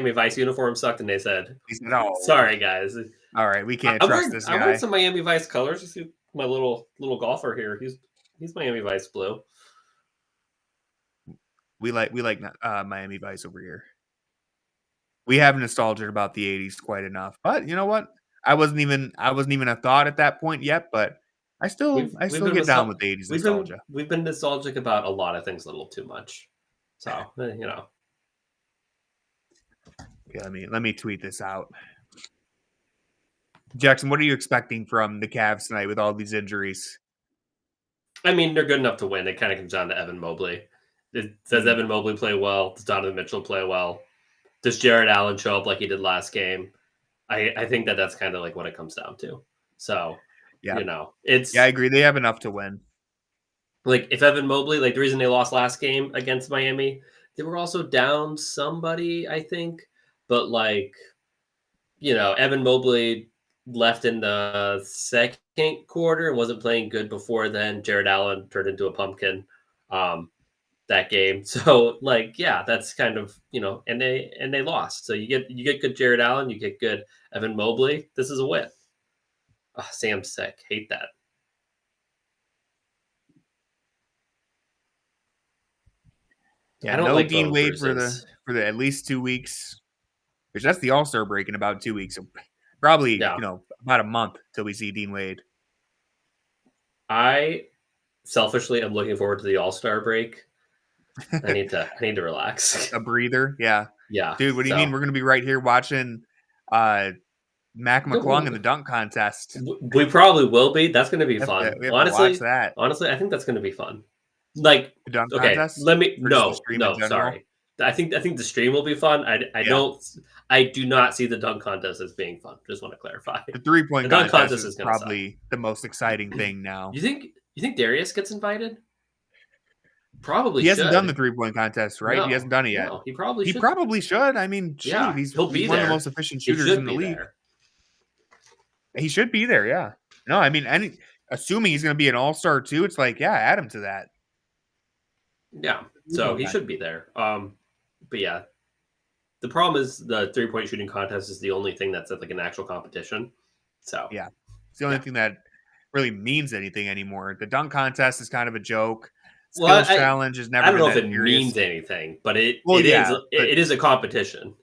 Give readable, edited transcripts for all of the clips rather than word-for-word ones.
Vice uniform sucked, and they said, "No, sorry guys. All right, we can't trust this guy." I wear some Miami Vice colors. You see my little golfer here. He's Miami Vice blue. We like Miami Vice over here. We have nostalgia about the 80s quite enough. But you know what? I wasn't even a thought at that point yet, but I still get down with the 80s nostalgia. We've been nostalgic about a lot of things a little too much. So, you know. Yeah, let me tweet this out. Jackson, what are you expecting from the Cavs tonight with all these injuries? I mean, they're good enough to win. It kind of comes down to Evan Mobley. Does Evan Mobley play well? Does Donovan Mitchell play well? Does Jared Allen show up like he did last game? I think that's kind of like what it comes down to. So, yeah, you know, I agree. They have enough to win. Like if Evan Mobley, like the reason they lost last game against Miami, they were also down somebody, I think. But like, you know, Evan Mobley left in the second quarter and wasn't playing good before then. Jared Allen turned into a pumpkin that game. So like, yeah, that's kind of, you know, and they lost. So you get good Jared Allen, you get good Evan Mobley. This is a win. Oh, Sam's sick. Hate that. Yeah, I don't like Dean Wade for the at least 2 weeks. Which that's the All-Star break in about 2 weeks. So probably, you know, about a month till we see Dean Wade. I selfishly am looking forward to the All-Star break. I need to relax. A breather, yeah. Yeah. Dude, what do you mean? We're gonna be right here watching Mac McClung in the dunk contest. We probably will be. That's gonna be fun. We have to watch that. Honestly, I think that's gonna be fun. Like the dunk contest? Sorry. I think the stream will be fun. I do not see the dunk contest as being fun. Just want to clarify. The 3-point contest is probably the most exciting thing now. You think Darius gets invited? Probably. He hasn't done the 3-point contest, right? He hasn't done it yet. No, he probably should. I mean, he'll be one of the most efficient shooters in the league. There. He should be there, yeah. No, I mean, assuming he's going to be an all-star too, it's like, yeah, add him to that. Yeah, so he should be there. But yeah, the problem is the 3-point shooting contest is the only thing that's like an actual competition. So yeah, it's the only thing that really means anything anymore. The dunk contest is kind of a joke. Skills challenge is never. I don't know if it means anything, but it is a competition.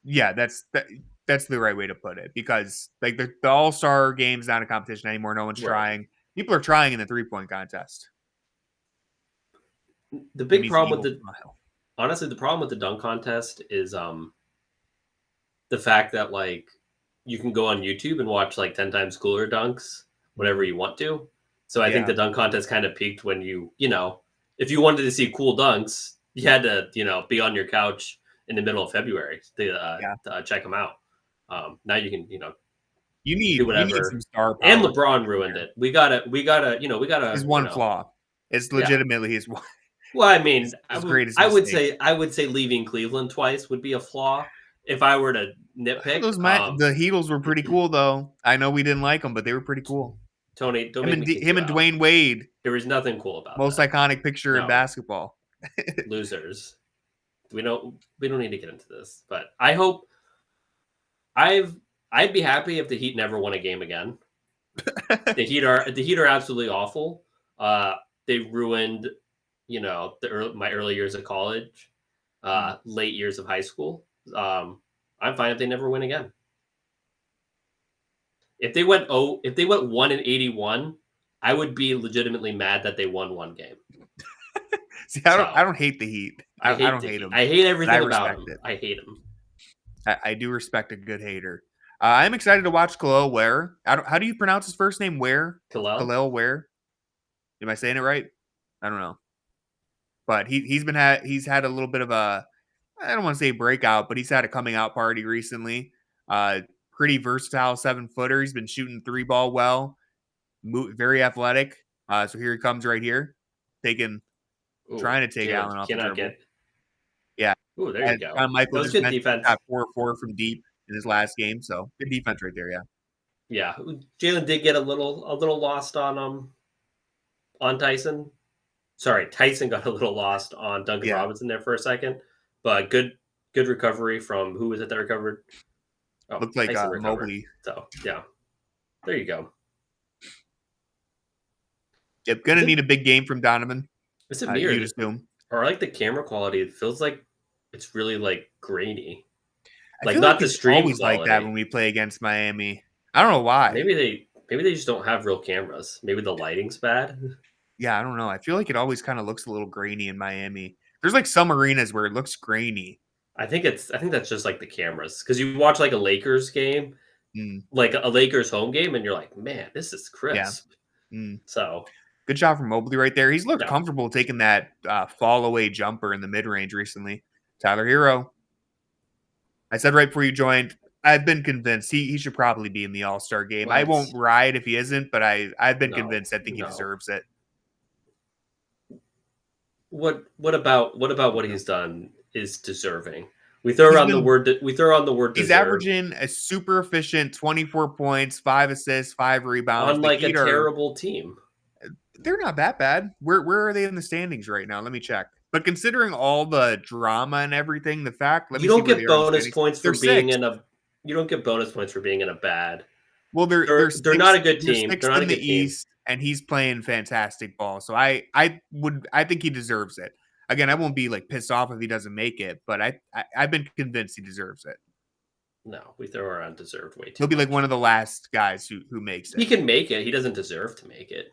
Yeah, that's the right way to put it, because like the All-Star game's not a competition anymore. No one's trying. People are trying in the 3-point contest. The big problem with the problem with the dunk contest is the fact that like you can go on YouTube and watch like 10 times cooler dunks whenever you want to. So I think the dunk contest kind of peaked when you know, if you wanted to see cool dunks, you had to, you know, be on your couch in the middle of February to check them out. Now you can, you know, do whatever. You need some star power. And LeBron ruined it. We gotta. His one flaw. It's legitimately his one. Well, I mean, I would say leaving Cleveland twice would be a flaw if I were to nitpick. The Heatles were pretty cool, though. I know we didn't like them, but they were pretty cool. Tony, him and Dwayne Wade. There was nothing cool about most iconic picture in basketball. Losers. We don't need to get into this, but I hope. I'd be happy if the Heat never won a game again. The Heat are absolutely awful. They ruined, you know, my early years of college, late years of high school. I'm fine if they never win again. If they went 1-81, I would be legitimately mad that they won one game. See, I don't hate the Heat. I don't hate them. I hate everything about them. I hate them. I do respect a good hater. I'm excited to watch Khalil Ware. How do you pronounce his first name? Ware? Khalil Ware. Am I saying it right? I don't know. But he's had a little bit of a, I don't want to say breakout, but he's had a coming out party recently. Pretty versatile 7-footer. He's been shooting 3-ball well. Very athletic. So here he comes right here, trying to take Allen off the dribble. Yeah. Ooh, there you go. Michael just good defense. Got 4-4 from deep in his last game, so good defense right there. Yeah. Yeah, Jalen did get a little lost on Tyson. Sorry, Tyson got a little lost on Duncan Robinson there for a second, but good Good recovery from who was it that recovered? Oh, Looked like Tyson recovered. Mobley. So yeah, there you go. Yep, gonna need a big game from Donovan. Is it me You'd assume. or like the camera quality? It feels like it's really like grainy. I Like feel not like the it's stream always like that quality. when we play against Miami. I don't know why. Maybe they just don't have real cameras. Maybe the lighting's bad. Yeah, I don't know. I feel like it always kind of looks a little grainy in Miami. There's like some arenas where it looks grainy. I think that's just like the cameras because you watch like a Lakers game, Mm, like a Lakers home game, and you're like, man, this is yeah. crisp. Mm. So Good job from Mobley right there. He's looked yeah, comfortable taking that fall away jumper in the mid range recently. Tyler Hero. I said right before you joined, I've been convinced he should probably be in the All-Star game. I won't ride if he isn't, but I've been convinced I think he deserves it. What about what he's done is deserving. We throw around the word He's deserve. averaging a super efficient 24 points, 5 assists, 5 rebounds. On like a terrible team. They're not that bad. Where are they in the standings right now? Let me check. But considering all the drama and everything, the fact You don't get bonus points for being in a. You don't get bonus points for being in a bad. Well, they're not a good team. They're not in a good the East, and he's playing fantastic ball. So I think he deserves it. Again, I won't be like pissed off if he doesn't make it, but I've been convinced he deserves it. No, we throw around deserved way too. He'll be like one of the last guys who makes it. He can make it. He doesn't deserve to make it.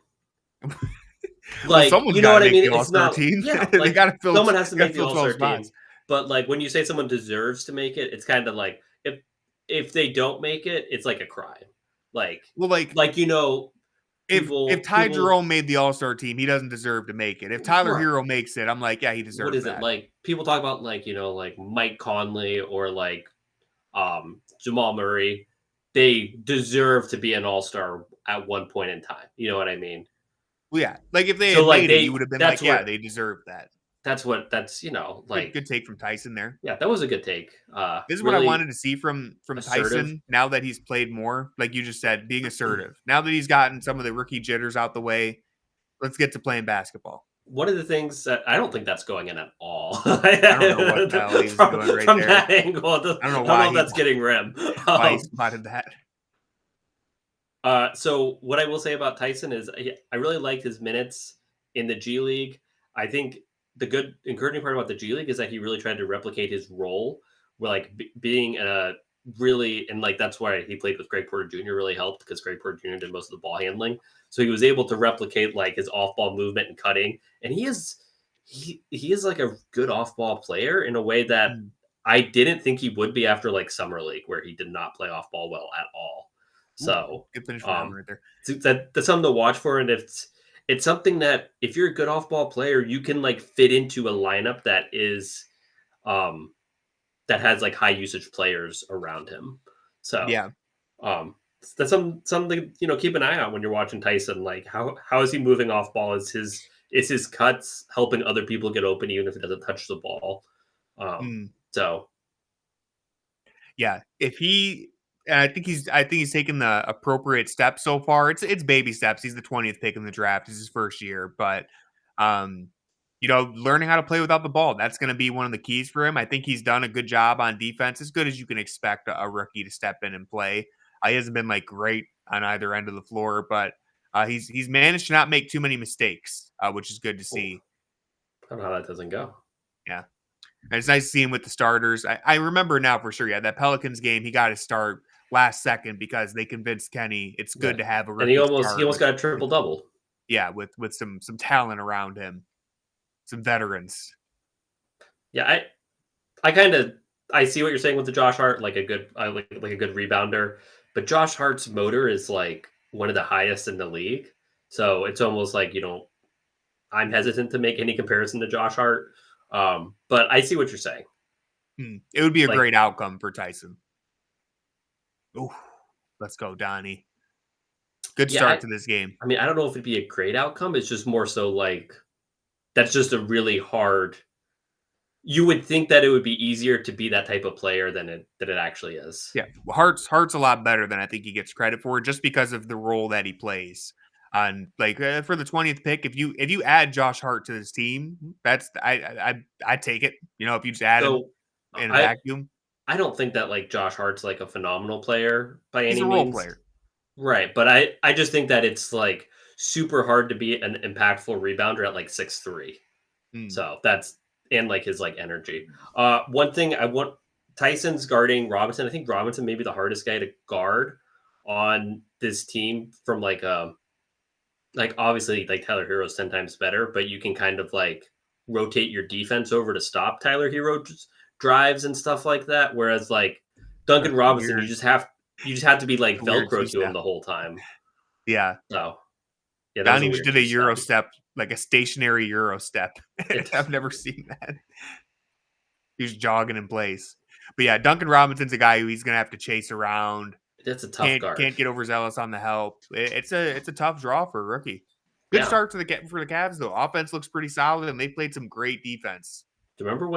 Like well, you know what I mean? It's not. Team. Yeah, they gotta fill. Someone has to make the All-Star team. But like when you say someone deserves to make it, it's kind of like if they don't make it, it's like a crime. Like you know, if Ty Jerome made the All-Star team, he doesn't deserve to make it. If Tyler Hero makes it, I'm like, yeah, he deserves. What is it like? People talk about like like Mike Conley or like Jamal Murray. They deserve to be an All-Star at one point in time. You know what I mean? Well, yeah. Like if they had made it, you would have been like, yeah, they deserve that. That's like good take from Tyson there. Yeah, that was a good take. This is what I wanted to see from Tyson now that he's played more. Like you just said, being assertive. Now that he's gotten some of the rookie jitters out the way, let's get to playing basketball. One of the things that I don't think that's going in at all. I don't know what the hell he's doing right from there. That angle. I don't know why that's getting rim. Why he spotted that. So what I will say about Tyson is I really liked his minutes in the G League. I think the good encouraging part about the G League is that he really tried to replicate his role, where like being really, and like that's why he played with Greg Porter Jr. really helped because Greg Porter Jr. did most of the ball handling, so he was able to replicate like his off ball movement and cutting, and he is like a good off ball player in a way that I didn't think he would be after like summer league where he did not play off ball well at all. So good finish right there. That's something to watch for, and it's something that if you're a good off-ball player, you can like fit into a lineup that is, that has like high usage players around him. So yeah, that's something keep an eye on when you're watching Tyson. Like how is he moving off ball? Is his cuts helping other people get open even if he doesn't touch the ball? So yeah, if he. And I think he's taken the appropriate steps so far. It's baby steps. He's the 20th pick in the draft. It's his first year, but learning how to play without the ball, that's going to be one of the keys for him. I think he's done a good job on defense, as good as you can expect a rookie to step in and play. He hasn't been like great on either end of the floor, but he's managed to not make too many mistakes, which is good to see. I don't know how that doesn't go. Yeah. And it's nice to see him with the starters. I remember now for sure. Yeah, that Pelicans game, he got to start last second because they convinced Kenny it's good to have a rookie. And he almost got a triple double. Yeah, with some talent around him, some veterans. Yeah, I see what you're saying with the Josh Hart, like a good rebounder, but Josh Hart's motor is like one of the highest in the league. So it's almost like I'm hesitant to make any comparison to Josh Hart. But I see what you're saying. It would be a great outcome for Tyson. Oh, let's go, Donnie. Good start to this game. I mean, I don't know if it'd be a great outcome. It's just more so like that's just a really hard. You would think that it would be easier to be that type of player than it actually is. Yeah, Hart's a lot better than I think he gets credit for, just because of the role that he plays. On like for the 20th pick, if you add Josh Hart to this team, that's I take it. If you just add him. in a vacuum. I don't think that like Josh Hart's like a phenomenal player by He's any a role means. player. Right, but I just think that it's like super hard to be an impactful rebounder at like 6'3". So that's and like his like energy. One thing I want Tyson's guarding Robinson. I think Robinson may be the hardest guy to guard on this team from like obviously like Tyler Hero's 10 times better, but you can kind of like rotate your defense over to stop Tyler Hero drives and stuff like that. Whereas like Duncan Robinson, you just have to be like Velcro to him the whole time. Yeah. So yeah, Donnie just did a Euro step, like a stationary Euro step. I've never seen that. He's jogging in place. But yeah, Duncan Robinson's a guy who he's gonna have to chase around. That's a tough guard. Can't get overzealous on the help. It's a tough draw for a rookie. Good start for the Cavs though. Offense looks pretty solid, and they played some great defense. Do you remember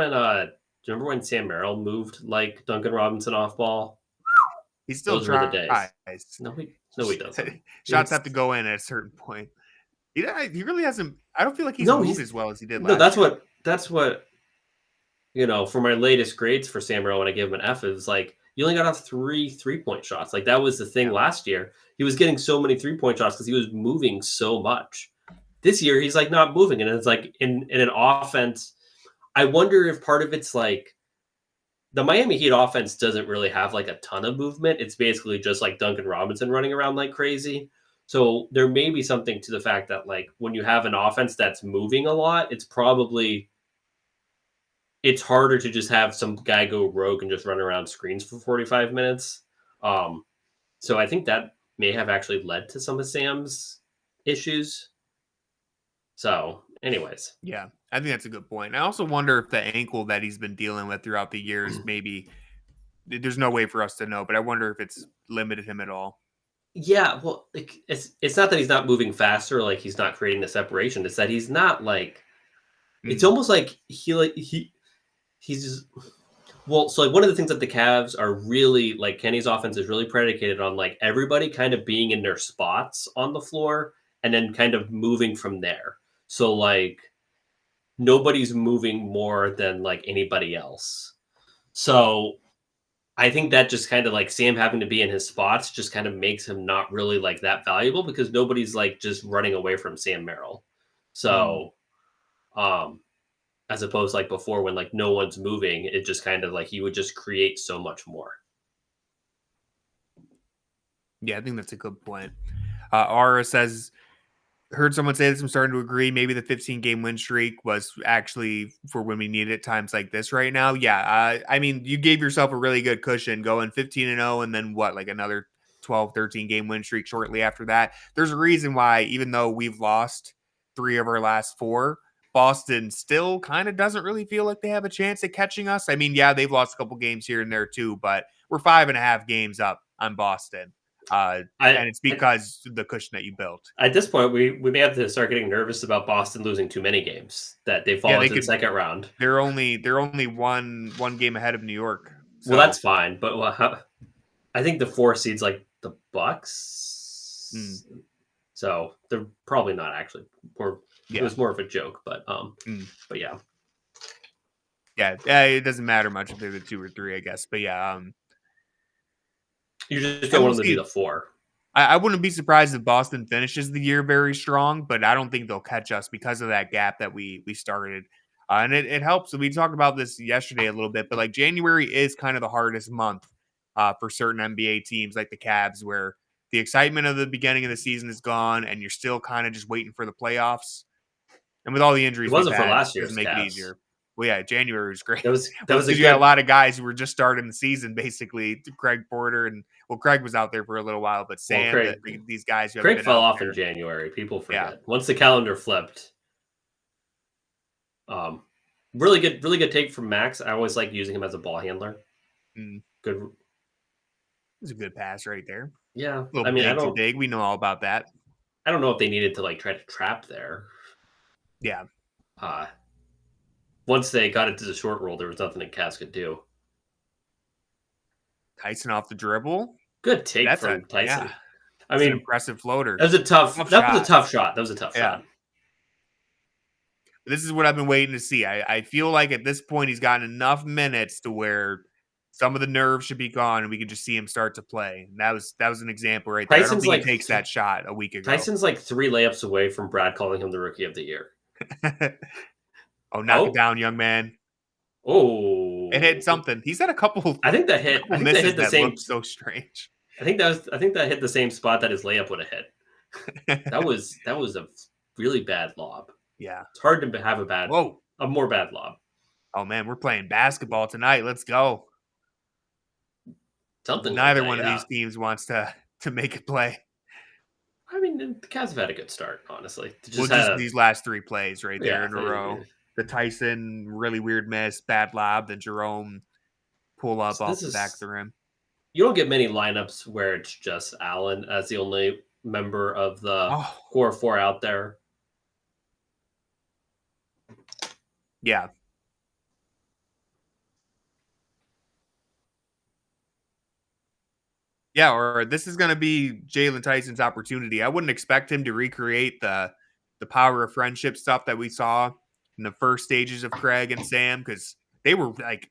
when Sam Merrill moved like Duncan Robinson off ball? He's still tries. No, he doesn't. Shots have to go in at a certain point. He really hasn't. I don't feel like he's moved as well as he did last year. That's what for my latest grades for Sam Merrill when I gave him an F, it was like you only got off 3 3-point shots. Like that was the thing last year. He was getting so many 3-point shots because he was moving so much. This year he's like not moving, and it's like in an offense. I wonder if part of it's like the Miami Heat offense doesn't really have like a ton of movement. It's basically just like Duncan Robinson running around like crazy. So there may be something to the fact that like when you have an offense that's moving a lot, it's harder to just have some guy go rogue and just run around screens for 45 minutes. So I think that may have actually led to some of Sam's issues. So anyways. Yeah, I think that's a good point. I also wonder if the ankle that he's been dealing with throughout the years, maybe there's no way for us to know, but I wonder if it's limited him at all. Yeah, well, it's not that he's not moving faster, like he's not creating the separation. It's that he's not like. It's almost like he's just. Well, so like one of the things that the Cavs are really like Kenny's offense is really predicated on like everybody kind of being in their spots on the floor and then kind of moving from there. So like nobody's moving more than like anybody else. So I think that just kind of like Sam having to be in his spots just kind of makes him not really like that valuable because nobody's like just running away from Sam Merrill. So, as opposed to like before when like no one's moving, it just kind of like he would just create so much more. Yeah, I think that's a good point. Ara says, heard someone say this, I'm starting to agree. Maybe the 15-game win streak was actually for when we need it times like this right now. Yeah, I mean, you gave yourself a really good cushion going 15-0 and then what, like another 12, 13-game win streak shortly after that. There's a reason why, even though we've lost 3 of our last 4, Boston still kind of doesn't really feel like they have a chance at catching us. I mean, yeah, they've lost a couple games here and there too, but we're 5.5 games up on Boston. And it's because the cushion that you built. At this point, we may have to start getting nervous about Boston losing too many games that they fall into the second round. They're only one game ahead of New York. So. Well, that's fine, but I think the 4 seed's like the Bucks. So they're probably not actually. It was more of a joke, but yeah. Yeah, it doesn't matter much if they're the 2 or 3, I guess. But yeah, you just don't want them to be the 4. I wouldn't be surprised if Boston finishes the year very strong, but I don't think they'll catch us because of that gap that we started. And it helps. We talked about this yesterday a little bit, but like January is kind of the hardest month for certain NBA teams like the Cavs, where the excitement of the beginning of the season is gone and you're still kind of just waiting for the playoffs. And with all the injuries, it wasn't for last year's make Cavs. It easier. Well, yeah, January was great. That was you got a lot of guys who were just starting the season, basically. Craig Porter Craig was out there for a little while, but Sam, these guys. Craig fell off in January. People forget. Yeah. Once the calendar flipped. Really good take from Max. I always like using him as a ball handler. Good. It's a good pass right there. Yeah, I mean, big. We know all about that. I don't know if they needed to like try to trap there. Yeah. Once they got it to the short roll, there was nothing that Cavs could do. Tyson off the dribble. Good take from Tyson. Yeah. I mean, an impressive floater. That was a tough shot. That was a tough shot. This is what I've been waiting to see. I feel like at this point he's gotten enough minutes to where some of the nerves should be gone and we can just see him start to play. And that was an example right there. I don't think he takes that shot a week ago. Tyson's like 3 layups away from Brad calling him the rookie of the year. Knock it down, young man. Oh, it hit something. He's had a couple. I think that hit. I think that hit the same. So strange. I think that hit the same spot that his layup would have hit. that was a really bad lob. Yeah, it's hard to have a more bad lob. Oh man, we're playing basketball tonight. Let's go. Neither one of these teams wants to make it play. I mean, the Cavs have had a good start, honestly. Just these last 3 plays right there in a row. The Tyson really weird miss, bad lob, then Jerome pull up off the back of the rim. You don't get many lineups where it's just Allen as the only member of the core 4 out there. Yeah. Yeah, or this is going to be Jalen Tyson's opportunity. I wouldn't expect him to recreate the power of friendship stuff that we saw in the first stages of Craig and Sam, because they were like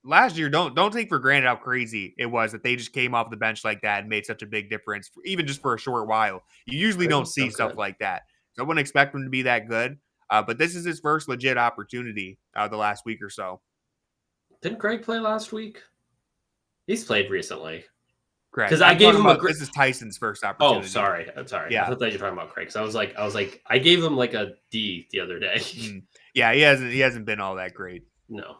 last year. Don't take for granted how crazy it was that they just came off the bench like that and made such a big difference, even just for a short while. You usually don't see stuff like that, so I wouldn't expect him to be that good. But this is his first legit opportunity the last week or so. Didn't Craig play last week? He's played recently. Correct. Because I gave him this is Tyson's first opportunity. Oh, sorry. I'm sorry. Yeah. I thought you were talking about Craig. So I was like, I gave him like a D the other day. Yeah, he hasn't been all that great. No.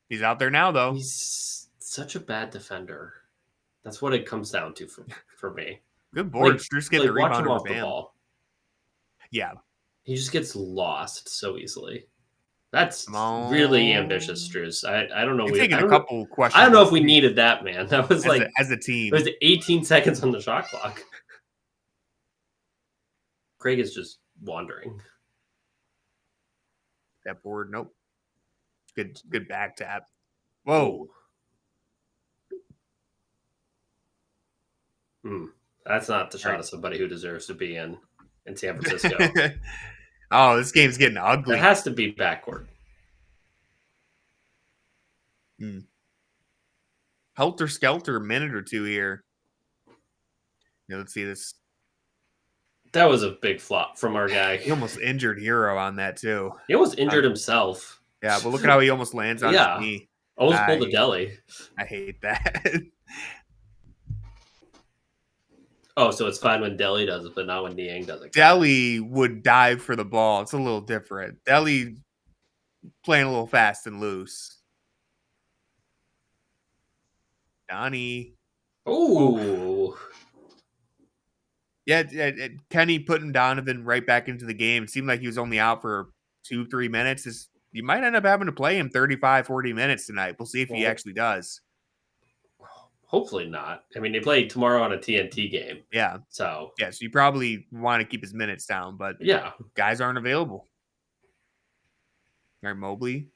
He's out there now, though. He's such a bad defender. That's what it comes down to for me. Good board. Just getting the rebound off the ball. Yeah. He just gets lost so easily. That's really ambitious, Struce. I don't know. Taking a couple questions. I don't know if we needed that, man. That was as a team. It was 18 seconds on the shot clock. Craig is just wandering. That board, nope. Good back tap. Whoa. That's not the shot of somebody who deserves to be in San Francisco. Oh, this game's getting ugly. It has to be backcourt. Helter Skelter, a minute or two here. Yeah, let's see this. That was a big flop from our guy. He almost injured Hero on that, too. He almost injured himself. Yeah, but look at how he almost lands on his knee. Almost pulled the deli. I hate that. Oh, so it's fine when Deli does it, but not when Niang does it. Deli would dive for the ball. It's a little different. Deli playing a little fast and loose. Donnie. Oh. Yeah, Kenny putting Donovan right back into the game. It seemed like he was only out for 2-3 minutes. You might end up having to play him 35-40 minutes tonight. We'll see if he actually does. Hopefully not. I mean, they play tomorrow on a TNT game. Yeah. So you probably want to keep his minutes down, but guys aren't available. All right, Mobley.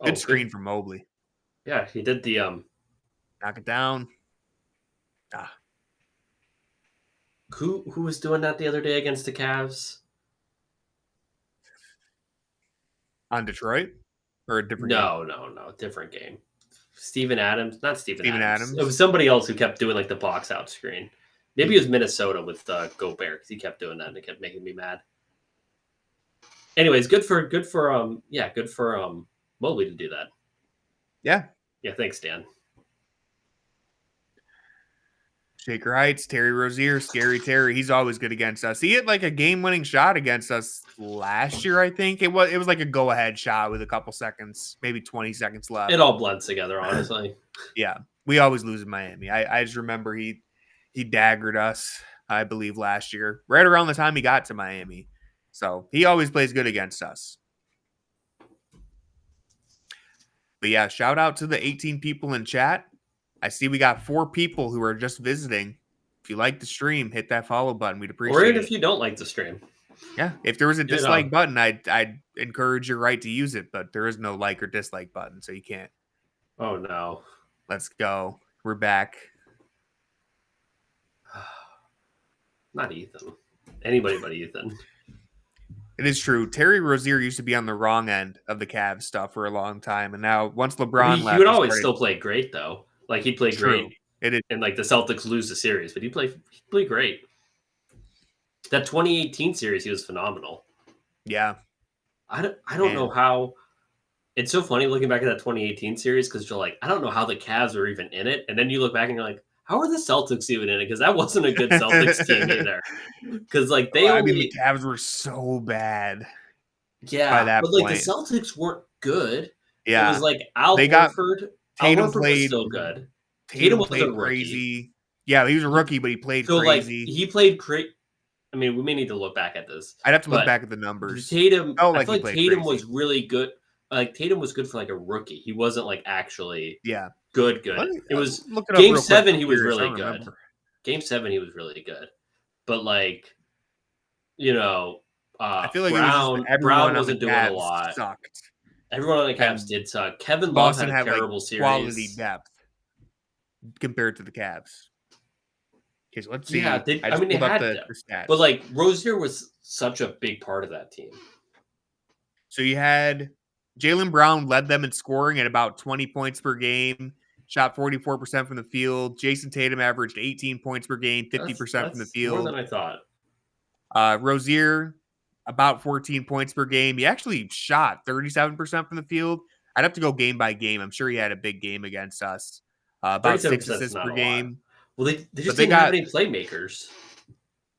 Good screen from Mobley. Yeah, he did the knock it down. Who was doing that the other day against the Cavs? On Detroit? Or a different game? No. Different game. Steven Adams. Not Steven Adams. It was somebody else who kept doing like the box out screen. Maybe it was Minnesota with Gobert because he kept doing that and it kept making me mad. Anyways, good for Mobley to do that. Yeah. Yeah, thanks, Dan. Shaker Heights, Terry Rozier, Scary Terry. He's always good against us. He hit like a game-winning shot against us last year, I think. It was like a go-ahead shot with a couple seconds, maybe 20 seconds left. It all blends together, honestly. Yeah. We always lose in Miami. I just remember he daggered us, I believe, last year, right around the time he got to Miami. So he always plays good against us. But yeah, shout out to the 18 people in chat. I see we got 4 people who are just visiting. If you like the stream, hit that follow button. We'd appreciate it. Or even if you don't like the stream. Yeah, if there was a dislike button, I'd encourage your right to use it, but there is no like or dislike button, so you can't. Oh, no. Let's go. We're back. Not Ethan. Anybody but Ethan. It is true. Terry Rozier used to be on the wrong end of the Cavs stuff for a long time, and now once LeBron left, he would always still play great though. Like he played True. great, It is. and like the Celtics lose the series, but he played great. That 2018 series, he was phenomenal. Yeah, I don't know how. It's so funny looking back at that 2018 series because you're like, I don't know how the Cavs are even in it, and then you look back and you're like, how are the Celtics even in it? Because that wasn't a good Celtics team either. Because like the Cavs were so bad. Yeah, by that but like point. the Celtics weren't good. Yeah, it was like Al Horford. Tatum Al Horford played was still good. Tatum was played crazy. Yeah, he was a rookie, but he played crazy. Like he played great. I mean, we may need to look back at this. I'd have to look back at the numbers. Tatum, I feel like Tatum was really good. Like Tatum was good for like a rookie. He wasn't like actually good. It was Game 7. He was really good. Game 7, he was really good. But like, I feel like Brown wasn't doing a lot. Sucked. Everyone on the Cavs did suck. Kevin Love had a terrible series. Quality depth compared to the Cavs. Okay, so let's see. Yeah, they had the stats. But like Rozier was such a big part of that team. So you had Jaylen Brown led them in scoring at about 20 points per game, shot 44% from the field. Jason Tatum averaged 18 points per game, 50% from the field. More than I thought. Rozier, about 14 points per game. He actually shot 37% from the field. I'd have to go game by game. I'm sure he had a big game against us. About 6 assists per game. Well, they just didn't have any playmakers.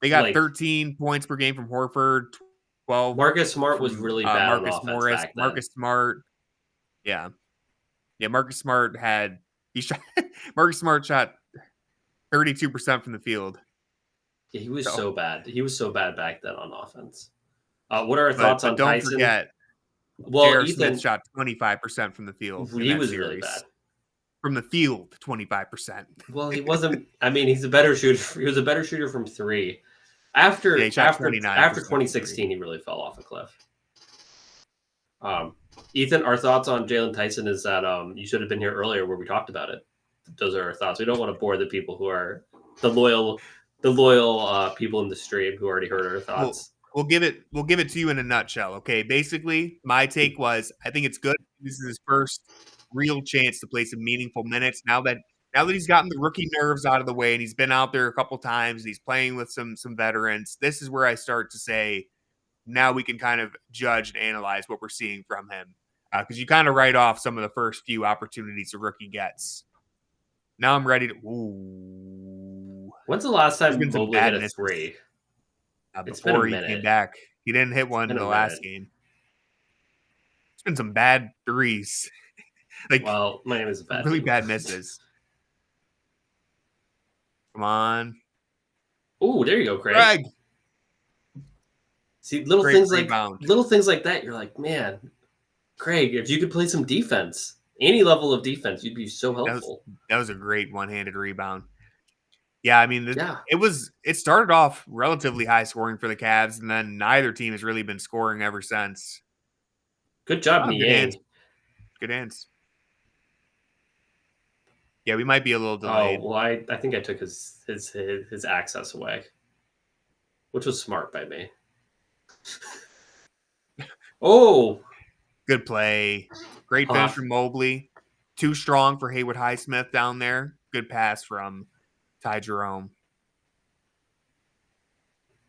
They got 13 points per game from Horford. 12. Marcus Smart was really bad. Marcus Smart. Yeah. Marcus Smart Marcus Smart shot 32% from the field. Yeah, he was so bad. He was so bad back then on offense. What are our thoughts on Tyson? Don't forget. Ethan Smith shot 25% from the field. He was really bad. From the field, 25%. Well, he wasn't. I mean, he's a better shooter. He was a better shooter from 3. After 2016, he really fell off a cliff. Ethan, our thoughts on Jalen Tyson is that you should have been here earlier where we talked about it. Those are our thoughts. We don't want to bore the people who are the loyal people in the stream who already heard our thoughts. We'll give it to you in a nutshell. Okay, basically, my take was I think it's good. This is his first real chance to play some meaningful minutes. Now that he's gotten the rookie nerves out of the way and he's been out there a couple times, and he's playing with some veterans. This is where I start to say, now we can kind of judge and analyze what we're seeing from him, because you kind of write off some of the first few opportunities a rookie gets. Now I'm ready to. Ooh. When's the last time Mobley hit a 3? Before he came back, he didn't hit one in the last game. It's been some bad threes. Miami is a bad really team. Bad misses. Come on. Oh, there you go, Craig. See, little things like that, you're like, man, Craig, if you could play some defense, any level of defense, you'd be so helpful. That was a great one-handed rebound. Yeah, I mean, it started off relatively high scoring for the Cavs, and then neither team has really been scoring ever since. Good job, Niang. Good hands. Yeah, we might be a little delayed. Oh, well, I think I took his access away, which was smart by me. Oh, good play. Great finish from Mobley. Too strong for Haywood Highsmith down there. Good pass from Ty Jerome.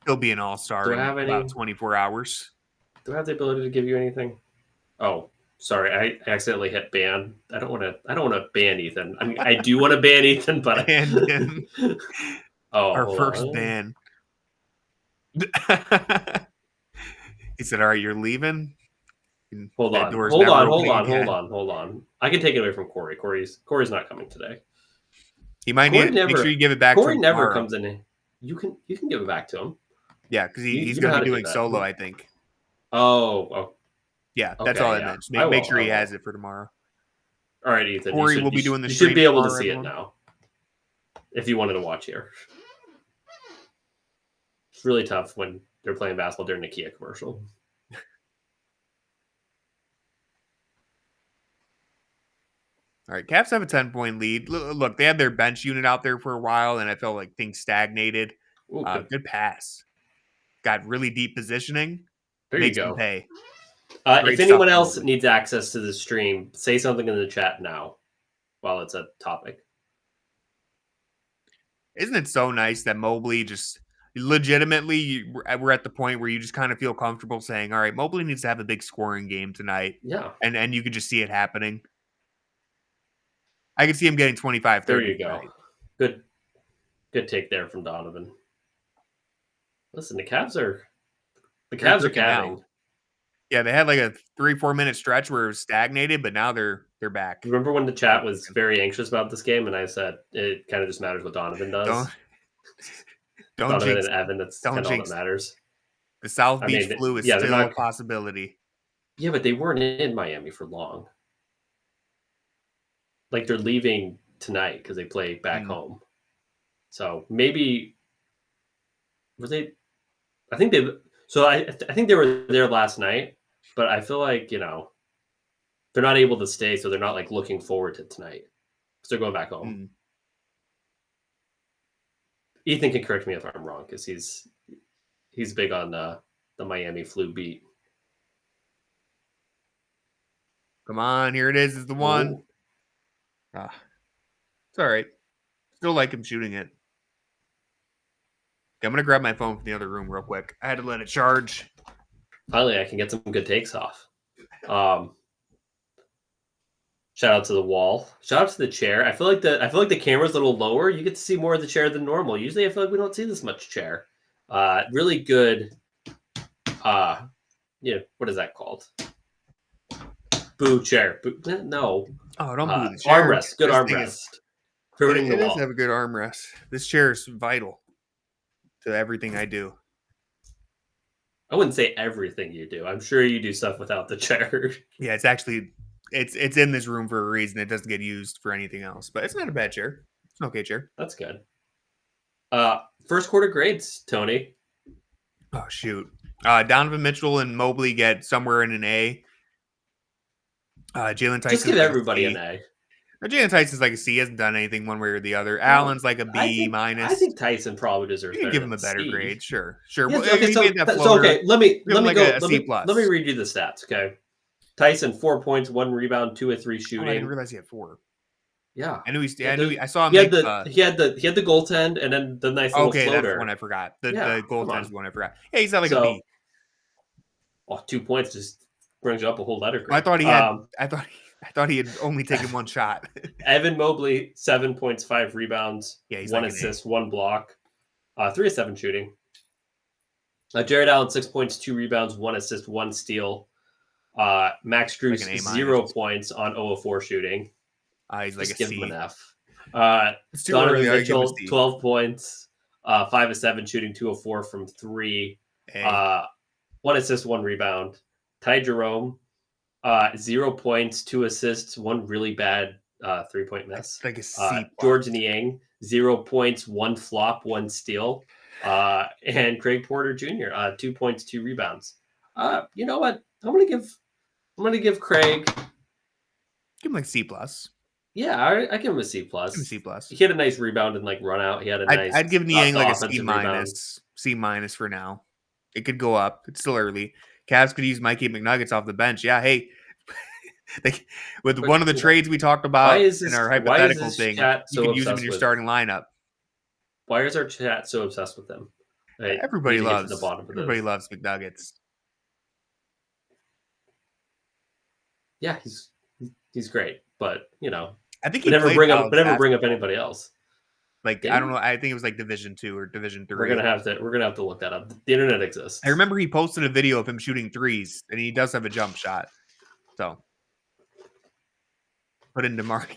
He'll be an all-star in about 24 hours. Do I have the ability to give you anything? Oh, sorry, I accidentally hit ban. I don't want to ban Ethan. I mean, I do want to ban Ethan, but our first ban. He said, "All right, you're leaving." Hold on. I can take it away from Corey. Corey's not coming today. He might need to make sure you give it back. Corey never comes in. You can give it back to him. Yeah, because he's going to be doing solo, I think. Oh. Yeah, that's all I meant. Make sure he has it for tomorrow. All right, Ethan. Corey will be doing the stream. You should be able to see it now. If you wanted to watch here. It's really tough when they're playing basketball during the Kia commercial. All right, Cavs have a 10-point lead. Look, they had their bench unit out there for a while, and I felt like things stagnated. Ooh, Good pass. Got really deep positioning. There Makes you go. him pay. If anyone else needs access to the stream, say something in the chat now while it's a topic. Isn't it so nice that Mobley just legitimately, we're at the point where you just kind of feel comfortable saying, all right, Mobley needs to have a big scoring game tonight. Yeah. And you could just see it happening. I could see him getting 25, 30. There you go. Tonight. Good take there from Donovan. Listen, the Cavs are calving. Yeah, they had like a 3-4 minute stretch where it was stagnated, but now they're back. Remember when the chat was very anxious about this game, and I said it kind of just matters what Donovan does. Don't Donovan jinx, and Evan. That's kind of all that matters. The South Beach flu is still a possibility. Yeah, but they weren't in Miami for long. Like they're leaving tonight because they play back home. So maybe were they? I think they. So I think they were there last night, but I feel like they're not able to stay, so they're not like looking forward to tonight because they're going back home. Ethan can correct me if I'm wrong because he's big on the Miami flu beat. Come on, here it is the one. It's all right. Still like him shooting it. Okay, I'm going to grab my phone from the other room real quick. I had to let it charge. Finally, I can get some good takes off. Shout out to the wall. Shout out to the chair. I feel like the camera's a little lower. You get to see more of the chair than normal. Usually I feel like we don't see this much chair. Really good. What is that called? Boo chair. Boo, no. Oh, don't boo the chair. Armrest. Good armrest. It does have a good armrest. This chair is vital to everything I do. I wouldn't say everything you do. I'm sure you do stuff without the chair. Yeah, it's actually it's in this room for a reason. It doesn't get used for anything else. But it's not a bad chair. It's an okay chair. That's good. First quarter grades, Tony. Oh shoot. Donovan Mitchell and Mobley get somewhere in an A. Jalen Tyson. Just give everybody an A. Jalen Tyson's like a C. He hasn't done anything one way or the other. Allen's like a B minus. I think Tyson probably deserves. You can give him a better grade, sure. Yeah, okay, so okay. Let me read you the stats. Okay, Tyson 4 points, 1 rebound, 2 of 3 shooting. I didn't realize he had 4. Yeah, I saw him. He had the goaltend and then the nice little floater. That's the one I forgot. The goaltend's the one I forgot. Yeah, he's not like a B. Oh, 2 points just brings you up a whole letter grade. I thought he had. I thought he had only taken one shot. Evan Mobley, 7 points, 5 rebounds, 1 assist, 1 block, 3 of 7 shooting. Jared Allen, 6 points, 2 rebounds, 1 assist, 1 steal. Max Strus, 0 points on 0 of 4 shooting. He's like just a give C. him an F. Donovan Mitchell, 12 points, 5 of 7 shooting, 2 of 4 from 3. 1 assist, 1 rebound. Ty Jerome, 0 points, 2 assists, 1 really bad 3-point miss. Like a C. George Niang, 0 points, 1 flop, 1 steal. And Craig Porter Jr., 2 points, 2 rebounds. You know what? I'm gonna give Craig. Give him like C plus. Yeah, I give him a C plus. Give him C plus. He had a nice rebound and like run out. He had a nice. I'd give Niang like a C minus. C minus for now. It could go up. It's still early. Cavs could use Mikey McNuggets off the bench. Yeah, hey. With one of the trades we talked about in our hypothetical thing, you can use him in your starting lineup. Why is our chat so obsessed with him? Everybody loves McNuggets. Yeah, he's great, but I think he never bring up anybody else. Like I don't know. I think it was like Division 2 or Division 3. We're gonna have to look that up. The internet exists. I remember he posted a video of him shooting threes, and he does have a jump shot. So put in DeMar.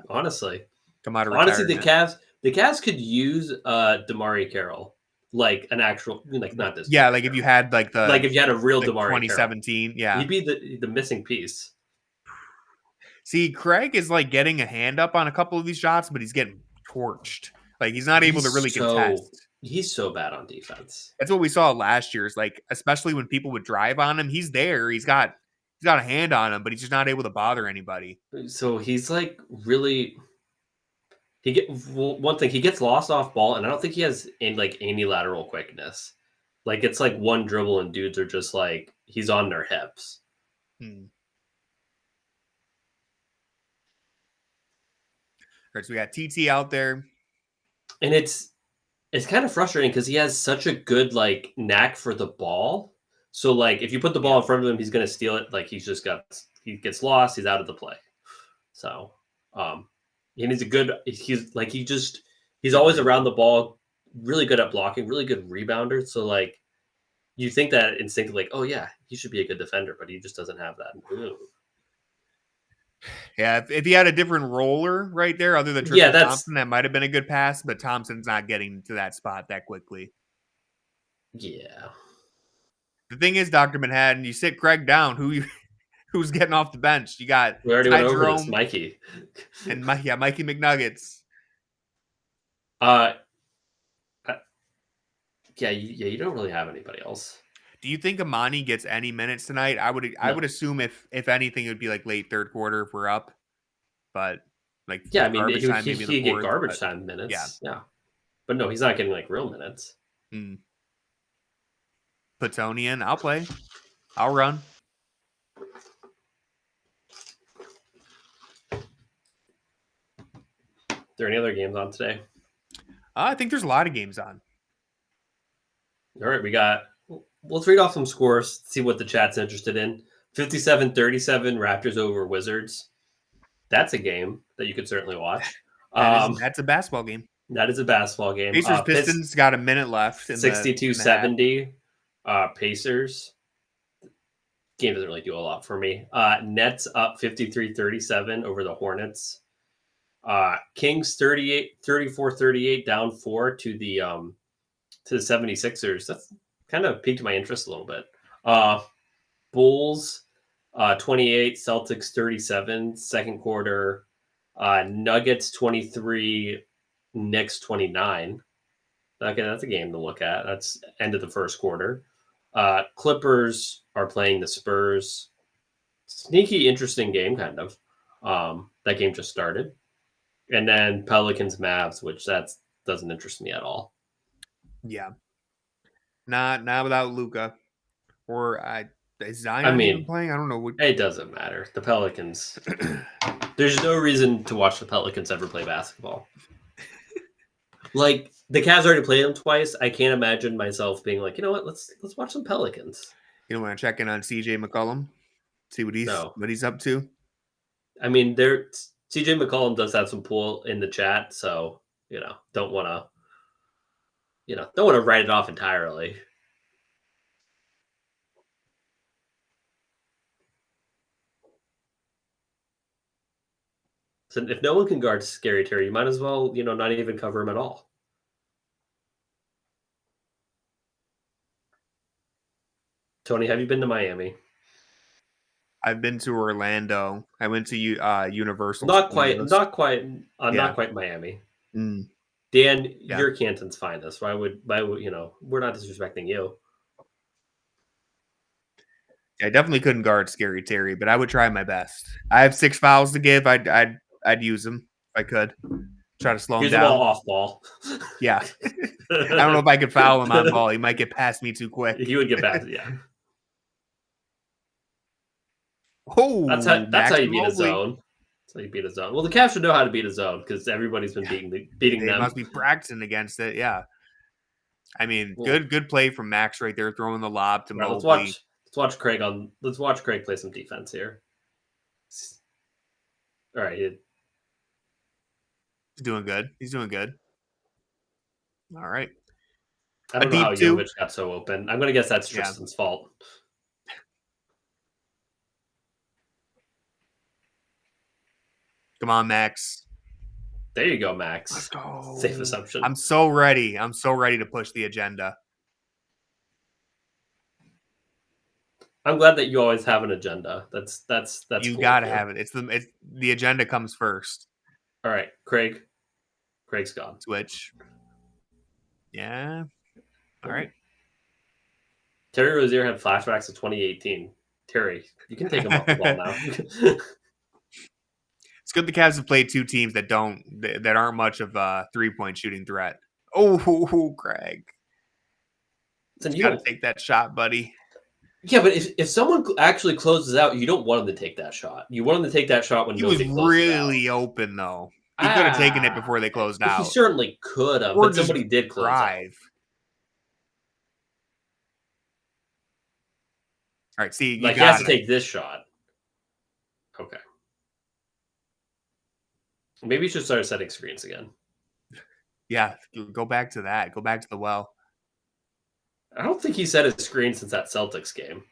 Honestly, come out of honestly, the Cavs could use DeMarre Carroll, like an actual, like not this. Yeah, like if you had if you had a real DeMarre 2017, Carroll, he'd be the missing piece. See, Craig is like getting a hand up on a couple of these shots, but he's getting torched. Like he's not able to really contest. He's so bad on defense. That's what we saw last year. Is like, especially when people would drive on him, he's there. He's got a hand on him, but he's just not able to bother anybody. So he's like really. one thing, he gets lost off ball, and I don't think he has any lateral quickness. Like it's like one dribble, and dudes are just like he's on their hips. All right, so we got TT out there, and it's kind of frustrating because he has such a good like knack for the ball. So like if you put the ball in front of him, he's gonna steal it. Like he gets lost, he's out of the play. So he needs a good. He's always around the ball, really good at blocking, really good rebounder. So like you think that instinctively, like, oh yeah, he should be a good defender, but he just doesn't have that. Ooh. Yeah, if he had a different roller right there, other than Tristan Thompson, that might have been a good pass. But Thompson's not getting to that spot that quickly. Yeah. The thing is, Dr. Manhattan, you sit Craig down. Who's getting off the bench? You got we already went over this, Mikey, and Mikey McNuggets. Yeah, you don't really have anybody else. Do you think Amani gets any minutes tonight? I would assume if anything, it would be like late third quarter if we're up. But like yeah, I mean he get garbage time minutes. Yeah, but no, he's not getting like real minutes. Platonian, I'll play. I'll run. Are there any other games on today? I think there's a lot of games on. All right, let's read off some scores, see what the chat's interested in. 57-37 Raptors over Wizards. That's a game that you could certainly watch. That's a basketball game. That is a basketball game. Pacers Pistons got a minute left. 62-70 Pacers. Game doesn't really do a lot for me. Nets up 53-37 over the Hornets. Kings 34-38 down 4 to the 76ers. That's kind of piqued my interest a little bit. Bulls 28, Celtics 37, second quarter. Nuggets 23, Knicks 29. Okay, that's a game to look at. That's end of the first quarter. Clippers are playing the Spurs. Sneaky, interesting game, kind of. That game just started. And then Pelicans Mavs, which doesn't interest me at all. Yeah. Not without Luka. Or is Zion even playing? I don't know. It doesn't matter. The Pelicans. There's no reason to watch the Pelicans ever play basketball. Like the Cavs already played them twice. I can't imagine myself being like, you know what? Let's watch some Pelicans. You don't want to check in on CJ McCollum, see what he's up to. I mean, CJ McCollum does have some pull in the chat, so don't want to write it off entirely. So if no one can guard Scary Terry, you might as well, not even cover him at all. Tony, have you been to Miami? I've been to Orlando. I went to Universal. Not quite Miami. Dan, your Canton's finest. Why would we're not disrespecting you. I definitely couldn't guard Scary Terry, but I would try my best. I have 6 fouls to give. I'd use them if I could. Try to slow him down. Use them all off ball. Yeah. I don't know if I could foul him on ball. He might get past me too quick. He would get past, yeah. Oh, that's how you beat a zone. That's how you beat a zone. Well, the Cavs should know how to beat a zone because everybody's been beating them. They must be practicing against it. Yeah. I mean, good play from Max right there, throwing the lob to Mobley. Let's watch Craig play some defense here. All right, he's doing good. All right. I don't know how Jovic got so open. I'm going to guess that's Tristan's fault. Come on, Max. There you go, Max. Let's go. Safe assumption. I'm so ready to push the agenda. I'm glad that you always have an agenda. That's you cool gotta have it. It's the agenda comes first. All right, Craig's gone. Switch. Yeah. All right. Terry Rozier had flashbacks of 2018. Terry, you can take him off the ball now. It's good the Cavs have played two teams that aren't much of a 3-point shooting threat. Oh, Craig. Then You got to take that shot, buddy. Yeah, but if someone actually closes out, you don't want them to take that shot. You want them to take that shot when nobody closes out. He was really open, though. He could have taken it before they closed out. He certainly could have, but somebody did close out. All right, see, he has to take this shot. Okay. Maybe you should start setting screens again. Yeah, go back to that. Go back to the well. I don't think he set a screen since that Celtics game.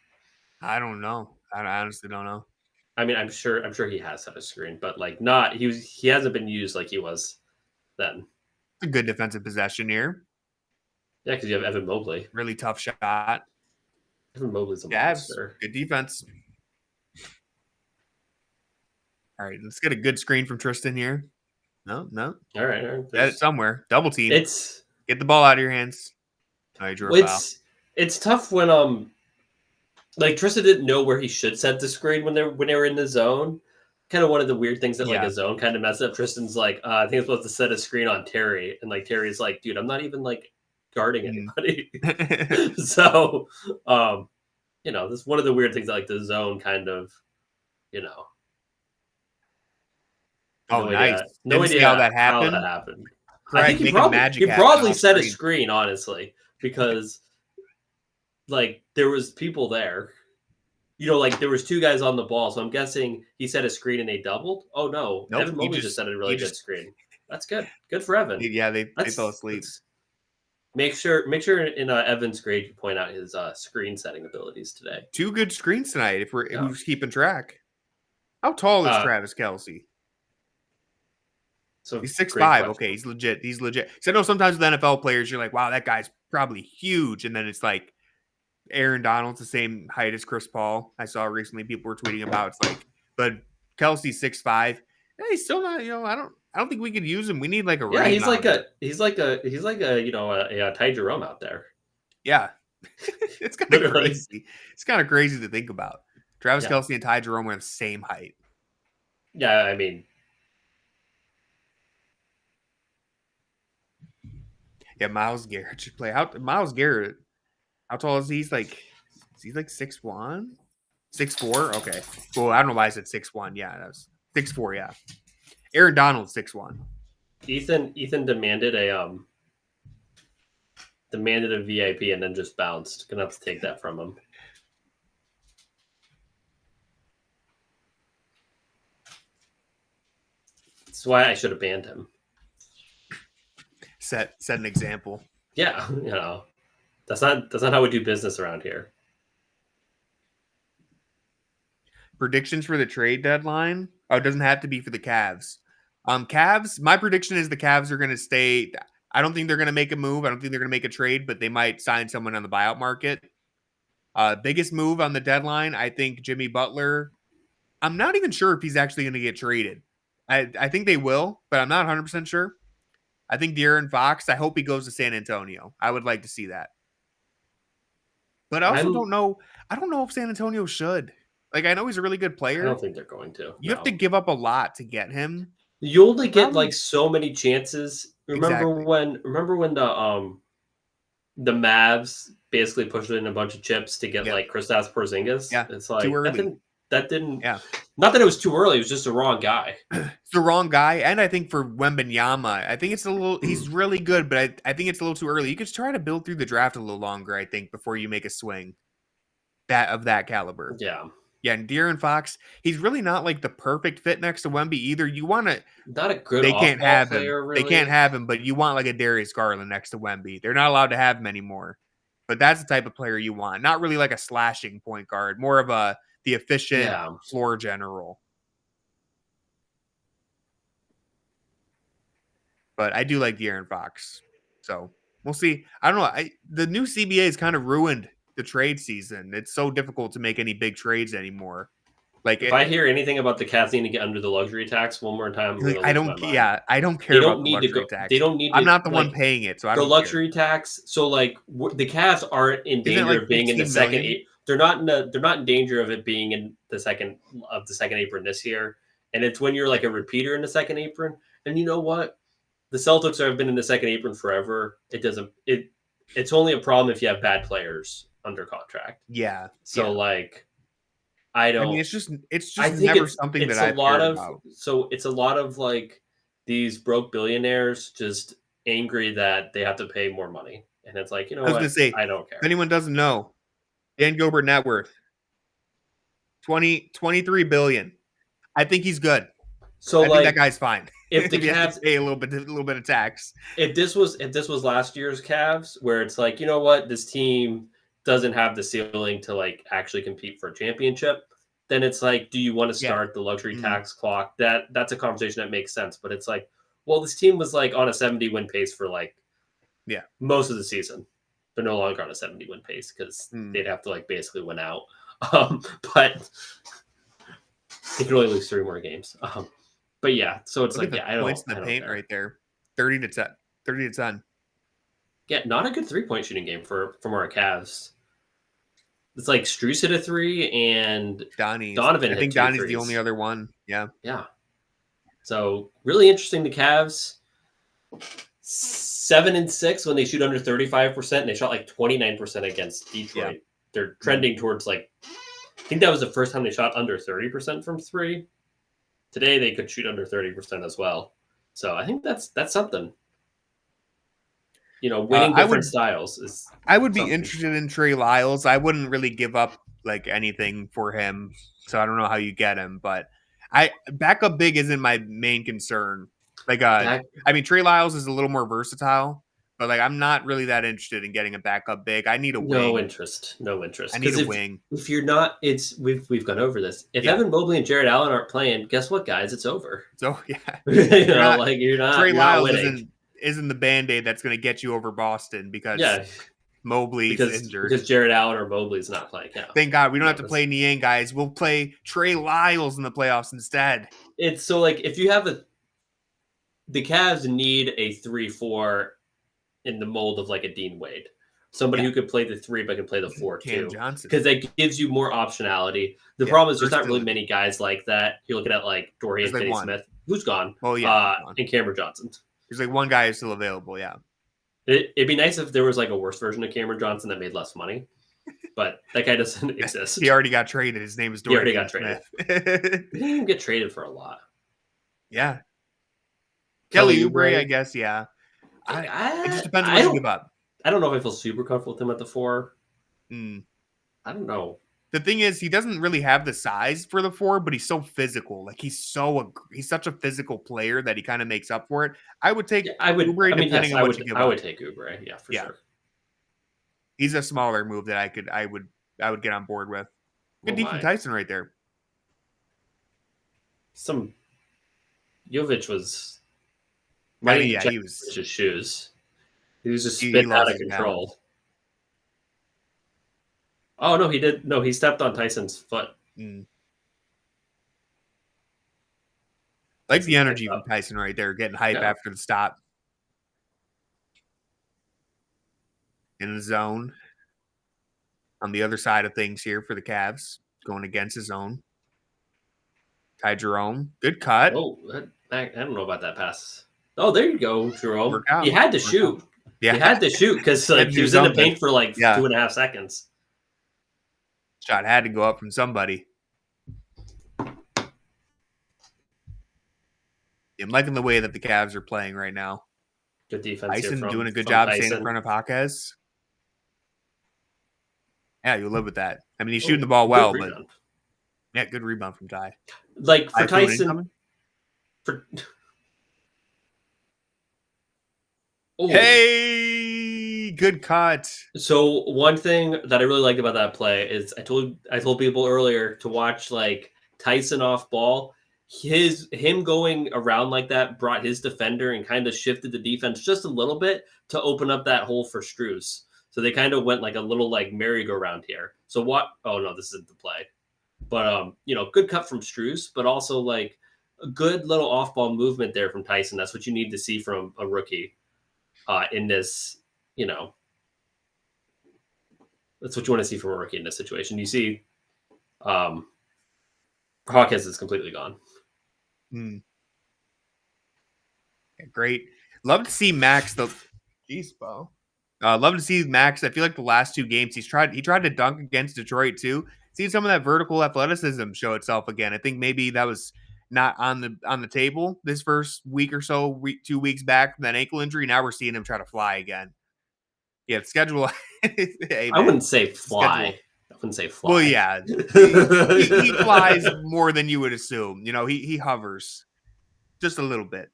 I don't know. I honestly don't know. I mean, I'm sure he has set a screen, but like not he hasn't been used like he was then. It's a good defensive possession here. Yeah, because you have Evan Mobley. Really tough shot. Evan Mobley's a monster. Good defense. All right, let's get a good screen from Tristan here. No. All right. Get it somewhere. Double team. Get the ball out of your hands. Oh, you drew a foul. It's tough when like Tristan didn't know where he should set the screen when they were in the zone. Kind of one of the weird things that like a zone kind of messed up. Tristan's like, I think I'm supposed to set a screen on Terry, and like Terry's like, dude, I'm not even like guarding anybody. So, this is one of the weird things that like the zone kind of, nice. No idea how that happened. I think he probably set a screen, honestly, because like there was people there. Like there was two guys on the ball, so I'm guessing he set a screen and they doubled. Oh no, nope, Evan Mobley just set a really good screen. That's good. Good for Evan. Yeah, they fell asleep. Make sure in Evan's grade you point out his screen setting abilities today. 2 good screens tonight. If who's keeping track. How tall is Travis Kelce? So he's 6'5". Okay, he's legit. So I know sometimes with NFL players, you're like, wow, that guy's probably huge, and then it's like Aaron Donald's the same height as Chris Paul. I saw recently people were tweeting about it's like, but Kelce's 6'5". Yeah, he's still not. I don't think we could use him. We need like a he's like a Ty Jerome out there. Yeah, it's kind of crazy. It's kind of crazy to think about. Travis Kelce and Ty Jerome are the same height. Yeah, I mean. Yeah, Myles Garrett should play. Myles Garrett, how tall is he? Is he like 6'1"? 6'4"? Okay. Well, I don't know why I said 6'1". Yeah, that was 6'4", yeah. Aaron Donald's 6'1". Ethan demanded a VIP and then just bounced. Gonna have to take that from him. That's why I should have banned him. Set an example. Yeah, that's not how we do business around here. Predictions for the trade deadline? Oh, it doesn't have to be for the Cavs. Cavs, my prediction is the Cavs are going to stay. I don't think they're going to make a move. I don't think they're going to make a trade, but they might sign someone on the buyout market. Biggest move on the deadline, I think Jimmy Butler. I'm not even sure if he's actually going to get traded. I think they will, but I'm not 100% sure. I think De'Aaron Fox, I hope he goes to San Antonio. I would like to see that. But I also don't know. I don't know if San Antonio should. Like, I know he's a really good player. I don't think they're going to. You have to give up a lot to get him. You only get like so many chances. Remember when the Mavs basically pushed in a bunch of chips to get like Kristaps Porzingis? Yeah, it's like too early. That didn't. Yeah. Not that it was too early. It was just the wrong guy. It's the wrong guy, and I think for Wembanyama, I think it's a little. He's really good, but I think it's a little too early. You could try to build through the draft a little longer, I think, before you make a swing. That caliber. Yeah. Yeah, and De'Aaron Fox, he's really not like the perfect fit next to Wemby either. You want to. Not a good. They can't have him. Player, really. They can't have him, but you want like a Darius Garland next to Wemby. They're not allowed to have him anymore. But that's the type of player you want. Not really like a slashing point guard, more of the efficient floor general. But I do like De'Aaron Fox. So we'll see. I don't know. The new CBA has kind of ruined the trade season. It's so difficult to make any big trades anymore. Like if I hear anything about the Cavs needing to get under the luxury tax one more time, I don't care about the luxury tax. They don't need. I'm not the one paying it, so I don't. The luxury tax. So like the Cavs aren't in danger of being in the second. They're not in danger of it being in the second apron this year. And it's when you're like a repeater in the second apron. And you know what? The Celtics have been in the second apron forever. It's only a problem if you have bad players under contract. Yeah. So like, I mean, it's just never something that I've cared about. So it's a lot of like these broke billionaires just angry that they have to pay more money. And it's like, you know what? I was going to say, I don't care. If anyone doesn't know, Dan Gilbert net worth, 23 billion. I think he's good. So I think that guy's fine. If the Cavs pay a little bit of tax. If this was last year's Cavs, where it's like, you know what, this team doesn't have the ceiling to like actually compete for a championship, then it's like, do you want to start the luxury tax clock? That's a conversation that makes sense. But it's like, well, this team was like on a 70 win pace for like most of the season. They're no longer on a 70 win pace because they'd have to like basically win out. But they could only lose 3 more games. But yeah, so it's like, I don't. Points in the paint right there, 30-10. Yeah, not a good 3-point shooting game from our Cavs. It's like Strus hit a 3 and Donovan. I think Donnie's the only other one. Yeah. So really interesting. The Cavs 7-6 when they shoot under 35%, and they shot like 29% against Detroit. Yeah. They're trending towards like, I think that was the first time they shot under 30% from 3. Today they could shoot under 30% as well. So I think that's something. You know, winning different styles is. I would be interested in Trey Lyles. I wouldn't really give up like anything for him, so I don't know how you get him. But backup big isn't my main concern. Like, I mean, Trey Lyles is a little more versatile, but like I'm not really that interested in getting a backup big. I need a wing. No interest. I need a wing. If you're not, we've gone over this. If Evan Mobley and Jared Allen aren't playing, guess what, guys? It's over. So yeah, you're not. Trey Lyles winning. Isn't the Band-Aid that's going to get you over Boston because Mobley's injured. Because Jared Allen or Mobley's not playing. Yeah. Thank God we don't have to play Niang, guys. We'll play Trey Lyles in the playoffs instead. It's so like if you have the Cavs need a 3-4 in the mold of like a Dean Wade. Somebody who could play the 3 but can play the 4 too. Because that gives you more optionality. The problem is there's not really many guys like that. You're looking at like Dorian Finney-Smith, who's gone. Oh yeah. And Cameron Johnson. There's like one guy who's still available, yeah. It'd be nice if there was like a worse version of Cameron Johnson that made less money, but that guy doesn't exist. He already got traded. His name is Dorian. He already got traded. He didn't even get traded for a lot. Yeah. Kelly Oubre, I guess, yeah. It just depends on what you give up. I don't know if I feel super comfortable with him at the 4. I don't know. The thing is, he doesn't really have the size for the 4, but he's so physical. Like he's such a physical player that he kind of makes up for it. I would take Oubre depending on what you give up. I would take Oubre, for sure. He's a smaller move that I would get on board with. Good D from Tyson right there. Jovic was. He was his shoes. He was just spitting out of control. Down. Oh, no, he did. No, he stepped on Tyson's foot. Like the energy from Tyson right there, getting hype after the stop. In the zone. On the other side of things here for the Cavs, going against his own. Ty Jerome. Good cut. Oh, I don't know about that pass. Oh, there you go, Jerome. He had to shoot. Yeah. He had to shoot because he was in the paint for 2.5 seconds. Shot had to go up from somebody. I'm liking the way that the Cavs are playing right now. Good defense. Tyson doing a good job staying in front of Jaquez. Yeah, you'll live with that. I mean, he's shooting the ball well, but good rebound from Ty. Like for Tyson. Hey, good cut. So one thing that I really liked about that play is I told people earlier to watch like Tyson off ball. Him going around like that brought his defender and kind of shifted the defense just a little bit to open up that hole for Strus. So they kind of went like a little like merry-go-round here. So what? Oh no, this isn't the play. But good cut from Strus, but also like a good little off-ball movement there from Tyson. That's what you need to see from a rookie. In this, that's what you want to see from a rookie in this situation. You see, Hawkins is completely gone. Yeah, great. Love to see Max. Jeez, Bo. Love to see Max. I feel like the last 2 games he tried to dunk against Detroit too. See some of that vertical athleticism show itself again. I think maybe that was not on the table this first week or so, 2 weeks back from that ankle injury. Now we're seeing him try to fly again. Yeah, schedule. Hey, I wouldn't say fly. I wouldn't say fly. Well, yeah, he flies more than you would assume. You know, he hovers just a little bit.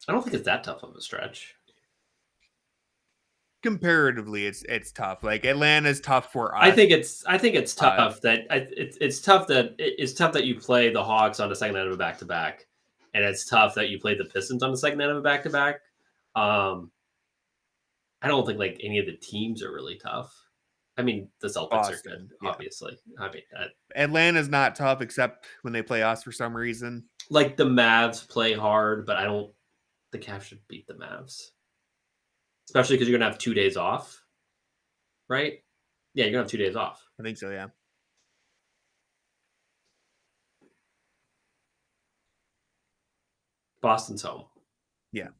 I don't think it's that tough of a stretch. Comparatively, it's tough. Like Atlanta's tough for us. I think it's tough it's tough that you play the Hawks on the second night of a back-to-back, and it's tough that you play the Pistons on the second night of a back-to-back. I don't think like any of the teams are really tough. I mean, the Celtics are good, obviously. I mean, Atlanta's not tough except when they play us for some reason. Like the Mavs play hard, but the Cavs should beat the Mavs. Especially because you're going to have 2 days off, right? Yeah, you're going to have 2 days off. I think so, yeah. Boston's home. Yeah.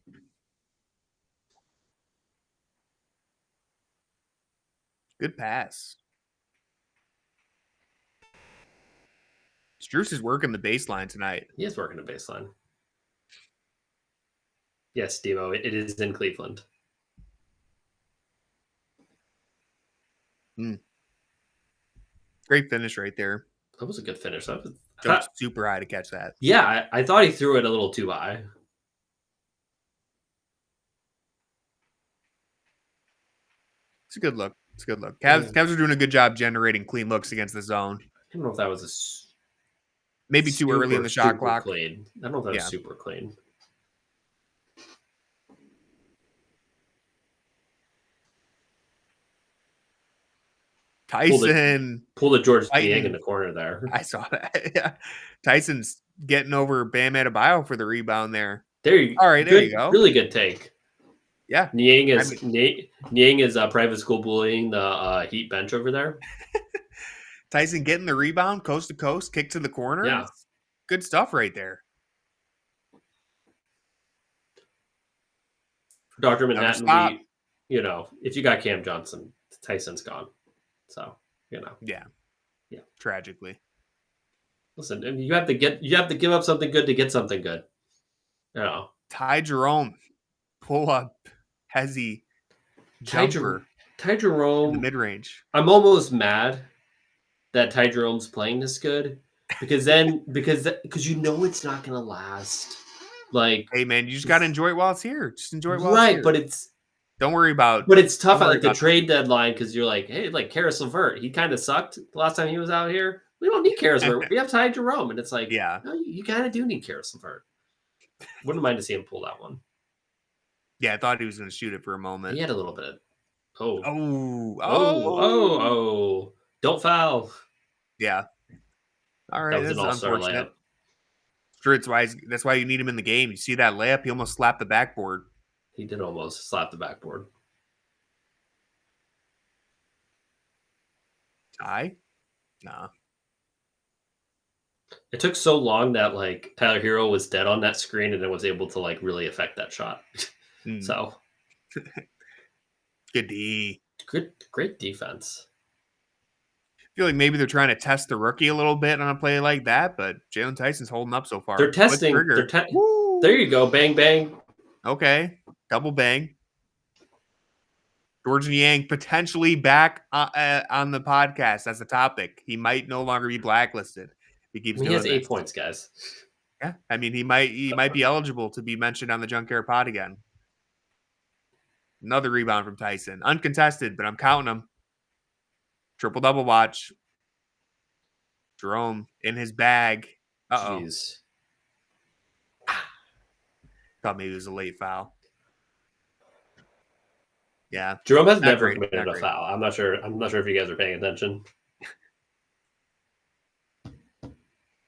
Good pass. Strus is working the baseline tonight. He is working the baseline. Yes, Devo, it is in Cleveland. Great finish right there. That was a good finish. That was jumped super high to catch that. Yeah, I thought he threw it a little too high. It's a good look. Cavs are doing a good job generating clean looks against the zone. I don't know if that was maybe too early in the shot clock. Clean. I don't know if that was super clean. Tyson pulled a George Niang in the corner there. I saw that. Yeah. Tyson's getting over Bam Adebayo for the rebound there. All right, there you go. Really good take. Yeah. Niang is private school bullying the Heat bench over there. Tyson getting the rebound, coast to coast, kick to the corner. Yeah. Good stuff right there. For Dr. Manhattan, if you got Cam Johnson, Tyson's gone. So, Yeah. Tragically. Listen, and you have to give up something good to get something good. Ty Jerome, pull up, hezzy jumper. Ty Jerome in the mid range. I'm almost mad that Ty Jerome's playing this good because it's not gonna last. Like, hey man, you just gotta enjoy it while it's here. Just enjoy it while it's here. Right, but it's. Don't worry about. But it's tough at like the trade deadline because you're like, hey, like Karis LeVert, he kind of sucked the last time he was out here. We don't need Karis LeVert. We have Ty Jerome, and it's like, no, you kind of do need Karis LeVert. Wouldn't mind to see him pull that one. Yeah, I thought he was going to shoot it for a moment. He had a little bit. Don't foul. Yeah. All right, that was an all-star layup. Sure, that's why you need him in the game. You see that layup? He almost slapped the backboard. He did almost slap the backboard. Ty? Nah. It took so long that like Tyler Hero was dead on that screen and then was able to like really affect that shot. So good D. Great defense. I feel like maybe they're trying to test the rookie a little bit on a play like that, but Jalen Tyson's holding up so far. They're testing. There you go. Bang, bang. Okay. Double bang. George Niang potentially back on the podcast as a topic. He might no longer be blacklisted. He has 8 points, guys. Yeah, I mean he might be eligible to be mentioned on the Junkyard Pod again. Another rebound from Tyson, uncontested, but I'm counting them. Triple double watch. Jerome in his bag. Jeez. Thought maybe it was a late foul. Yeah, Jerome has never committed a foul. I'm not sure if you guys are paying attention.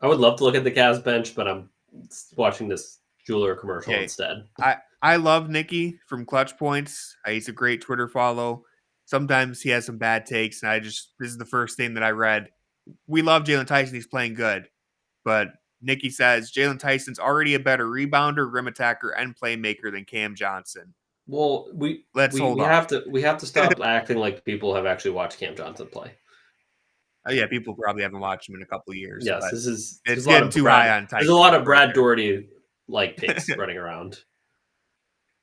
I would love to look at the Cavs bench, but I'm watching this jeweler commercial instead. I love Nikki from Clutch Points. He's a great Twitter follow. Sometimes he has some bad takes, and this is the first thing that I read. We love Jalen Tyson. He's playing good. But Nikki says Jalen Tyson's already a better rebounder, rim attacker, and playmaker than Cam Johnson. Well, we have to stop acting like people have actually watched Cam Johnson play. Oh, yeah, people probably haven't watched him in a couple of years. Yes, it's getting too high on Tyson. There's a lot of Brad Doherty like takes running around.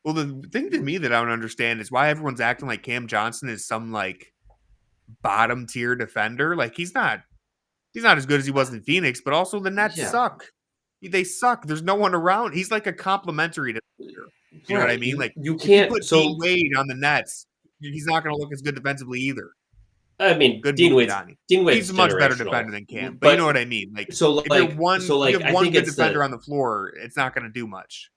Well, the thing to me that I don't understand is why everyone's acting like Cam Johnson is some like bottom tier defender. Like he's not as good as he was in Phoenix, but also the Nets suck. They suck. There's no one around. He's like a complimentary defender. You know what I mean? Like you can't put Dean Wade on the Nets. He's not going to look as good defensively either. I mean, Dean Wade's he's a much better defender than Cam, but you know what I mean. Like, if you have one good defender on the floor, it's not going to do much.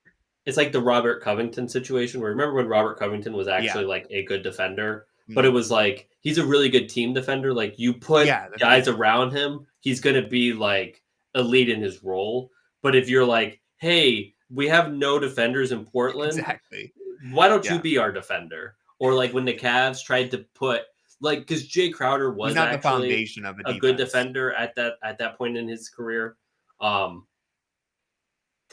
It's like the Robert Covington situation. Where remember when Robert Covington was actually like a good defender, but it was like he's a really good team defender. Like you put guys around him, he's going to be like elite in his role. But if you're like, hey, we have no defenders in Portland, why don't you be our defender? Or like when the Cavs tried to put. Like, because Jay Crowder was not actually the foundation of a good defender at that point in his career, the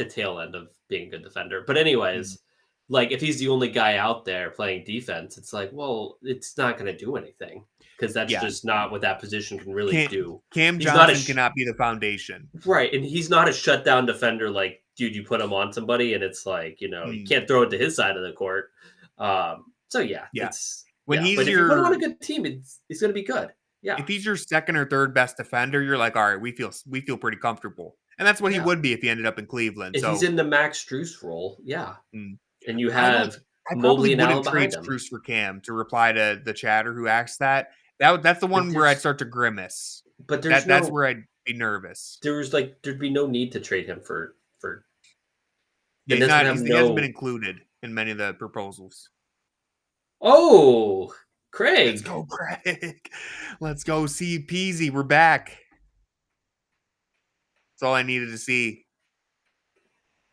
tail end of being a good defender. But anyways, like if he's the only guy out there playing defense, it's like, well, it's not going to do anything because that's just not what that position can really do. Cam Johnson cannot be the foundation, right? And he's not a shutdown defender. Like, dude, you put him on somebody, and it's like you can't throw it to his side of the court. It's. When he's if you put him on a good team, it's going to be good. Yeah. If he's your second or third best defender, you're like, all right, we feel pretty comfortable, and that's what he would be if he ended up in Cleveland. If he's in the Max Strus role, and you have Mobley and Allen behind him. Strus for Cam to reply to the chatter who asked that's the one where I'd start to grimace. But that's where I'd be nervous. There'd be no need to trade him for. He hasn't been included in many of the proposals. Oh, Craig. Let's go, Craig. Let's go see Peasy. We're back. That's all I needed to see.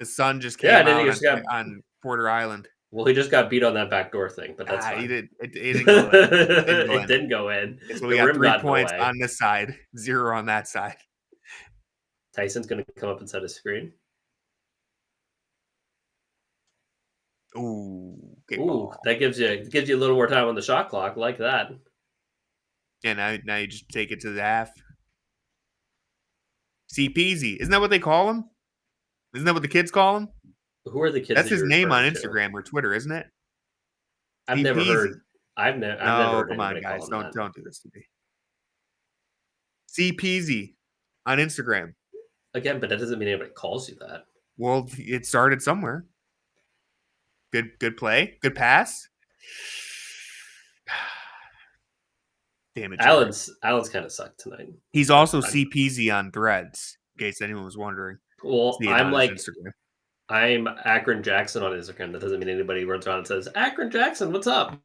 The sun just came out on Porter Island. Well, he just got beat on that backdoor thing, but that's fine. It didn't go in. It didn't go in. So we got 3 points on this side, 0 on that side. Tyson's going to come up and set a screen. Ooh, that gives you a little more time on the shot clock. I like that. Yeah, now you just take it to the half. See Peasy. Isn't that what they call him? Isn't that what the kids call him? Who are the kids? That's his name on Instagram or Twitter, isn't it? I've never heard. I've never heard. Come on, guys! Don't do this to me. See Peasy on Instagram. Again, but that doesn't mean anybody calls you that. Well, it started somewhere. Good play. Good pass. Damn it. Allen's kind of sucked tonight. He's also CPZ on Threads, in case anyone was wondering. Well, I'm Akron Jackson on Instagram. That doesn't mean anybody runs around and says, Akron Jackson, what's up?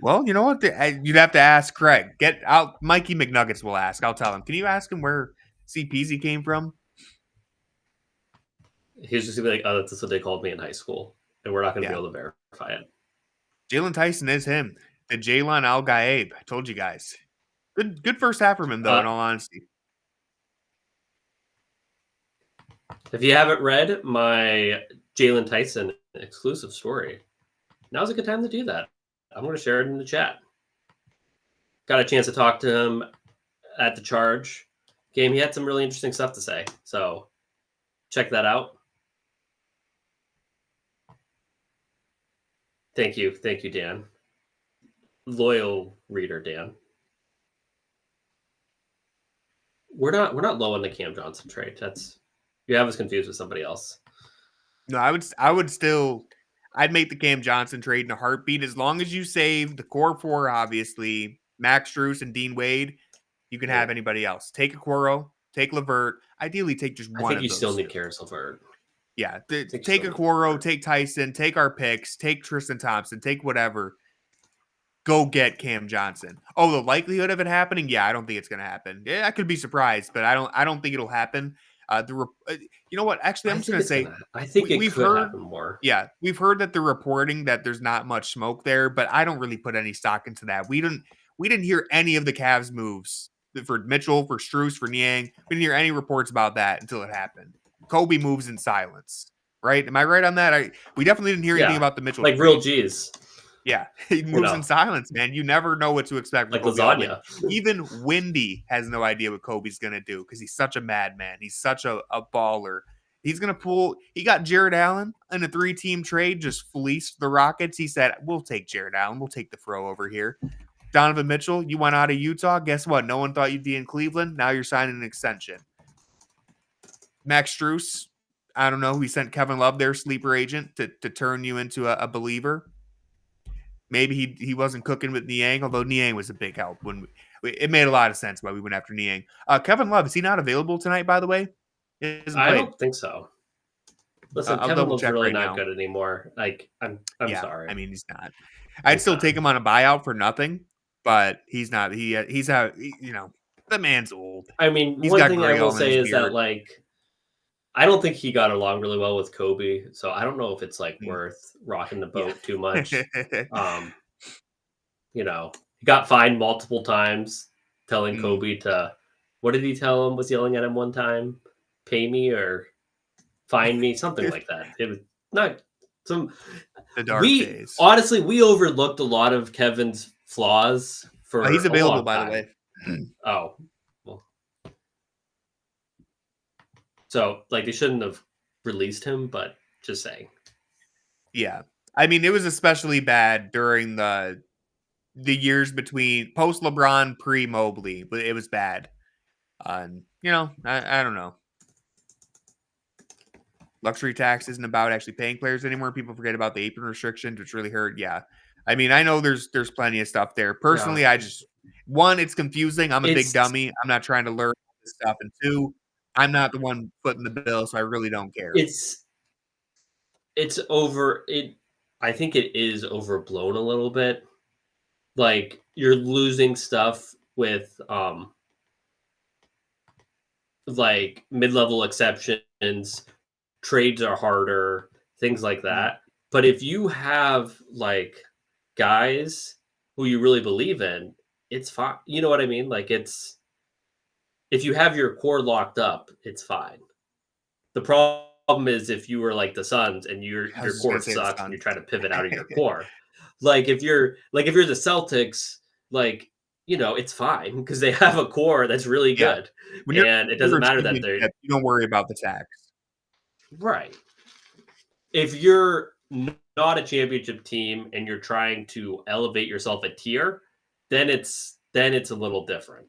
Well, you know what? You'd have to ask Craig. Get out. Mikey McNuggets will ask. I'll tell him. Can you ask him where CPZ came from? He's just going to be like, oh, that's what they called me in high school. And we're not going to be able to verify it. Jalen Tyson is him. The Jalen Al-Gaib. I told you guys. Good first half from him, though, in all honesty. If you haven't read my Jalen Tyson exclusive story, now's a good time to do that. I'm going to share it in the chat. Got a chance to talk to him at the Charge game. He had some really interesting stuff to say. So check that out. Thank you, Dan. Loyal reader, Dan. We're not low on the Cam Johnson trade. You have us confused with somebody else. No, I'd make the Cam Johnson trade in a heartbeat as long as you save the core 4, obviously, Max Strus and Dean Wade. You can have anybody else. Take Okoro, take LeVert. Ideally, take just one. I think you still need Karis LeVert. Yeah, take Okoro, take Tyson, take our picks, take Tristan Thompson, take whatever. Go get Cam Johnson. Oh, the likelihood of it happening? Yeah, I don't think it's going to happen. Yeah, I could be surprised, but I don't think it'll happen. You know what? Actually, I'm just going to say, I think it could happen more. Yeah, we've heard that the reporting that there's not much smoke there, but I don't really put any stock into that. We didn't hear any of the Cavs moves for Mitchell, for Strus, for Niang. We didn't hear any reports about that until it happened. Kobe moves in silence, right? Am I right on that? We definitely didn't hear anything about the Mitchell. Like trade. Real G's. Yeah, he moves in silence, man. You never know what to expect. Like lasagna. Even Windy has no idea what Kobe's going to do because he's such a madman. He's such a baller. He's going to pull. He got Jared Allen in a 3-team trade, just fleeced the Rockets. He said, we'll take Jared Allen. We'll take the fro over here. Donovan Mitchell, you went out of Utah. Guess what? No one thought you'd be in Cleveland. Now you're signing an extension. Max Strus, I don't know. We sent Kevin Love, their sleeper agent, to turn you into a believer. Maybe he wasn't cooking with Niang, although Niang was a big help. It made a lot of sense why we went after Niang. Kevin Love, is he not available tonight, by the way? I don't think so. Listen, Kevin Love's really not good anymore. Like, I'm sorry. I mean, he's not. I'd still take him on a buyout for nothing, but he's not. He's the man's old. I mean, one thing I will say is that, like, I don't think he got along really well with Kobe, so I don't know if it's like worth rocking the boat too much. He got fined multiple times, telling Kobe to. What did he tell him? Was yelling at him one time? Pay me or fine me, something like that. It was not some. The dark days. Honestly, we overlooked a lot of Kevin's flaws. He's available, by the way. Oh. So, like, they shouldn't have released him, but just saying. Yeah. I mean, it was especially bad during the years between post-LeBron, pre-Mobley, but it was bad. I don't know. Luxury tax isn't about actually paying players anymore. People forget about the apron restrictions, which really hurt. Yeah. I mean, I know there's plenty of stuff there. Personally, it's confusing. I'm a big dummy. I'm not trying to learn this stuff. And 2, I'm not the one footing the bill, so I really don't care. It's over. I think it is overblown a little bit. Like, you're losing stuff with like mid-level exceptions, trades are harder, things like that. But if you have like guys who you really believe in, it's fine. You know what I mean? Like, if you have your core locked up, it's fine. The problem is if you were like the Suns and your core sucks and you're trying to pivot out of your core. Like, if you're the Celtics, like, it's fine because they have a core that's really good. And it doesn't matter that you don't worry about the tax. Right. If you're not a championship team and you're trying to elevate yourself a tier, then it's a little different.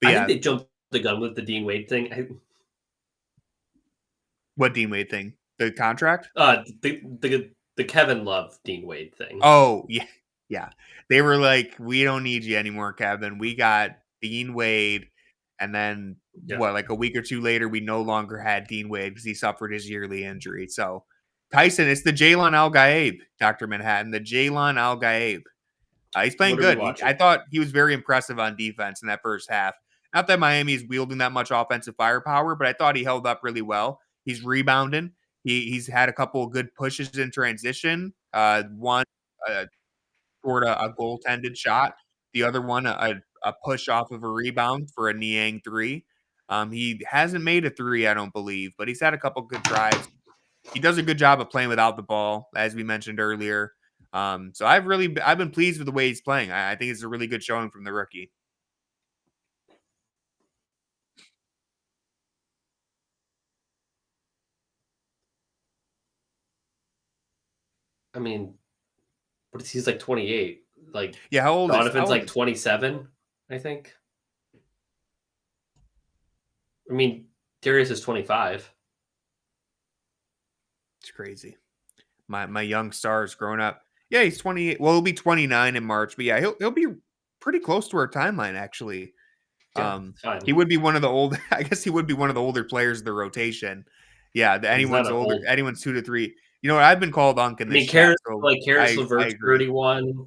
I think they jumped the gun with the Dean Wade thing. What Dean Wade thing? The contract? The Kevin Love Dean Wade thing. Oh, yeah. They were like, we don't need you anymore, Kevin. We got Dean Wade. And then, like a week or 2 later, we no longer had Dean Wade because he suffered his yearly injury. So, Tyson, it's the Jalen Al-Gaib, Dr. Manhattan. The Jalen Al-Gaib. He's playing good. I thought he was very impressive on defense in that first half. Not that Miami is wielding that much offensive firepower, but I thought he held up really well. He's rebounding. He's had a couple of good pushes in transition. One toward a goaltended shot. The other one, a push off of a rebound for a Niang 3. He hasn't made a 3, I don't believe, but he's had a couple good drives. He does a good job of playing without the ball, as we mentioned earlier. So I've been pleased with the way he's playing. I think it's a really good showing from the rookie. I mean, he's like 28. Like, how old Donovan's like 27, I think. I mean, Darius is 25. It's crazy. My young stars growing up. Yeah, he's 28. Well, he'll be 29 in March, but yeah, he'll be pretty close to our timeline actually. Yeah, he would be one of the old. I guess he would be one of the older players of the rotation. Yeah, anyone's older. Anyone's 2 to 3. You know what? I've been called Unc in this. Karis LeVert's 31.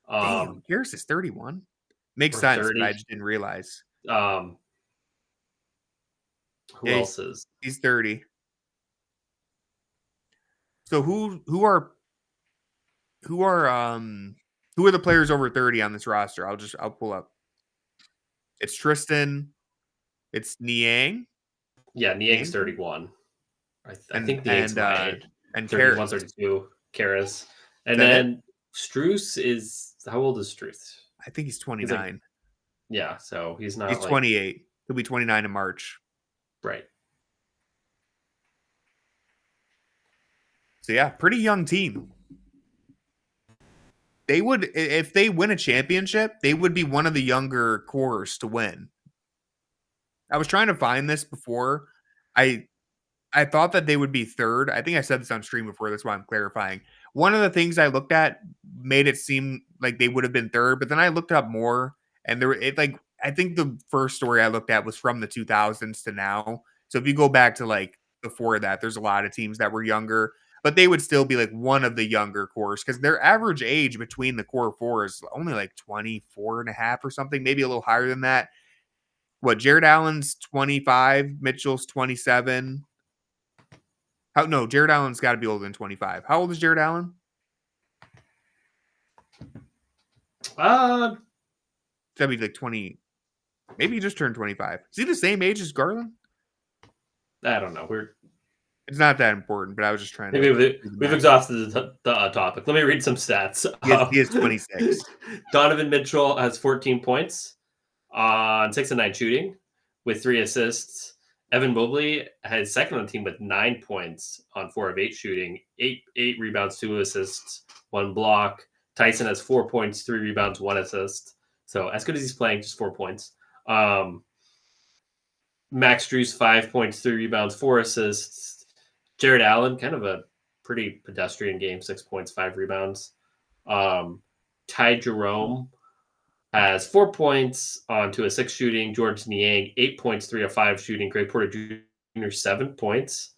Damn, Karis is 31. Makes or sense, 30. but I just didn't realize. Who else is? He's 30. So who are the players over 30 on this roster? I'll pull up. It's Tristan. It's Niang. Yeah, Niang's 31. I think Niang's and my age. and 31, Karis. 32. Karis. And Is that then Struce is, how old is Struce? I think he's 29. Yeah, so he's not. He's 28. He'll be 29 in March. Right. So yeah, pretty young team. They would, if they win a championship, they would be one of the younger cores to win. I was trying to find this before. I thought that they would be third. I think I said this on stream before. That's why I'm clarifying. One of the things I looked at made it seem like they would have been third, but then I looked up more, and I think the first story I looked at was from the 2000s to now. So if you go back to like before that, there's a lot of teams that were younger, but they would still be like one of the younger cores because their average age between the core four is only like 24 and a half or something, maybe a little higher than that. What, Jared Allen's 25, Mitchell's 27. No, Jared Allen's got to be older than 25. How old is Jared Allen? That'd be like 20. Maybe he just turned 25. Is he the same age as Garland? I don't know. It's not that important, but I was just trying to. We've exhausted the topic. Let me read some stats. He is 26. Donovan Mitchell has 14 points on 6 of 9 shooting with 3 assists. Evan Mobley has second on the team with 9 points on 4 of 8 shooting, 8 rebounds, 2 assists, 1 block. Tyson has 4 points, 3 rebounds, 1 assist. So as good as he's playing, just 4 points. Max Strus, 5 points, 3 rebounds, 4 assists. Jared Allen, kind of a pretty pedestrian game, 6 points, 5 rebounds. Ty Jerome has 4 points on 2 of 6 shooting. George Niang, 8 points, 3 of 5 shooting. Greg Porter Jr., 7 points.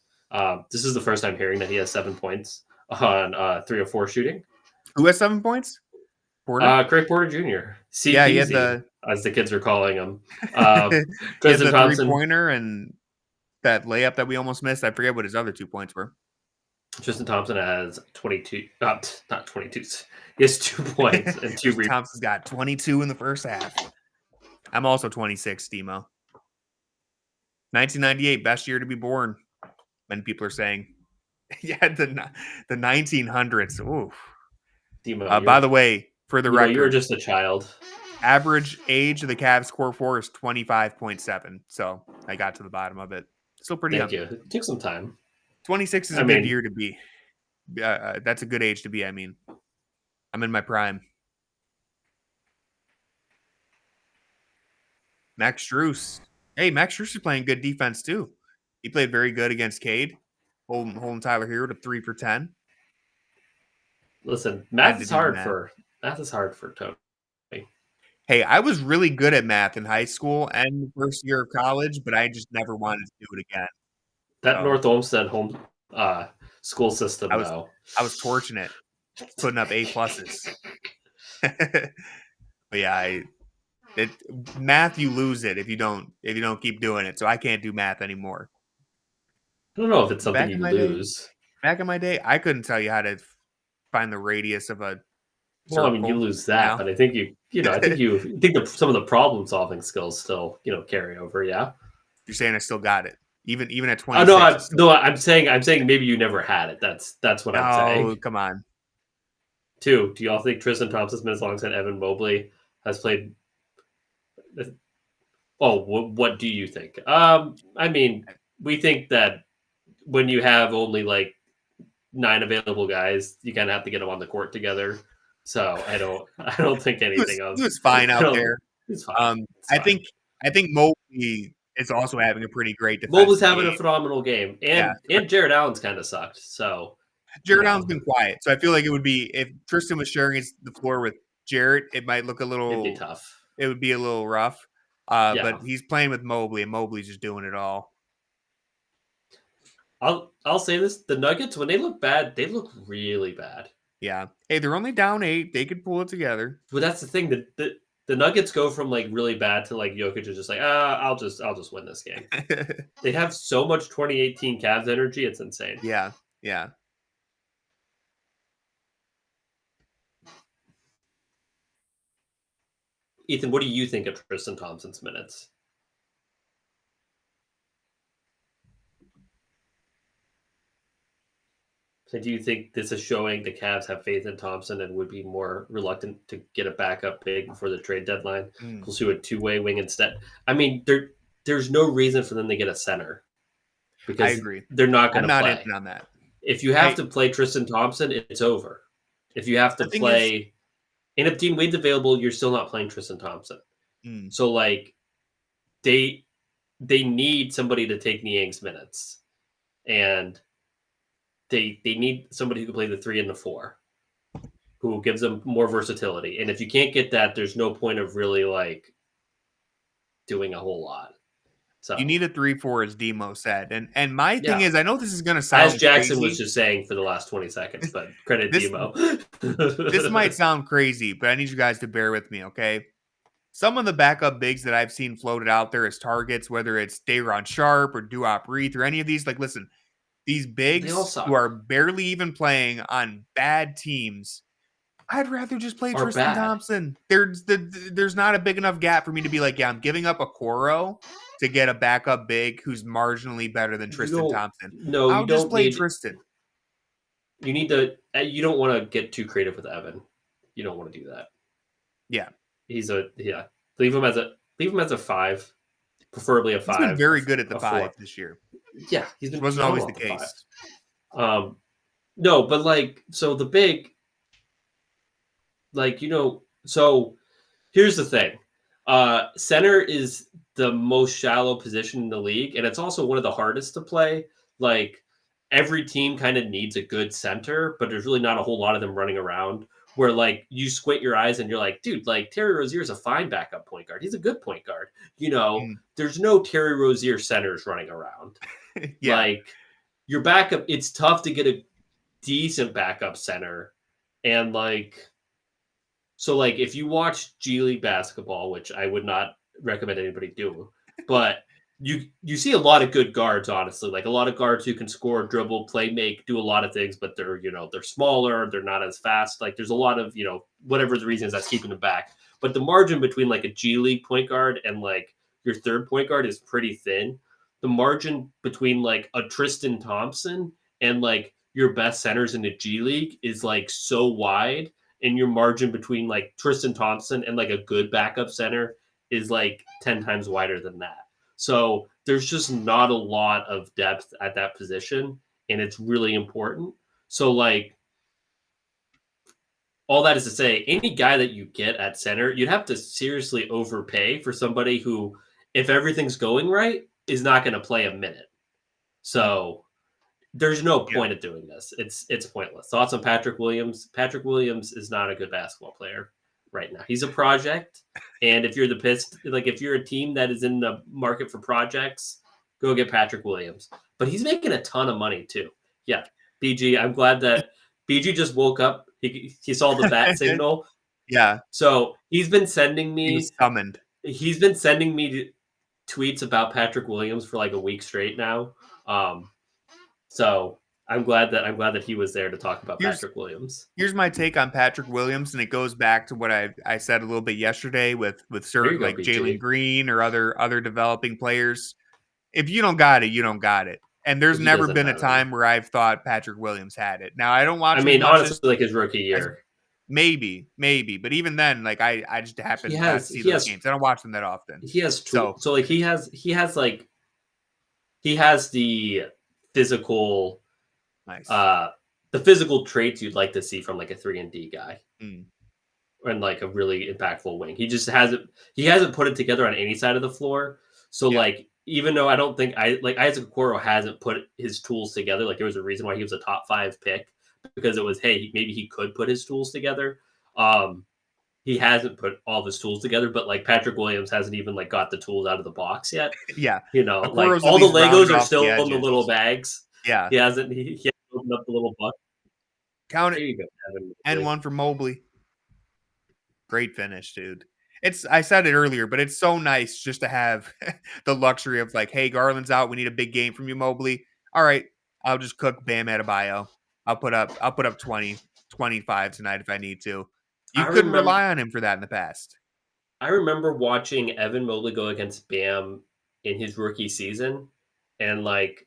This is the first time hearing that he has 7 points on 3 of 4 shooting. Who has 7 points? Porter? Craig Porter Jr. CPZ, yeah, he had as the kids are calling him. Tristan Thompson, 3-pointer and that layup that we almost missed. I forget what his other 2 points were. Tristan Thompson has 22. Not 22. He has 2 points and 2 rebounds. Thompson's got 22 in the first half. I'm also 26, Demo. 1998, best year to be born. Many people are saying. Yeah, the 1900s. Ooh. Demo, by the way, for the record, you were just a child. Average age of the Cavs core 4 is 25.7. So I got to the bottom of it. Still pretty young. Thank you. It took some time. 26 is a good year to be. That's a good age to be. I mean, I'm in my prime. Max Strus. Hey, Max Strus is playing good defense too. He played very good against Cade. Holding Tyler Hero to 3 for 10. Listen, math is hard for Tony. Hey, I was really good at math in high school and the first year of college, but I just never wanted to do it again. That North Olmsted school system, I was fortunate, putting up A+. But yeah, math, you lose it if you don't keep doing it. So I can't do math anymore. I don't know if it's something you lose. Back in my day, I couldn't tell you how to find the radius of a circle. Well, I mean, you lose that, but I think I think some of the problem solving skills still, carry over. Yeah. You're saying I still got it, even at 26. I'm saying maybe you never had it. That's what I'm saying. Oh, come on. 2, do y'all think Tristan Thompson's minutes alongside Evan Mobley has played? Oh, what do you think? I mean, we think that when you have only like 9 available guys, you kind of have to get them on the court together. So I don't think anything else. He was fine out there. He's fine. I think Mobley is also having a pretty great defense. Mobley's having a phenomenal game, and Jared Allen's kind of sucked. So Jared Allen's been quiet. So I feel like it would be, if Tristan was sharing the floor with Jared, it might look a little. It'd be tough. It would be a little rough. But he's playing with Mobley, and Mobley's just doing it all. I'll say this: the Nuggets, when they look bad, they look really bad. Yeah. Hey, they're only down 8. They could pull it together. But that's the thing. The the Nuggets go from like really bad to like Jokic is just like, I'll just win this game. They have so much 2018 Cavs energy, it's insane. Yeah. Ethan, what do you think of Tristan Thompson's minutes? So do you think this is showing the Cavs have faith in Thompson and would be more reluctant to get a backup big before the trade deadline? Pursue a two-way wing instead. I mean, there's no reason for them to get a center because I agree. They're not going to play. I'm not in on that. If you have to play Tristan Thompson, it's over. If you have to play, and if Dean Wade's available, you're still not playing Tristan Thompson. So like, they need somebody to take Niang's minutes, and they need somebody who can play the 3 and the 4, who gives them more versatility. And if you can't get that, there's no point of really like doing a whole lot. So you need a 3-4, as Demo said. And my thing is, I know this is going to sound as Jackson crazy. Was just saying for the last 20 seconds, but credit Demo. This might sound crazy, but I need you guys to bear with me, okay? Some of the backup bigs that I've seen floated out there as targets, whether it's Day'Ron Sharpe or Duop Reith or any of these, like, listen, these bigs who are barely even playing on bad teams, I'd rather just play Tristan Thompson. There's not a big enough gap for me to be like, yeah, I'm giving up a Coro to get a backup big who's marginally better than Tristan Thompson. No, I'll just play Tristan. You need to. You don't want to get too creative with Evan. You don't want to do that. Yeah, Leave him as a 5, preferably a 5. He's been very good at the 5 this year. Yeah, he's been. Wasn't always the case. No, but like, so the big, like, so here's the thing. Center is the most shallow position in the league, and it's also one of the hardest to play. Like, every team kind of needs a good center, but there's really not a whole lot of them running around. Where like you squint your eyes and you're like, dude, like Terry Rozier's a fine backup point guard. He's a good point guard. There's no Terry Rozier centers running around. Like, your backup, it's tough to get a decent backup center. And like, so like if you watch G League basketball, which I would not recommend anybody do, but you see a lot of good guards, honestly, like a lot of guards who can score, dribble, play, make, do a lot of things, but they're smaller, they're not as fast. Like, there's a lot of, whatever the reason is that's keeping them back. But the margin between like a G League point guard and like your third point guard is pretty thin. The margin between like a Tristan Thompson and like your best centers in the G League is like so wide, and your margin between like Tristan Thompson and like a good backup center is like 10 times wider than that. So there's just not a lot of depth at that position, and it's really important. So like, all that is to say, any guy that you get at center, you'd have to seriously overpay for somebody who, if everything's going right, is not going to play a minute. So there's no point of doing this. It's pointless. Thoughts on Patrick Williams? Patrick Williams is not a good basketball player right now. He's a project. And if you're if you're a team that is in the market for projects, go get Patrick Williams. But he's making a ton of money too. Yeah. BG, I'm glad that BG just woke up. He saw the bat signal. Yeah. So he's been sending me. He was summoned. He's been sending me tweets about Patrick Williams for like a week straight now. So I'm glad that he was there to talk about Patrick Williams. Here's my take on Patrick Williams, and it goes back to what I said a little bit yesterday with certain like Jalen Green or other developing players. If you don't got it, you don't got it. And there's never been a time where I've thought Patrick Williams had it. Now, I don't watch. I mean, honestly, like his rookie year. Maybe, but even then, like I just happen to see those games. I don't watch them that often. He has so like he has the physical, nice. The physical traits you'd like to see from like a 3-and-D guy, and like a really impactful wing. He just hasn't put it together on any side of the floor. So like, even though I don't think Isaac Okoro hasn't put his tools together, like there was a reason why he was a top 5 pick, because it was, hey, maybe he could put his tools together. He hasn't put all of his tools together, but like Patrick Williams hasn't even like got the tools out of the box yet. Yeah. Like all the Legos are still in the little bags. Yeah. He hasn't opened up the little box. Count it. There you go, Evan. And one for Mobley. Great finish, dude. I said it earlier, but it's so nice just to have the luxury of like, hey, Garland's out. We need a big game from you, Mobley. All right, I'll just cook Bam Adebayo. I'll put up 20, 25 tonight if I need to. You couldn't rely on him for that in the past. I remember watching Evan Mobley go against Bam in his rookie season, and like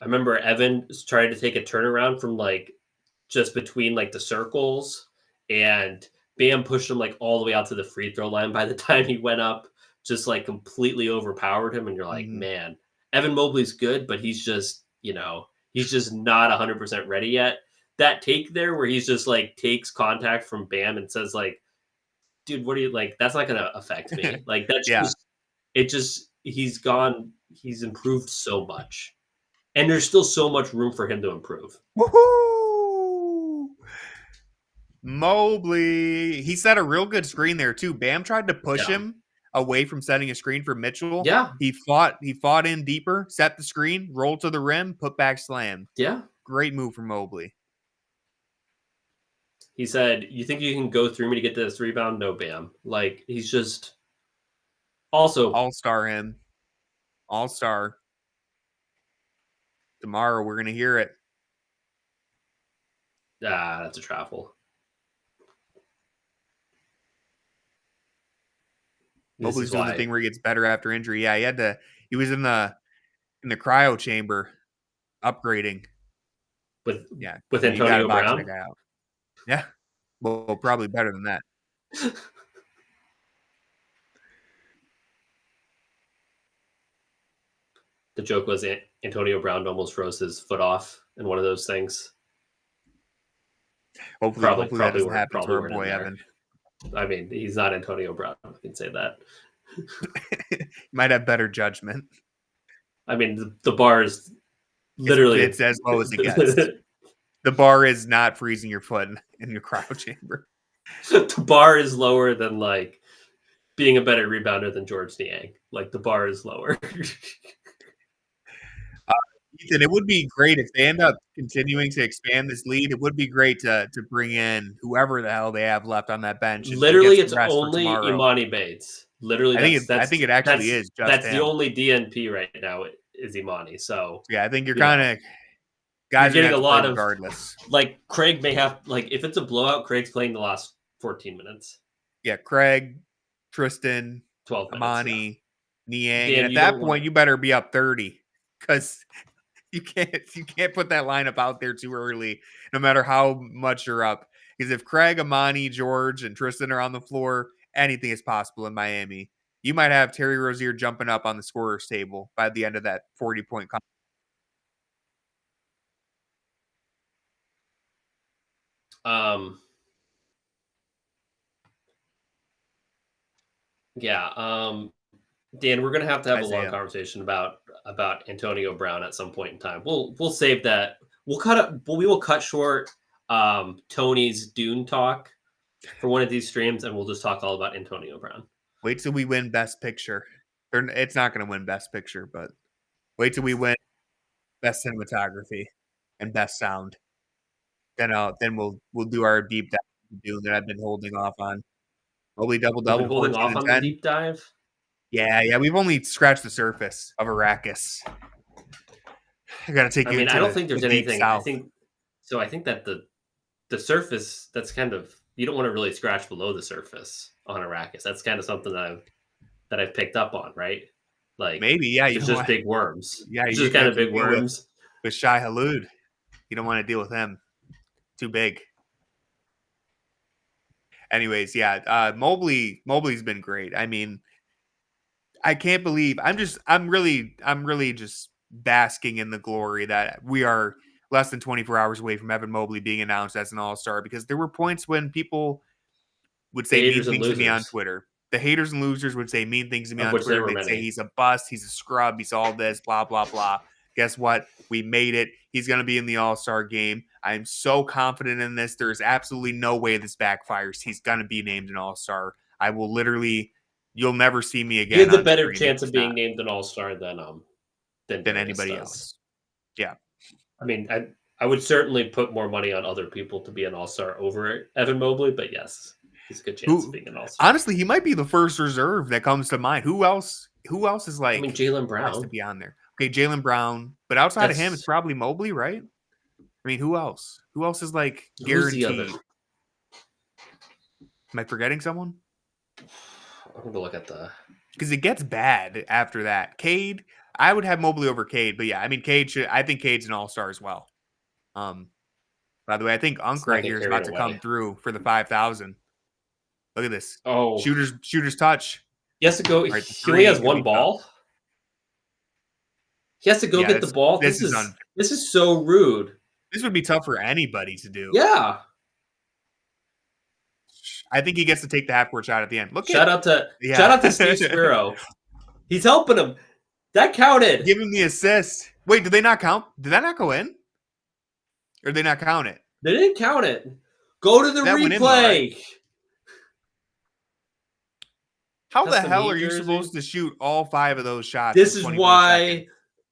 I remember Evan tried to take a turnaround from like just between like the circles, and Bam pushed him like all the way out to the free throw line by the time he went up, just like completely overpowered him. And you're like, man, Evan Mobley's good, but he's just, he's just not 100% ready yet. That take there where he's just like takes contact from Bam and says like, dude, what are you like? That's not going to affect me. Like that's he's improved so much. And there's still so much room for him to improve. Woohoo! Mobley. He set a real good screen there too. Bam tried to push him away from setting a screen for Mitchell. Yeah. He fought in deeper, set the screen, rolled to the rim, put back slam. Yeah. Great move from Mobley. He said, you think you can go through me to get to this rebound? No, Bam. Like, he's just also all-star him. All-star. Tomorrow we're going to hear it. That's a travel. Mobley's doing the thing where he gets better after injury. Yeah, he was in the cryo chamber upgrading. With Antonio Brown? Yeah. Well, probably better than that. The joke was Antonio Brown almost froze his foot off in one of those things. Hopefully that doesn't happen to our boy Evan. I mean, he's not Antonio Brown. I can say that. He might have better judgment. I mean, the bar is literally... It's as low as it gets. The bar is not freezing your foot in your cryo chamber. The bar is lower than, like, being a better rebounder than George Niang. Like, the bar is lower. Ethan, it would be great if they end up continuing to expand this lead. It would be great to bring in whoever the hell they have left on that bench. Literally, it's only Imani Bates. Literally, I think it actually is. That's the only DNP right now is Imani. So yeah, I think you're kind of guys getting a lot of regardless. Like Craig may have if it's a blowout, Craig's playing the last 14 minutes. Yeah, Craig, Tristan, 12 minutes, Imani, Niang. And at that point, you better be up 30 because you can't put that lineup out there too early, no matter how much you're up. Because if Craig, Imani, George, and Tristan are on the floor, anything is possible in Miami. You might have Terry Rozier jumping up on the scorer's table by the end of that 40-point contest. Dan, we're gonna have to have a long conversation about Antonio Brown at some point in time. We'll save that. We will cut short Tony's Dune talk for one of these streams, and we'll just talk all about Antonio Brown. Wait till we win Best Picture. It's not going to win Best Picture, but wait till we win Best Cinematography and Best Sound. Then we'll do our deep dive Dune that I've been holding off on. Probably double-double. Holding off on the deep dive. Yeah. We've only scratched the surface of Arrakis. I got to take you. I don't think there's anything. I think that the surface, that's kind of, you don't want to really scratch below the surface on Arrakis. That's kind of something that I've picked up on, right? Like maybe, yeah. It's just big worms. Yeah, it's just kind of big worms. With Shai Hulud, you don't want to deal with him. Too big. Anyways, yeah. Mobley's been great. I mean, I can't believe I'm really just basking in the glory that we are less than 24 hours away from Evan Mobley being announced as an all-star, because there were points when people would say mean things to me on Twitter. The haters and losers would say mean things to me on Twitter. They'd say he's a bust, he's a scrub, he's all this, blah, blah, blah. Guess what? We made it. He's going to be in the all-star game. I'm so confident in this. There's absolutely no way this backfires. He's going to be named an all-star. I will literally, you'll never see me again. You have the better chance of being named an all-star than anybody else. Yeah. I mean, I would certainly put more money on other people to be an all-star over Evan Mobley, but yes. He's a good chance of being an all-star. Honestly, he might be the first reserve that comes to mind. Who else is like? I mean, Jaylen Brown has to be on there. Okay, Jaylen Brown, but outside of him, it's probably Mobley, right? I mean, who else? Who else is like guaranteed? Who's the other? Am I forgetting someone? I'm gonna look at the because it gets bad after that. Cade, I would have Mobley over Cade, but yeah, I mean Cade should. I think Cade's an all-star as well. By the way, I think Unk right here is about to come through for the 5,000. Look at this. Oh, shooter's touch. He has to go. Right, he only has one ball. Tough. He has to go get the ball. This is so rude. This would be tough for anybody to do. Yeah. I think he gets to take the half-court shot at the end. Shout out to Steve Spiro. He's helping him. That counted. Give him the assist. Wait, did they not count? Did that not go in? Or did they not count it? They didn't count it. Go to the replay. How the hell are you supposed to shoot all 5 of those shots? This is why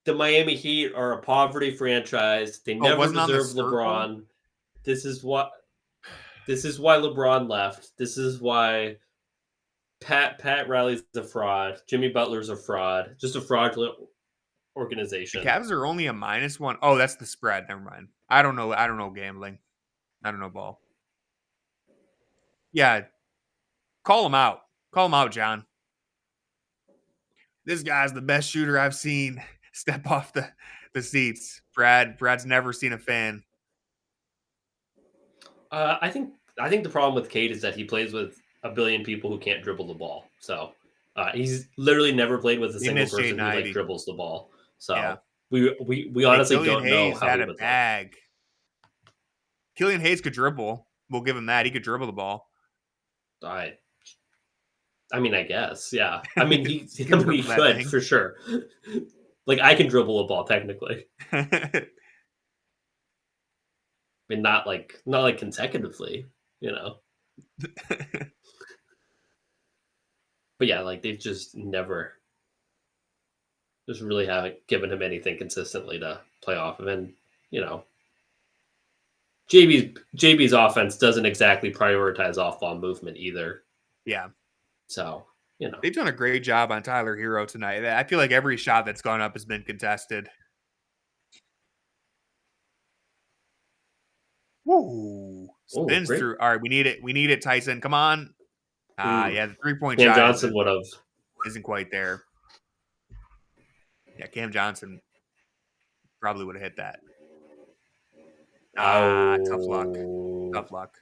the Miami Heat are a poverty franchise. They never deserved LeBron. This is why LeBron left. This is why Pat Riley's a fraud. Jimmy Butler's a fraud. Just a fraudulent organization. The Cavs are only a -1. Oh, that's the spread. Never mind. I don't know gambling. I don't know ball. Yeah. Call him out. Call him out, John. This guy's the best shooter I've seen step off the seats. Brad's never seen a fan. I think the problem with Cade is that he plays with a billion people who can't dribble the ball. So he's literally never played with a single person who dribbles the ball. So yeah. we honestly don't know how he had a bag. Killian Hayes could dribble. We'll give him that. He could dribble the ball. I mean, I guess, yeah. I mean, he could for sure. Like, I can dribble a ball technically. I mean, not like consecutively, you know. But yeah, like they've just really haven't given him anything consistently to play off of, and you know, JB's offense doesn't exactly prioritize off-ball movement either. Yeah. So, you know. They've done a great job on Tyler Hero tonight. I feel like every shot that's gone up has been contested. Woo. Spins through. All right, we need it, Tyson. Come on. Yeah, the 3-point shot. Cam Johnson would have. Isn't quite there. Yeah, Cam Johnson probably would have hit that. Tough luck.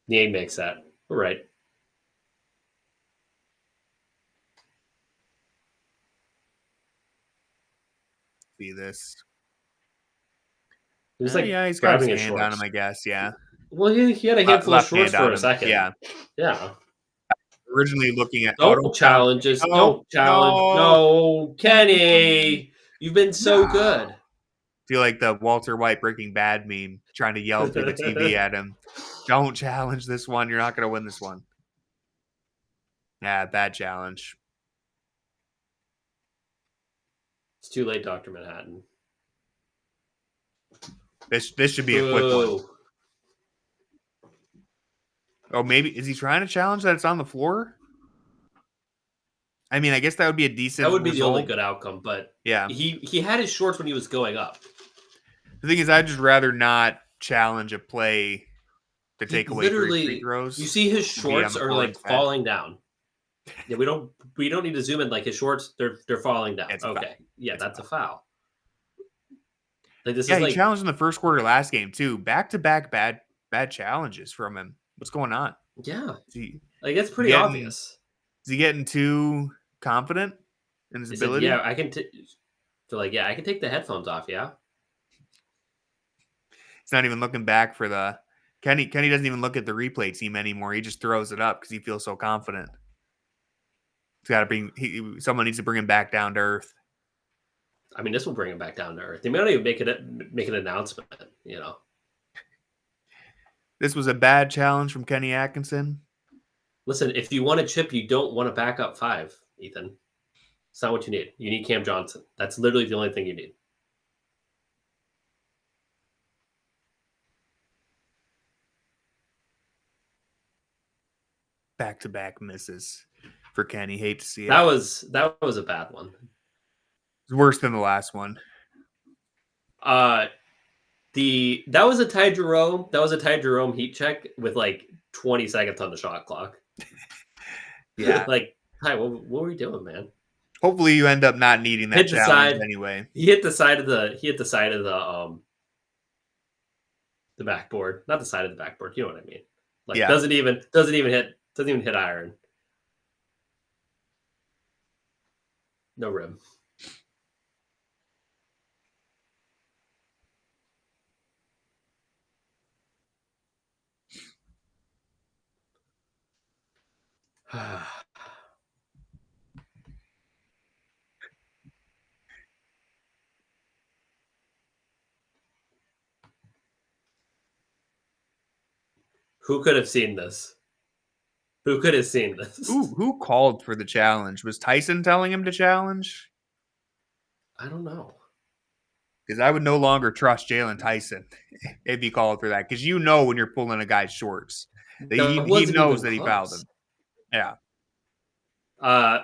Niang makes that. All right. See this. It was like he's got his hand on him, I guess. Yeah. Well, he had a handful of shorts for a second. Yeah. Originally looking at challenges. No challenge. No, Kenny. You've been so good. Feel like the Walter White Breaking Bad meme, trying to yell through the TV at him. Don't challenge this one. You're not going to win this one. Yeah, bad challenge. It's too late, Dr. Manhattan. This should be a quick one. Oh, maybe is he trying to challenge that it's on the floor? I mean, I guess that would be a decent. That would be the only good outcome, but yeah, he had his shorts when he was going up. The thing is, I'd just rather not challenge a play to take away free throws. You see, his shorts are like falling down. Yeah, we don't need to zoom in. Like his shorts, they're falling down. Okay, yeah, that's a foul. Like this is he challenged in the first quarter last game too. Back to back bad challenges from him. What's going on? Yeah, it's pretty obvious. Is he getting too confident in his ability? Yeah, I can. I can take the headphones off. Yeah. He's not even looking back for the Kenny doesn't even look at the replay team anymore. He just throws it up because he feels so confident. He's got to someone needs to bring him back down to earth. I mean, this will bring him back down to earth. They may not even make an announcement. You know, this was a bad challenge from Kenny Atkinson. Listen, if you want a chip, you don't want to back up 5, Ethan. It's not what you need. You need Cam Johnson. That's literally the only thing you need. Back-to-back misses for Kenny. Hate to see it. That was a bad one. It's worse than the last one. That was a Ty Jerome. That was a Ty Jerome heat check with like 20 seconds on the shot clock. Yeah. Like, Ty, what were you doing, man? Hopefully you end up not needing that challenge anyway. He hit the side of the backboard. Not the side of the backboard, you know what I mean. Like doesn't even hit iron. No rim. Who could have seen this? Who could have seen this? Who called for the challenge? Was Tyson telling him to challenge? I don't know. Because I would no longer trust Jalen Tyson if he called for that. Because you know when you're pulling a guy's shorts. He knows that he fouled him. Yeah. I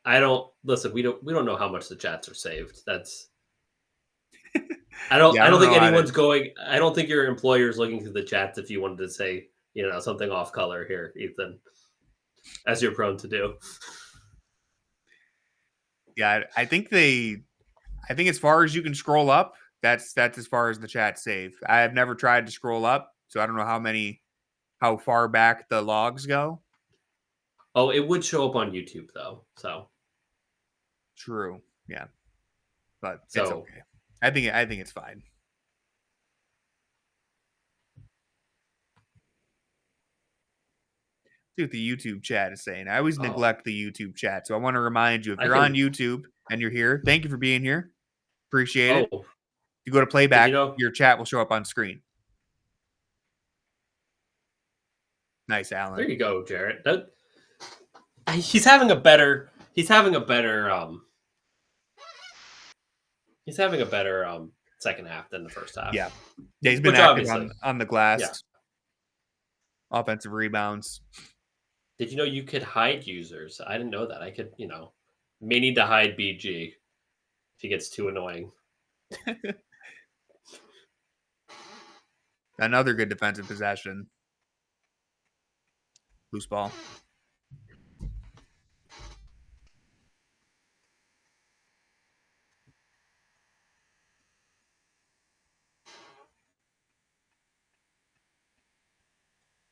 don't listen. We don't know how much the chats are saved. That's. I don't think anyone's going. I don't think your employer's looking through the chats if you wanted to say something off color here, Ethan, as you're prone to do. Yeah, I think as far as you can scroll up, that's as far as the chat save. I have never tried to scroll up, so I don't know how far back the logs go. Oh, it would show up on YouTube though. So true, yeah, but it's okay. I think it's fine. See what the YouTube chat is saying. I always neglect the YouTube chat, so I want to remind you, if you're on YouTube and you're here, thank you for being here. Appreciate it. If you go to Playback, your chat will show up on screen. Nice, Alan. There you go, Jarrett. He's having a better second half than the first half. Yeah. He's been active on the glass. Yeah. Offensive rebounds. Did you know you could hide users? I didn't know that. I could, may need to hide BG if he gets too annoying. Another good defensive possession. Loose ball.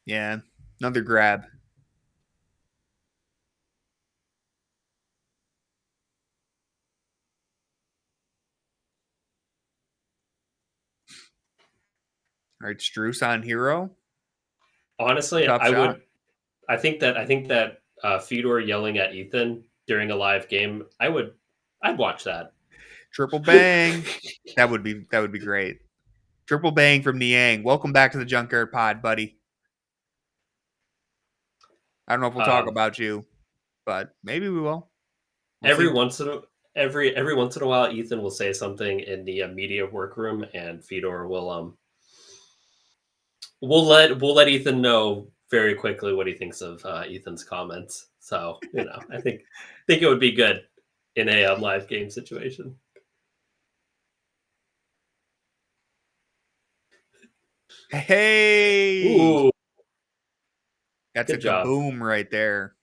Yeah, another grab. All right, Strus on hero. Honestly, I think that Fedor yelling at Ethan during a live game, I'd watch that. Triple bang. that would be great. Triple bang from Niang. Welcome back to the Junkyard Pod, buddy. I don't know if we'll talk about you, but maybe we will. Every once in a while, Ethan will say something in the media workroom, and Fedor will we'll let Ethan know very quickly what he thinks of Ethan's comments. So I think it would be good in a live game situation. Hey! Ooh. That's a kaboom right there.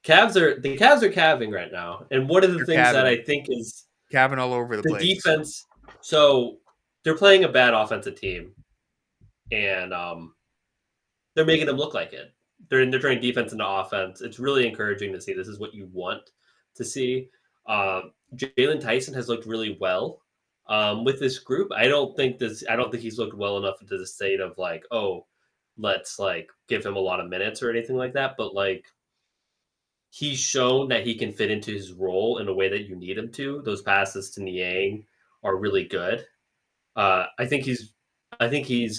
The Cavs are calving right now, and one of the things that I think is calving all over the place. The defense. So they're playing a bad offensive team, and they're making them look like it. They're turning defense into offense. It's really encouraging to see. This is what you want to see. Jalen Tyson has looked really well with this group. I don't think he's looked well enough into the state of like, oh, let's like give him a lot of minutes or anything like that. But like, he's shown that he can fit into his role in a way that you need him to. Those passes to Niang are really good. I think he's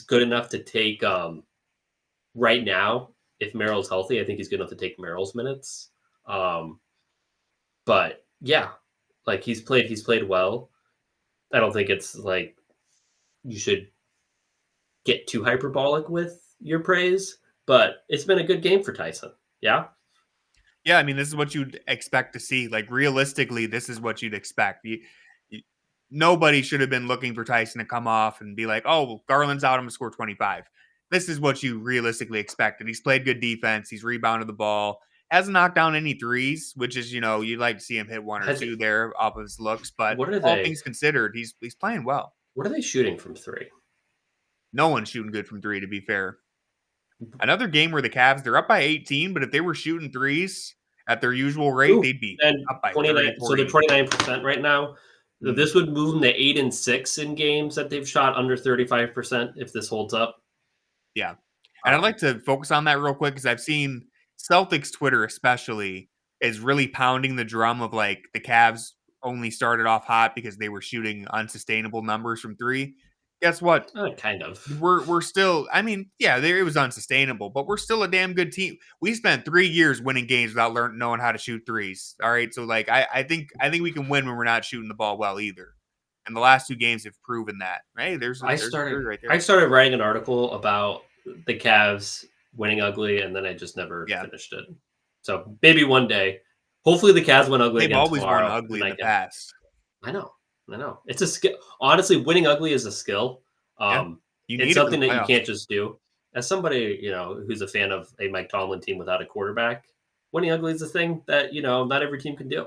good enough to take right now. If Merrill's healthy, I think he's good enough to take Merrill's minutes. But yeah, like he's played well. I don't think it's like you should get too hyperbolic with your praise. but it's been a good game for Tyson. Yeah. Yeah, I mean, this is what you'd expect to see. Like, realistically, this is what you'd expect. Nobody should have been looking for Tyson to come off and be like, oh, well, Garland's out, I'm going to score 25. This is what you realistically expected. He's played good defense. He's rebounded the ball. Hasn't knocked down any threes, which is, you'd like to see him hit one or two there off of his looks. But all things considered, he's playing well. What are they shooting from three? No one's shooting good from three, to be fair. Another game where the Cavs, they're up by 18, but if they were shooting threes at their usual rate, they'd be up by 29. So they're 29% right now. Mm-hmm. This would move them to 8-6 in games that they've shot under 35% if this holds up. Yeah. And I'd like to focus on that real quick because I've seen Celtics Twitter especially is really pounding the drum of like the Cavs only started off hot because they were shooting unsustainable numbers from three. Guess what? Kind of. We're still. I mean, yeah, it was unsustainable, but we're still a damn good team. We spent 3 years winning games without knowing how to shoot threes. All right, so like I think we can win when we're not shooting the ball well either. And the last 2 games have proven that. Right? I started writing an article about the Cavs winning ugly, and then I just never finished it. So maybe one day, hopefully, the Cavs win ugly. They've always won ugly in the past. I know. It's a skill. Honestly, winning ugly is a skill. It's something that you can't just do. As somebody, who's a fan of a Mike Tomlin team without a quarterback, winning ugly is a thing that, not every team can do.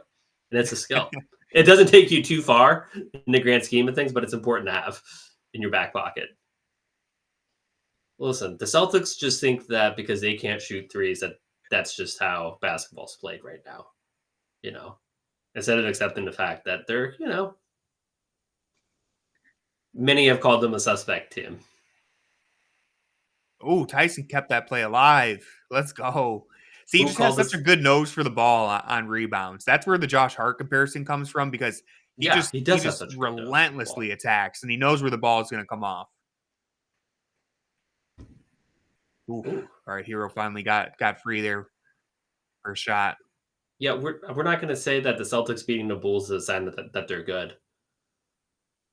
And it's a skill. It doesn't take you too far in the grand scheme of things, but it's important to have in your back pocket. Listen, the Celtics just think that because they can't shoot threes, that's just how basketball's played right now. Instead of accepting the fact that they're, many have called them a suspect team. Oh, Tyson kept that play alive. Let's go. See, he just has such a good nose for the ball on rebounds. That's where the Josh Hart comparison comes from because he just relentlessly attacks and he knows where the ball is going to come off. Ooh. All right, Hero finally got free there for a shot. Yeah, we're not going to say that the Celtics beating the Bulls is a sign that they're good.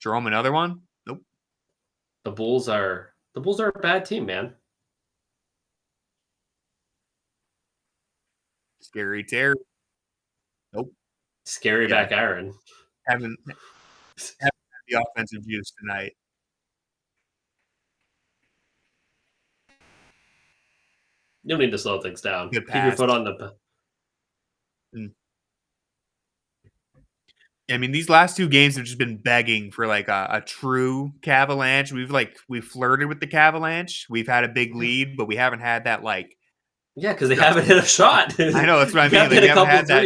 Jerome, another one? Nope. The Bulls are a bad team, man. Scary Terry. Nope. Scary back Aaron. Haven't had the offensive juice tonight. You don't need to slow things down. Keep your foot on the. I mean, these last 2 games have just been begging for like a true Cavalanche. We've flirted with the Cavalanche. We've had a big lead, but we haven't had that like. Yeah, because they haven't hit a shot. I know, that's what I mean. They haven't had that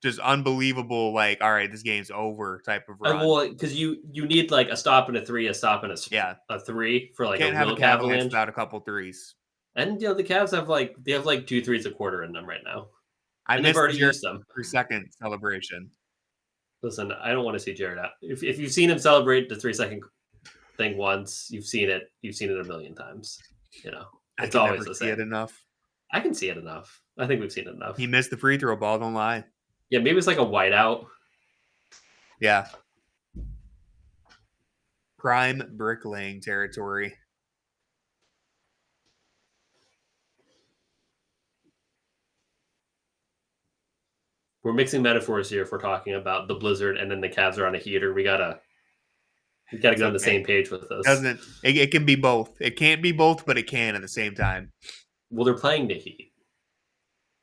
just unbelievable, like, all right, this game's over type of run. Well, because you need like a stop and a 3, a stop and a 3 for like Can't a real real Cavalanche without a couple threes. And the Cavs have like 2 threes a quarter in them right now. I missed already used them. 3-second celebration. Listen, I don't want to see Jared out. If you've seen him celebrate the 3-second thing once, you've seen it a million times. It's always the same. See it enough. I can see it enough. I think we've seen it enough. He missed the free throw ball. Don't lie. Yeah, maybe it's like a whiteout. Yeah. Prime bricklaying territory. We're mixing metaphors here if we're talking about the blizzard and then the Cavs are on a heater. We gotta get on the same page with this. It can be both. It can't be both, but it can at the same time. Well, they're playing the Heat.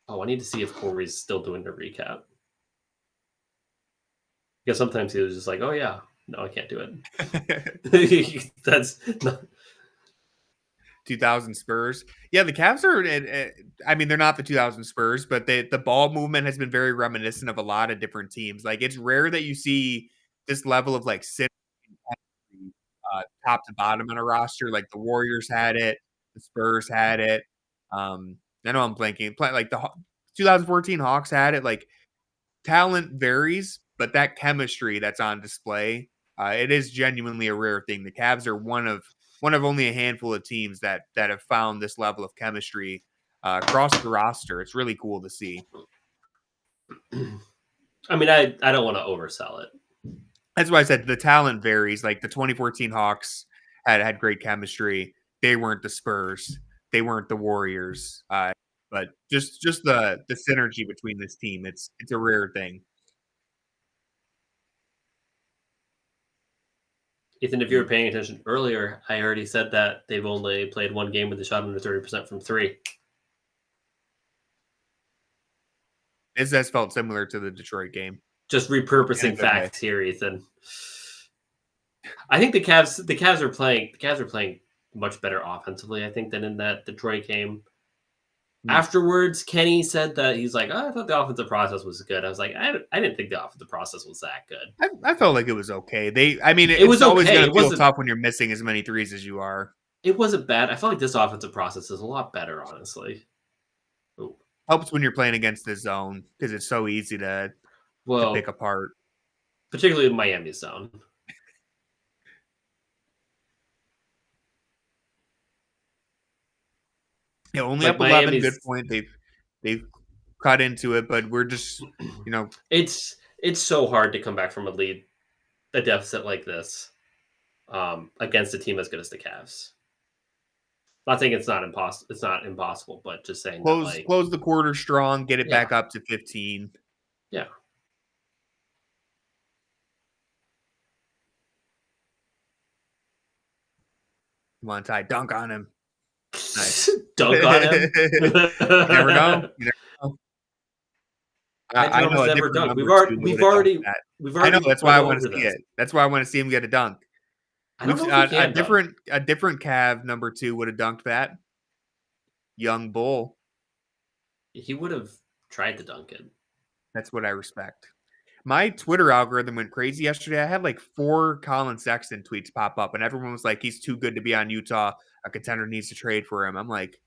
Oh, I need to see if Corey's still doing the recap. Because sometimes he was just like, oh yeah, no, I can't do it. That's not... 2000 Spurs. Yeah, the Cavs are, I mean, they're not the 2000 Spurs, but the ball movement has been very reminiscent of a lot of different teams. Like, it's rare that you see this level of, like, top to bottom on a roster. Like, the Warriors had it. The Spurs had it. I know I'm blanking. Like, the 2014 Hawks had it. Like, talent varies, but that chemistry that's on display, it is genuinely a rare thing. The Cavs are one of only a handful of teams that have found this level of chemistry across the roster. It's really cool to see. I mean, I don't want to oversell it. That's why I said the talent varies. Like, the 2014 Hawks had great chemistry. They weren't the Spurs. they weren't the Warriors. But just the synergy between this team, it's a rare thing. Ethan, if you were paying attention earlier, I already said that they've only played one game with a shot under 30% from 3. This has felt similar to the Detroit game. Just repurposing facts here, Ethan. I think the Cavs are playing much better offensively, I think, than in that Detroit game. Afterwards, Kenny said that he's like, I thought the offensive process was good. I was like, I didn't think the offensive process was that good. I felt like it was okay. It was always going to feel tough when you're missing as many threes as you are. It wasn't bad. I felt like this offensive process is a lot better, honestly. Ooh. Helps when you're playing against the zone because it's so easy to pick apart. Particularly in Miami's zone. Yeah, only up 11. Good point. They've cut into it, but we're just, it's so hard to come back from a deficit like this, against a team as good as the Cavs. Not saying it's not impossible. It's not impossible, but just saying close the quarter strong, get it back up to 15. Yeah. Come on, Ty, dunk on him. Nice. Dunk on him. You never know. I know a never dunk. We've already. I know. That's why I want to see it. That's why I want to see him get a dunk. I don't know if he can a different Cav number 2 would have dunked that. Young Bull. He would have tried to dunk it. That's what I respect. My Twitter algorithm went crazy yesterday. I had like 4 Colin Sexton tweets pop up, and everyone was like, "He's too good to be on Utah. A contender needs to trade for him." I'm like,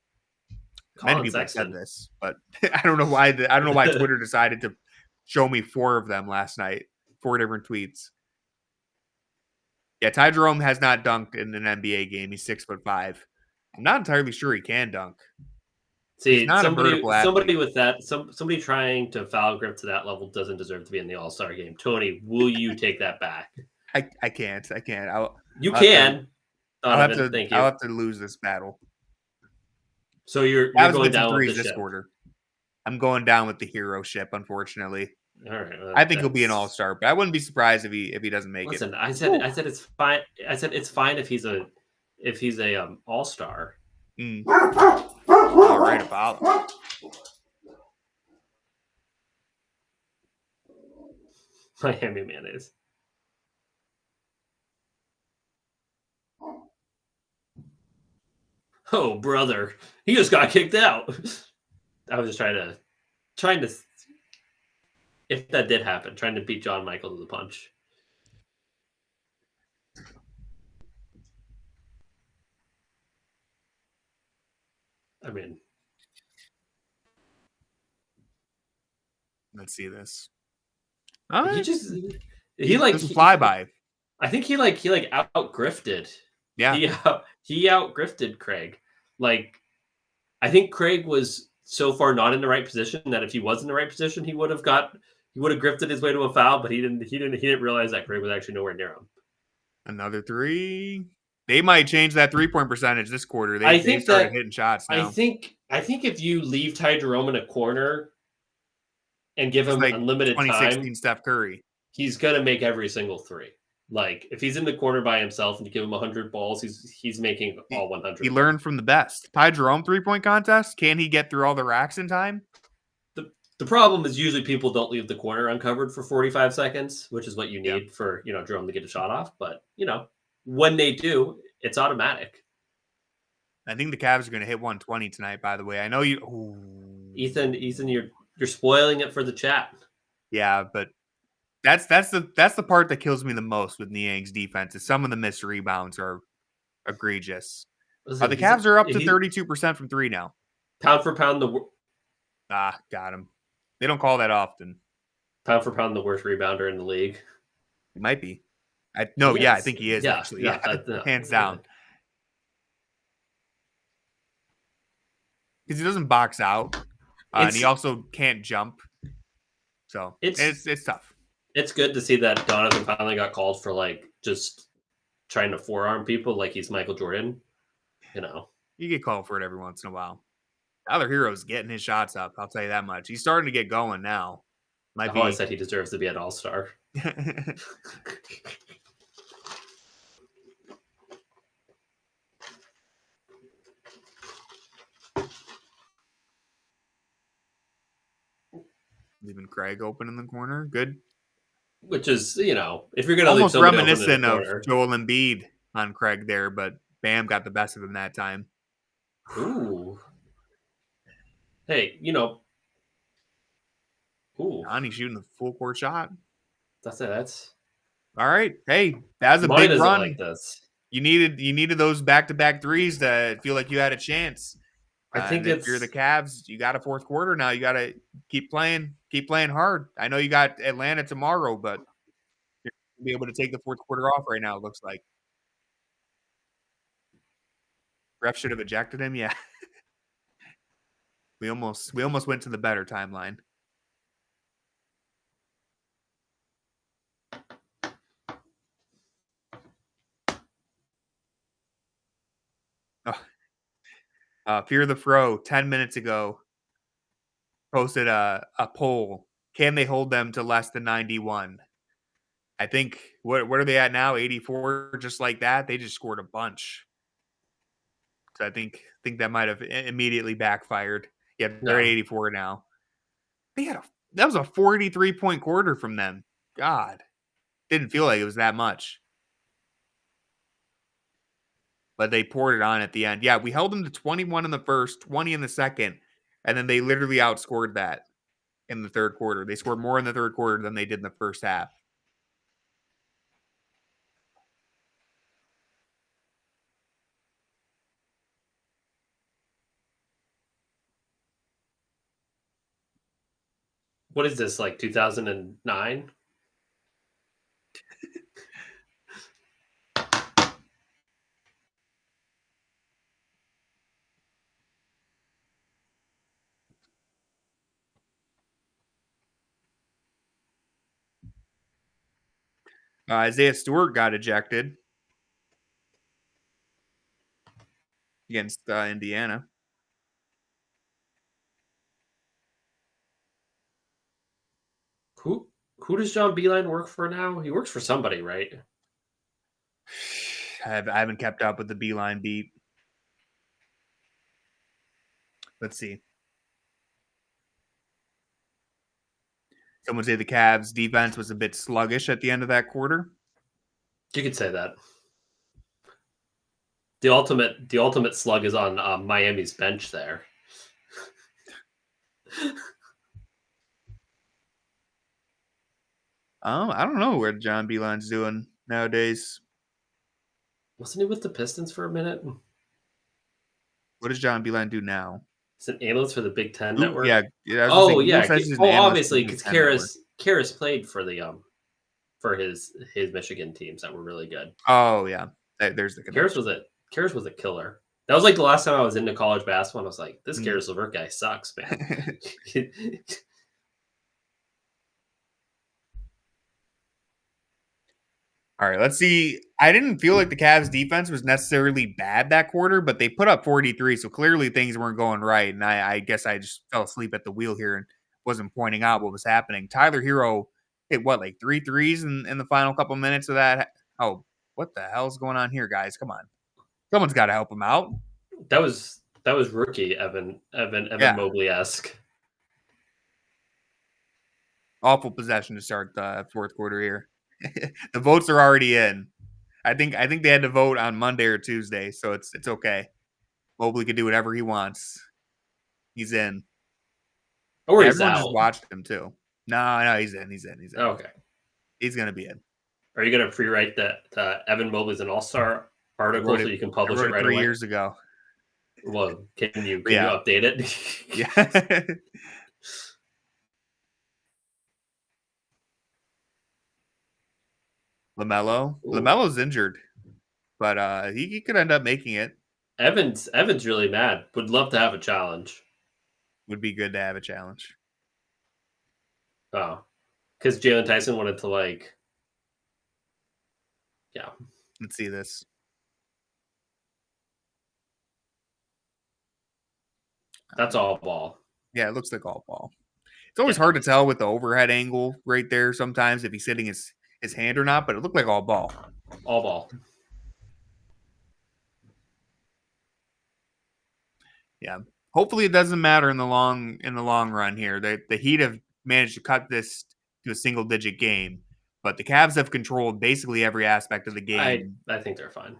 many people said this, but I don't know why. I don't know why Twitter decided to show me 4 of them last night. 4 different tweets. Yeah, Ty Jerome has not dunked in an NBA game. He's 6'5". I'm not entirely sure he can dunk. See, somebody with that, somebody trying to foul grip to that level doesn't deserve to be in the All-Star game. Tony, will you take that back? I can't. You can. I'll have to lose this battle. So you're going down with the this quarter. I'm going down with the hero ship, unfortunately. All right. I think he'll be an all-star, but I wouldn't be surprised if he doesn't make it. Listen, I said it's fine. I said it's fine if he's a all-star. All right about it. Miami mayonnaise. Oh, brother, he just got kicked out. I was just trying to, if that did happen, trying to beat John Michael to the punch. I mean, let's see this. He flyby. I think he out-grifted. Yeah. He out-grifted Craig. Like, I think Craig was so far not in the right position that if he was in the right position, he would have grifted his way to a foul, but he didn't realize that Craig was actually nowhere near him. Another 3. They might change that 3-point percentage this quarter. They started hitting shots now. I think if you leave Ty Jerome in a corner and give him unlimited 2016 time, Steph Curry, he's gonna make every single 3. Like, if he's in the corner by himself and you give him 100 balls, he's making all 100. He learned from the best. Ty Jerome 3-point contest. Can he get through all the racks in time? The problem is usually people don't leave the corner uncovered for 45 seconds, which is what you need for Jerome to get a shot off. But when they do, it's automatic. I think the Cavs are going to hit 120 tonight. By the way, I know you, Ethan, you're spoiling it for the chat. Yeah, but that's the part that kills me the most with Niang's defense. Is some of the missed rebounds are egregious. Listen, the Cavs are up to 32% from 3 now. Pound for pound, got him. They don't call that often. Pound for pound, the worst rebounder in the league. It might be. I think he is actually. Yeah, hands down. Because he doesn't box out, and he also can't jump. So it's tough. It's good to see that Donovan finally got called for just trying to forearm people like he's Michael Jordan. You get called for it every once in a while. Tyler Hero's getting his shots up. I'll tell you that much. He's starting to get going now. I've always said he deserves to be an all-star. Leaving Craig open in the corner. Good. Which is, if you're going to almost leave reminiscent of Joel Embiid on Craig there, but Bam got the best of him that time. Ooh. Hey, Ooh. Johnny shooting the full court shot. That's it. That's all right. Hey, that was a big run. Like this. You needed those back-to-back threes to feel like you had a chance. I think if you're the Cavs, you got a fourth quarter now. You got to keep playing hard. I know you got Atlanta tomorrow, but you're going to be able to take the fourth quarter off right now, it looks like. Ref should have ejected him. Yeah. we almost went to the better timeline. Fear the Fro 10 minutes ago posted a poll. Can they hold them to less than 91? I think what are they at now? 84, just like that. They just scored a bunch. So I think that might have immediately backfired. Yeah, they're at 84 now. That was a 43-point quarter from them. God, didn't feel like it was that much. But they poured it on at the end. Yeah, we held them to 21 in the first, 20 in the second, and then they literally outscored that in the third quarter. They scored more in the third quarter than they did in the first half. What is this, like 2009? Isaiah Stewart got ejected against Indiana. Who does John Beilein work for now? He works for somebody, right? I haven't kept up with the Beilein beat. Let's see. Someone say the Cavs defense was a bit sluggish at the end of that quarter. You could say that. The ultimate slug is on Miami's bench there. I don't know where John Beilein's doing nowadays. Wasn't he with the Pistons for a minute? What does John Beilein do now? He's an analyst for the Big Ten Network. Yeah. Obviously, because Karras played for the for his Michigan teams that were really good. Oh yeah, there's the Karras was a killer. That was like the last time I was into college basketball. And I was like, this Caris LeVert guy sucks, man. All right, let's see. I didn't feel like the Cavs defense was necessarily bad that quarter, but they put up 43, so clearly things weren't going right. And I guess I just fell asleep at the wheel here and wasn't pointing out what was happening. Tyler Hero hit like 3 threes in the final couple minutes of that. Oh, what the hell's going on here, guys? Come on. Someone's got to help him out. That was rookie Evan Mobley-esque. Awful possession to start the fourth quarter here. The votes are already in. I think they had to vote on Monday or Tuesday, so it's okay. Mobley can do whatever he wants. He's in. Or he's everyone out. Just watched him too. No, he's in. Okay. He's gonna be in. Are you gonna pre-write that Evan Mobley's an all-star article so you can publish it right away? 3 years ago. Well, can you update it? Yeah. LaMelo's injured, but he could end up making it. Evan's really mad. Would love to have a challenge. Would be good to have a challenge. Oh, because Jalen Tyson wanted to yeah. Let's see this. That's all ball. Yeah, it looks like all ball. It's always hard to tell with the overhead angle right there sometimes if he's hitting his hand or not, but it looked like all ball. All ball. Yeah. Hopefully it doesn't matter in the long run here. The Heat have managed to cut this to a single digit game, but the Cavs have controlled basically every aspect of the game. I think they're fine.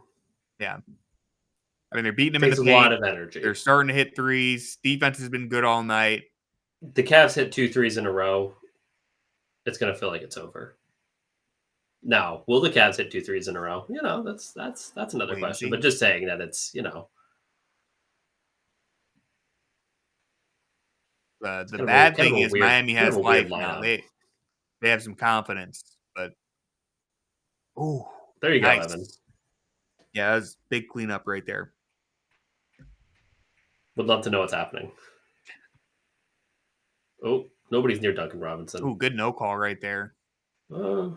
Yeah. I mean, they're beating them in the paint. A lot of energy. They're starting to hit threes. Defense has been good all night. The Cavs hit 2 threes in a row. It's going to feel like it's over. Now, will the Cavs hit 2 threes in a row? That's another question. But just saying that it's, The bad thing is Miami has life now. They have some confidence, but there you go, Evan. Yeah, that was big cleanup right there. Would love to know what's happening. Oh, nobody's near Duncan Robinson. Oh, good no call right there. Craig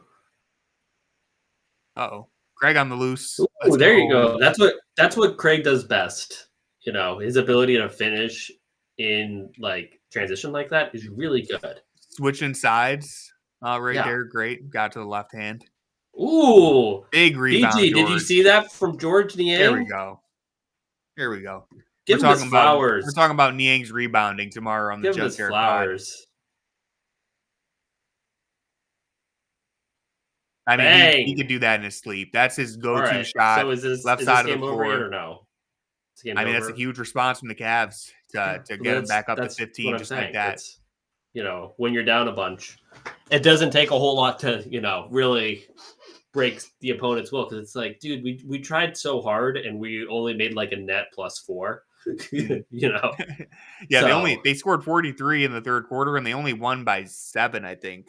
on the loose. Oh, there you go. That's what Craig does best. His ability to finish in like transition like that is really good. Switching sides there. Great. Got to the left hand. Ooh. Big rebound. BG, did you see that from George Niang? Here we go. Give him his flowers. We're talking about Niang's rebounding tomorrow on the Junkyard Pod. I mean, he could do that in his sleep. That's his go-to shot. So is this left side of the floor or no? I mean, that's a huge response from the Cavs to get him back up to 15 just like that. It's, when you're down a bunch, it doesn't take a whole lot to, really break the opponent's will, because it's like, dude, we tried so hard and we only made like a net +4. Yeah, they scored 43 in the third quarter and they only won by 7, I think.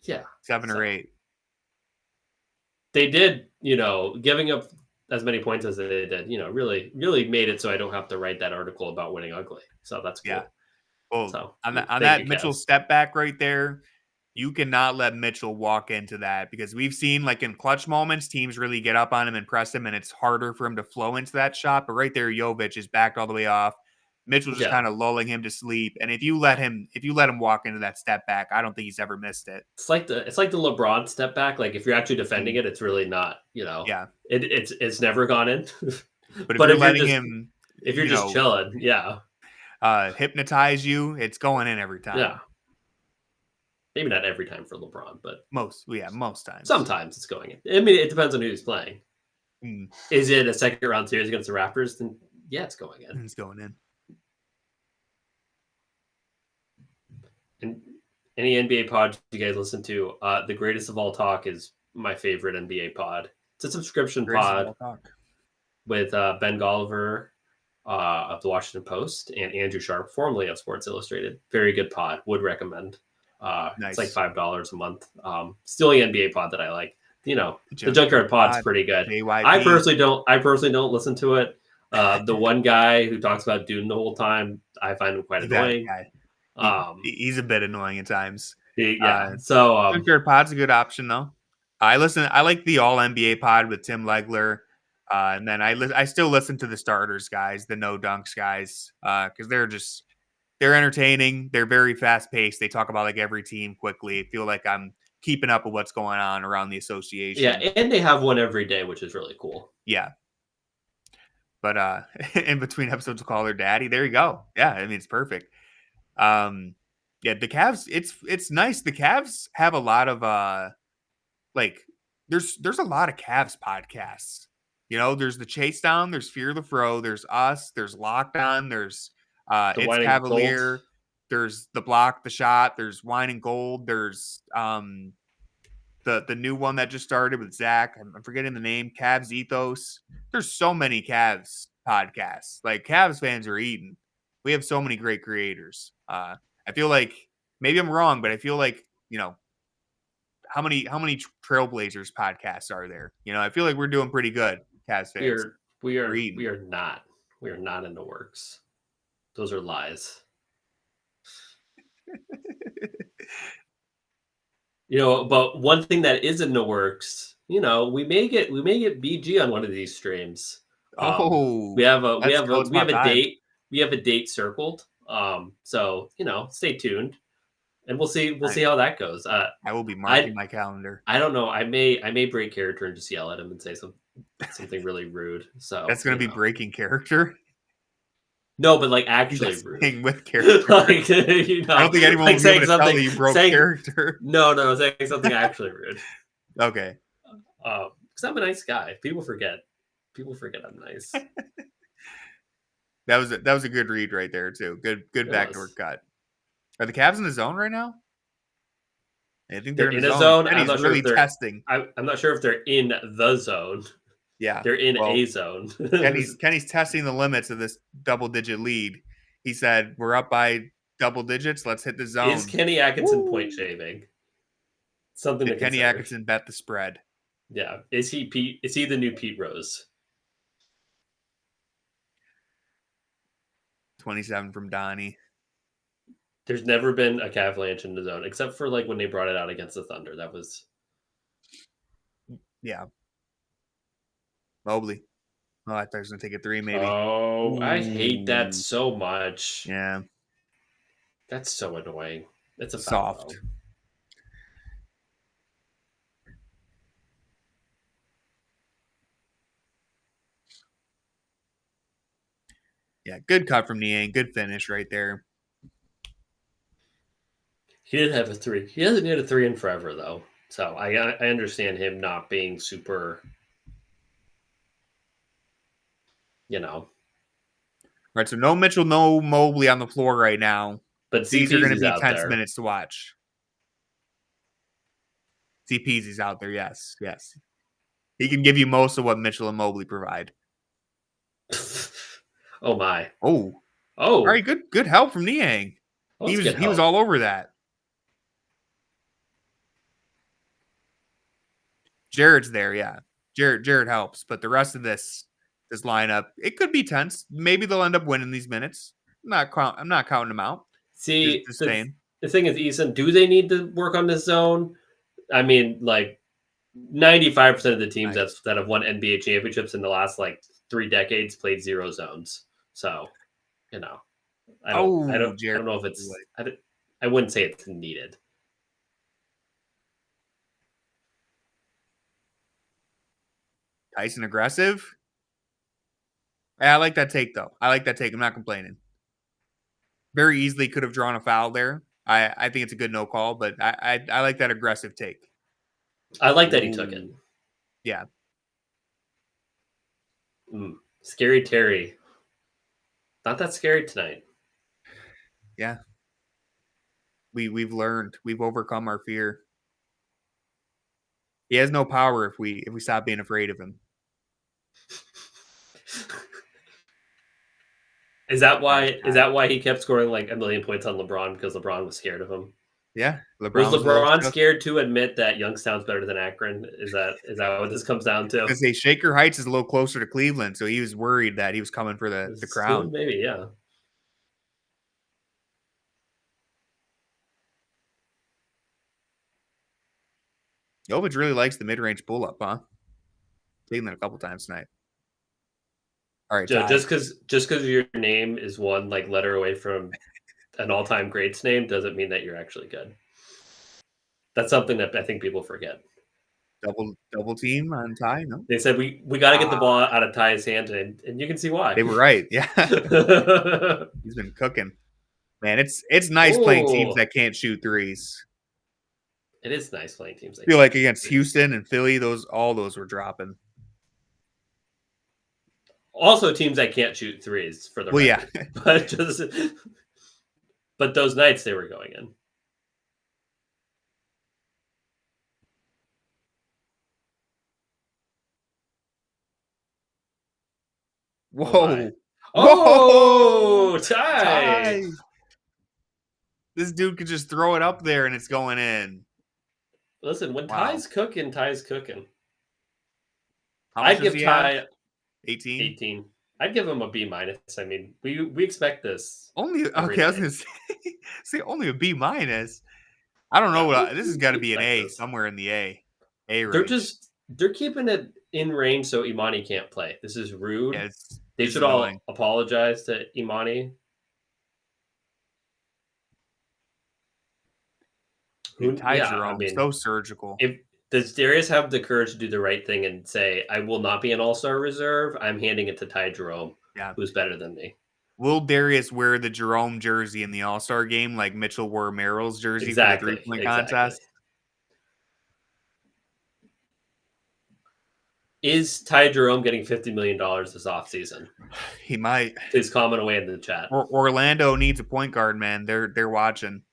Yeah, 7 or 8. They did, giving up as many points as they did, really, really made it so I don't have to write that article about winning ugly. So that's cool. Yeah. Well, on that Mitchell step back right there, you cannot let Mitchell walk into that, because we've seen like in clutch moments, teams really get up on him and press him, and it's harder for him to flow into that shot. But right there, Jovic is backed all the way off. Mitchell's just kind of lulling him to sleep. And if you let him walk into that step back, I don't think he's ever missed it. It's like the LeBron step back. Like if you're actually defending it, it's really not, Yeah. It's never gone in. But if you're letting him, if you're just chilling, hypnotize you, it's going in every time. Yeah. Maybe not every time for LeBron, but most times. Sometimes it's going in. I mean, it depends on who's playing. Is it a second round series against the Raptors? Then yeah, it's going in. It's going in. And any NBA pod you guys listen to, The Greatest of All Talk is my favorite NBA pod. It's a subscription pod with Ben Golliver of the Washington Post and Andrew Sharp, formerly of Sports Illustrated. Very good pod. Would recommend. Nice. It's like $5 a month. Still the NBA pod that I like. The Junkyard Pod's pretty good. JYP. I personally don't listen to it. The one guy who talks about Dune the whole time, I find him quite annoying. He's a bit annoying at times. So Junkyard Pod's a good option though. I like the All NBA pod with Tim Legler, and then I still listen to the starters guys, the No Dunks guys, because they're entertaining. They're very fast paced. They talk about like every team quickly. I feel like I'm keeping up with what's going on around the association. Yeah, and they have one every day, which is really cool. Yeah. But in between episodes of Call Her Daddy, there you go. Yeah, I mean it's perfect. The Cavs, it's nice. The Cavs have a lot of there's a lot of Cavs podcasts. There's the Chase Down, there's Fear the Fro, there's us, there's Locked On, there's It's Cavalier, there's The Block, The Shot, there's Wine and Gold, there's the new one that just started with Zach. I'm forgetting the name. Cavs Ethos. There's so many Cavs podcasts. Like Cavs fans are eating. We have so many great creators. I feel like maybe I'm wrong, but I feel like how many Trailblazers podcasts are there? I feel like we're doing pretty good. Cavs fans. We are not in the works. Those are lies. But one thing that is in the works, we may get BG on one of these streams. We have a date circled. So stay tuned, and we'll see how that goes. I will be marking my calendar. I don't know. I may break character and just yell at him and say something really rude. So that's going to be breaking character. No, but like actually rude. With character. Like, I don't think anyone would be able to tell you broke character. No, saying something actually rude. Okay. Because I'm a nice guy. People forget I'm nice. That was a good read right there too. Good backdoor cut. Are the Cavs in the zone right now? I think they're in a zone. And he's really testing. I'm not sure if they're in the zone. Yeah, they're in a zone. Kenny's testing the limits of this double-digit lead. He said, "We're up by double digits. Let's hit the zone." Is Kenny Atkinson point shaving? Something Did Kenny Atkinson bet the spread? Yeah. Is he Pete? Is he the new Pete Rose? 27 from Donnie. There's never been a Cavaliers in the zone, except for like when they brought it out against the Thunder. That was. Yeah. Mobley. Oh, I thought he was going to take a three, maybe. Oh, ooh. I hate that so much. Yeah. That's so annoying. It's a soft. Foul. Yeah, good cut from Niang. Good finish right there. He did have a three. He hasn't hit a three in forever, though. So I understand him not being super, All right, so no Mitchell, no Mobley on the floor right now. But these are going to be tense minutes to watch. CP's out there, yes. He can give you most of what Mitchell and Mobley provide. Oh my! Oh! All right, good help from Niang. He was all over that. Jared's there, yeah. Jared helps, but the rest of this lineup, it could be tense. Maybe they'll end up winning these minutes. I'm not counting them out. See, the thing is, Eason, do they need to work on this zone? I mean, like 95% of the teams that have won NBA championships in the last like 3 decades played zero zones. So, I don't know if it's. I wouldn't say it's needed. Tyson aggressive. Yeah, I like that take though. I'm not complaining. Very easily could have drawn a foul there. I think it's a good no call, but I like that aggressive take. I like that he took it. Yeah. Scary Terry. Not that scary tonight. Yeah. We've learned. We've overcome our fear. He has no power if we stop being afraid of him. Is that why he kept scoring like 1 million points on LeBron, because LeBron was scared of him? Yeah. Was LeBron scared to admit that Youngstown's better than Akron? Is that what this comes down to? Because Shaker Heights is a little closer to Cleveland, so he was worried that he was coming for the crown. Maybe, yeah. Jovic really likes the mid-range pull-up, huh? Taking that a couple times tonight. All right, just because your name is one like letter away from an all-time greats name doesn't mean that you're actually good. That's something that I think people forget. Double team on Ty? No, they said we got to get the ball out of Ty's hand, and you can see why. They were right. Yeah, he's been cooking. Man, it's nice playing teams that can't shoot threes. It is nice playing teams. I feel like against Houston and Philly, all those were dropping. Also, teams that can't shoot threes for the record. Yeah, but those nights they were going in. Whoa! Oh, Ty! This dude could just throw it up there and it's going in. Listen, when Ty's cooking, Ty's cooking. I'd give Ty 18. 18. I'd give him a B-. I mean, we expect this. Only okay. I was gonna say only a B-. I don't know. This has got to be an A somewhere in the A range. They're keeping it in range so Imani can't play. This is rude. Yeah, they should all apologize to Imani. Dude, Jerome, so surgical. Does Darius have the courage to do the right thing and say, I will not be an all-star reserve? I'm handing it to Ty Jerome, who's better than me. Will Darius wear the Jerome jersey in the All-Star game like Mitchell wore Merrill's jersey for the three-point contest? Is Ty Jerome getting $50 million this offseason? He might. Please comment away in the chat. Orlando needs a point guard, man. They're watching.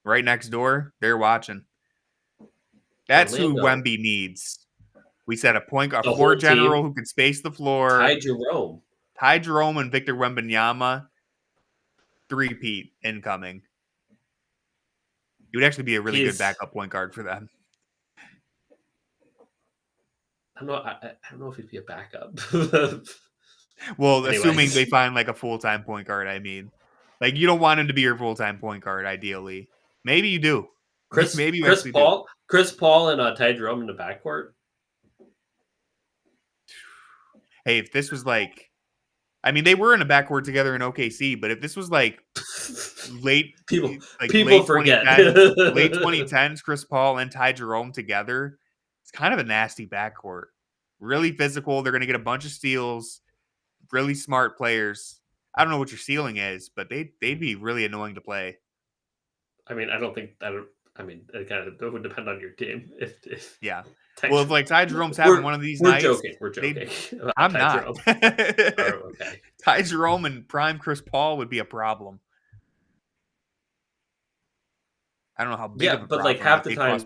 Right next door, they're watching. That's Orlando. Who Wemby needs. We said a floor general who can space the floor. Ty Jerome and Victor Wembanyama. Three-peat incoming. He would actually be a really good backup point guard for them. I don't know if he'd be a backup. Well, assuming they find like a full-time point guard, I mean. Like, you don't want him to be your full-time point guard, ideally. Maybe you do. Chris Paul and Ty Jerome in the backcourt. Hey, if this was like, I mean, they were in a backcourt together in OKC, but if this was like late forget 2010s, late 2010s, Chris Paul and Ty Jerome together, it's kind of a nasty backcourt. Really physical. They're going to get a bunch of steals. Really smart players. I don't know what your ceiling is, but they'd be really annoying to play. I mean, it kind of would depend on your team. If like Ty Jerome's having one of these nights. We're joking. I'm not. Okay. Ty Jerome and prime Chris Paul would be a problem. I don't know how big of a problem. But like half the time,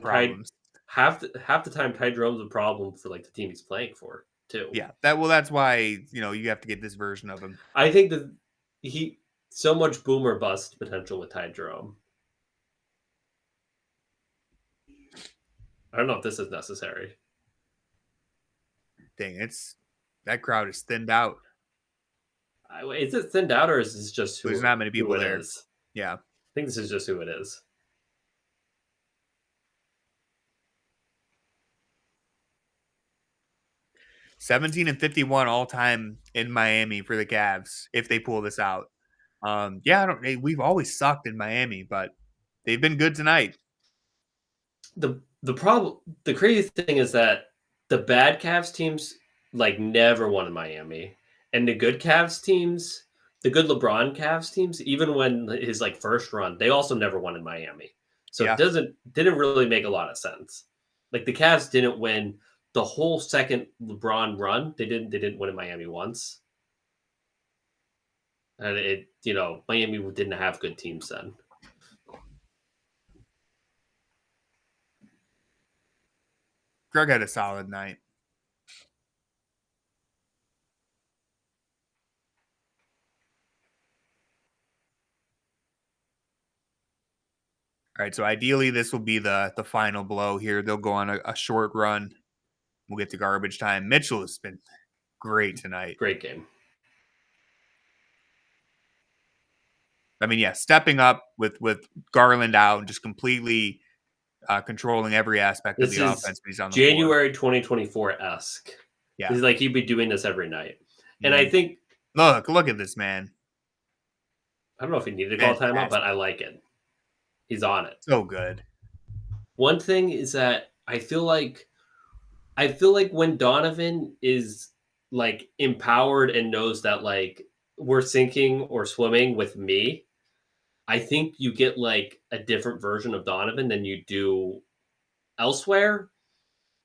Ty Jerome's a problem for like the team he's playing for too. Yeah, that's why you have to get this version of him. I think that he so much boom or bust potential with Ty Jerome. I don't know if this is necessary. Dang, that crowd is thinned out. Is it thinned out, or is this just there's not many people there? Is? Yeah, I think this is just who it is. $17-51 all time in Miami for the Cavs if they pull this out. We've always sucked in Miami, but they've been good tonight. The crazy thing is that the bad Cavs teams like never won in Miami, and the good Cavs teams, the good LeBron Cavs teams, even when his like first run, they also never won in Miami. So it didn't really make a lot of sense. Like the Cavs didn't win the whole second LeBron run. They didn't win in Miami once, and Miami didn't have good teams then. Greg had a solid night. All right, so ideally this will be the final blow here. They'll go on a short run. We'll get to garbage time. Mitchell has been great tonight. Great game. I mean, stepping up with Garland out and just completely controlling every aspect of the offense. He's on the January 2024-esque. Yeah. He's like, he'd be doing this every night. And I think... Look at this, man. I don't know if he needed to call timeout, but I like it. He's on it. So good. One thing is that I feel like when Donovan is like empowered and knows that like we're sinking or swimming with me, I think you get like a different version of Donovan than you do elsewhere.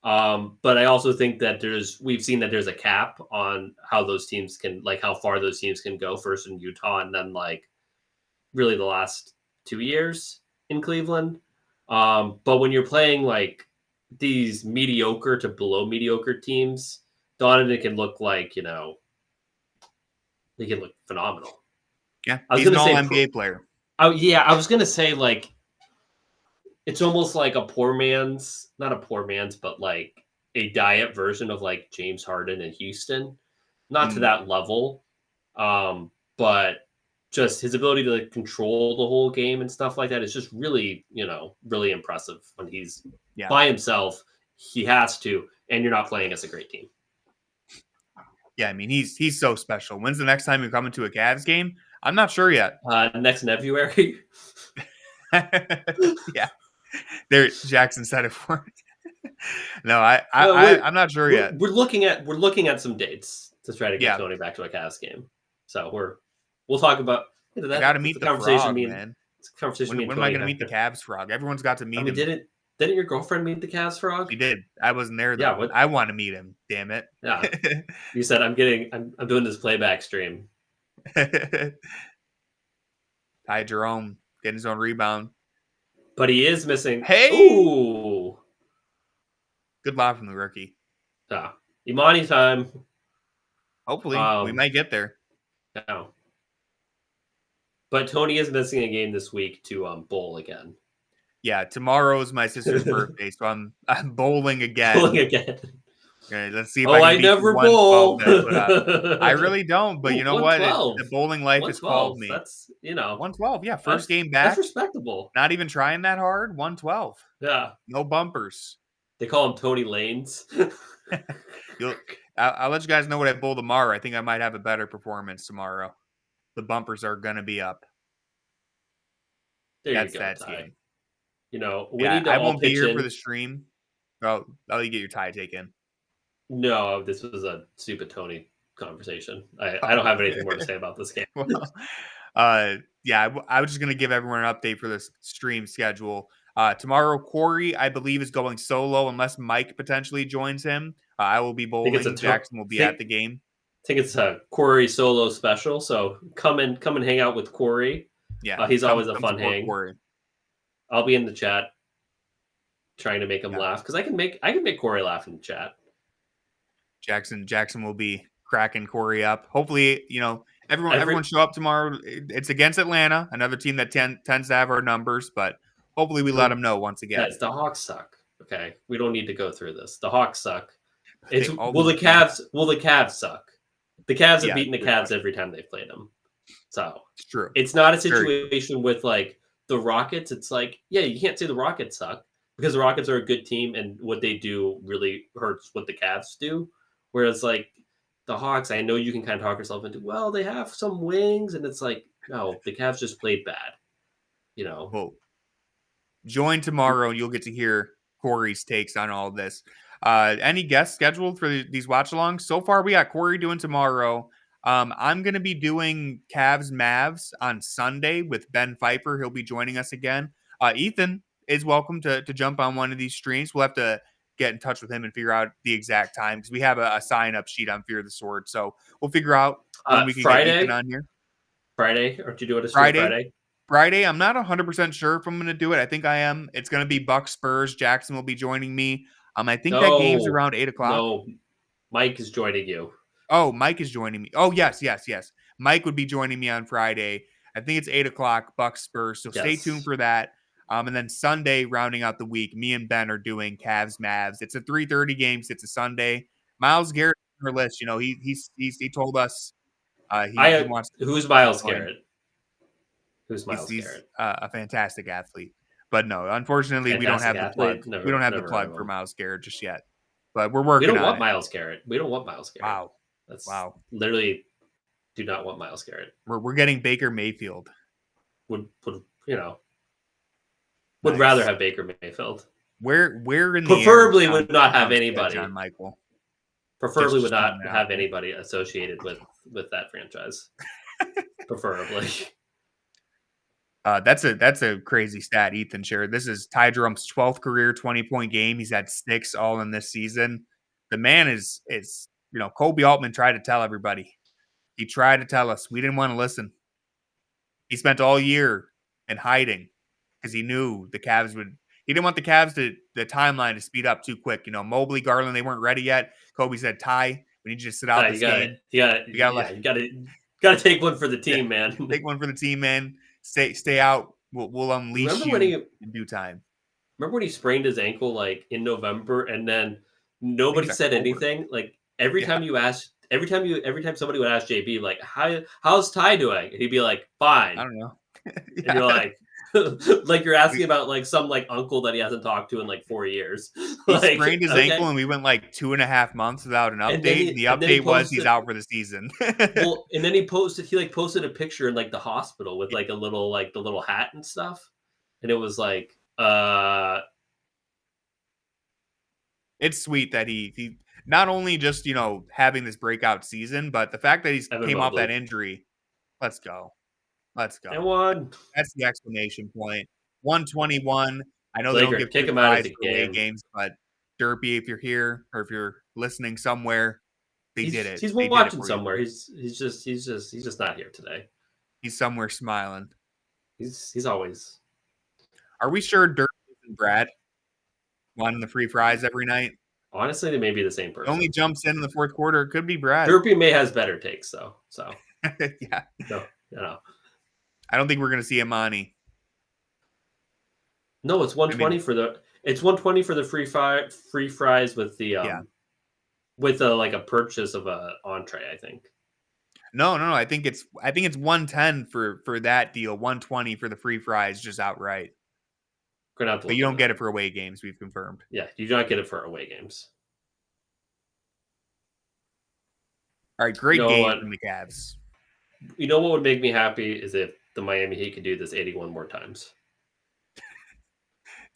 But I also think that we've seen that there's a cap on how those teams can, like how far those teams can go, first in Utah and then like really the last 2 years in Cleveland. But when you're playing like these mediocre to below mediocre teams, Donovan can look like, he can look phenomenal. Yeah, he's an all-NBA player. Oh yeah, I was gonna say like it's almost like not a poor man's, but like a diet version of like James Harden in Houston. Not to that level, but just his ability to like control the whole game and stuff like that is just really, really impressive when he's by himself. He has to, and you're not playing as a great team. Yeah, I mean he's so special. When's the next time you're coming to a Cavs game? I'm not sure yet. Next February. Yeah. There, Jackson said it for me. No, I'm not sure yet. We're looking at some dates to try to get Tony back to a CAVS game. So we'll talk about. I got to meet the frog, man. It's a conversation. When am I going to meet the CAVS frog? Everyone's got to meet him. Didn't your girlfriend meet the CAVS frog? She did. I wasn't there though. Yeah, I want to meet him. Damn it. Yeah. You said I'm doing this playback stream. Ty Jerome getting his own rebound. But he is missing. Hey! Ooh! Good lob from the rookie. Imani time. Hopefully, we might get there. No. But Tony is missing a game this week to bowl again. Yeah, tomorrow is my sister's birthday, so I'm bowling again. Okay, let's see if I never bowl. I really don't, but you know what? The bowling life has called me. That's 112. Yeah, first game back. That's respectable. Not even trying that hard. 112. Yeah. No bumpers. They call him Tony Lanes. I'll let you guys know what I bowl tomorrow. I think I might have a better performance tomorrow. The bumpers are gonna be up. That's that game. We need to I won't be here for the stream. Oh, I'll get your tie taken. No, this was a stupid Tony conversation. I don't have anything more to say about this game. I was just going to give everyone an update for this stream schedule. Tomorrow, Corey, I believe, is going solo unless Mike potentially joins him. I will be bowling. Jackson will be at the game. I think it's a Corey solo special. So come and hang out with Corey. Yeah, he's always a fun hang. Corey. I'll be in the chat trying to make him laugh because I can make Corey laugh in the chat. Jackson will be cracking Corey up. Hopefully, everyone show up tomorrow. It's against Atlanta, another team that tends to have our numbers, but hopefully we let them know once again. Guys, the Hawks suck. Okay, we don't need to go through this. The Hawks suck. Will the Cavs suck? The Cavs have beaten the Cavs every time they've played them. So it's true. It's not a situation with like the Rockets. It's like, yeah, you can't say the Rockets suck because the Rockets are a good team and what they do really hurts what the Cavs do. Whereas like the Hawks, I know you can kind of talk yourself into, well, they have some wings, and it's like, no, the Cavs just played bad. Well, join tomorrow and you'll get to hear Corey's takes on all this. Any guests scheduled for these watch-alongs? So far, we got Corey doing tomorrow. I'm going to be doing CAVS Mavs on Sunday with Ben Pfeiffer. He'll be joining us again. Ethan is welcome to jump on one of these streams. We'll have to get in touch with him and figure out the exact time because we have a sign-up sheet on Fear the Sword. So we'll figure out when we can get Ethan on here. Friday? Or do you do it Friday? Friday, I'm not 100% sure if I'm going to do it. I think I am. It's going to be Bucks Spurs. Jackson will be joining me. I think that game's around 8 o'clock. No, Mike is joining you. Oh, Mike is joining me. Oh, yes. Mike would be joining me on Friday. I think it's 8 o'clock, Bucks Spurs. So stay tuned for that. And then Sunday, rounding out the week, me and Ben are doing CAVS Mavs. It's a 3:30 game. It's a Sunday. Miles Garrett on our list. He told us he wants. Who's Miles Garrett? Who's Miles Garrett? A fantastic athlete. But no, unfortunately, we don't have the plug. We don't have the plug for Miles Garrett just yet. But we're working on it. We don't want Miles Garrett. Wow. Wow. Literally do not want Miles Garrett. We're getting Baker Mayfield. Would rather have Baker Mayfield. Where in the preferably would not have anybody. John Michael. Preferably would not have anybody associated with that franchise. Preferably. That's a crazy stat Ethan shared. This is Ty Jerome's 12th career 20-point game. He's had 6 all in this season. The man is Kobe Altman tried to tell everybody. He tried to tell us. We didn't want to listen. He spent all year in hiding because he knew the Cavs would. He didn't want the Cavs the timeline to speed up too quick. Mobley, Garland, they weren't ready yet. Kobe said, Ty, we need you to sit out this game. You got to take one for the team, man. Take one for the team, man. Stay out. We'll unleash you in due time. Remember when he sprained his ankle like in November, and then nobody said anything? Like every time somebody would ask JB like, how's Ty doing? And he'd be like, fine. I don't know. And you're like, like you're asking about like some like uncle that he hasn't talked to in like 4 years. He sprained his ankle, and we went like 2.5 months without an update. The update was he's out for the season. Well, and then he posted a picture in like the hospital with like a little like the little hat and stuff, and it was like it's sweet that he not only just, having this breakout season, but the fact that he's came off that injury. Let's go. And won. That's the exclamation point. 121. I know Laker, they don't give kick him out of the for away games, but Derpy, if you're here or if you're listening somewhere, did it. He's watching somewhere. He's just not here today. He's somewhere smiling. He's always. Are we sure Derpy and Brad wanting the free fries every night? Honestly, they may be the same person. Only jumps in the fourth quarter. It could be Brad. Derpy may has better takes though. So yeah. So I don't think we're gonna see Imani. No, it's 120 for the free fries with the with a purchase of a entree, I think. No. I think it's 110 for that deal. 120 for the free fries, just outright. But you don't get it for away games. We've confirmed. Yeah, you do not get it for away games. All right, great game from the Cavs. You know what would make me happy is if the Miami Heat could do this 81 more times.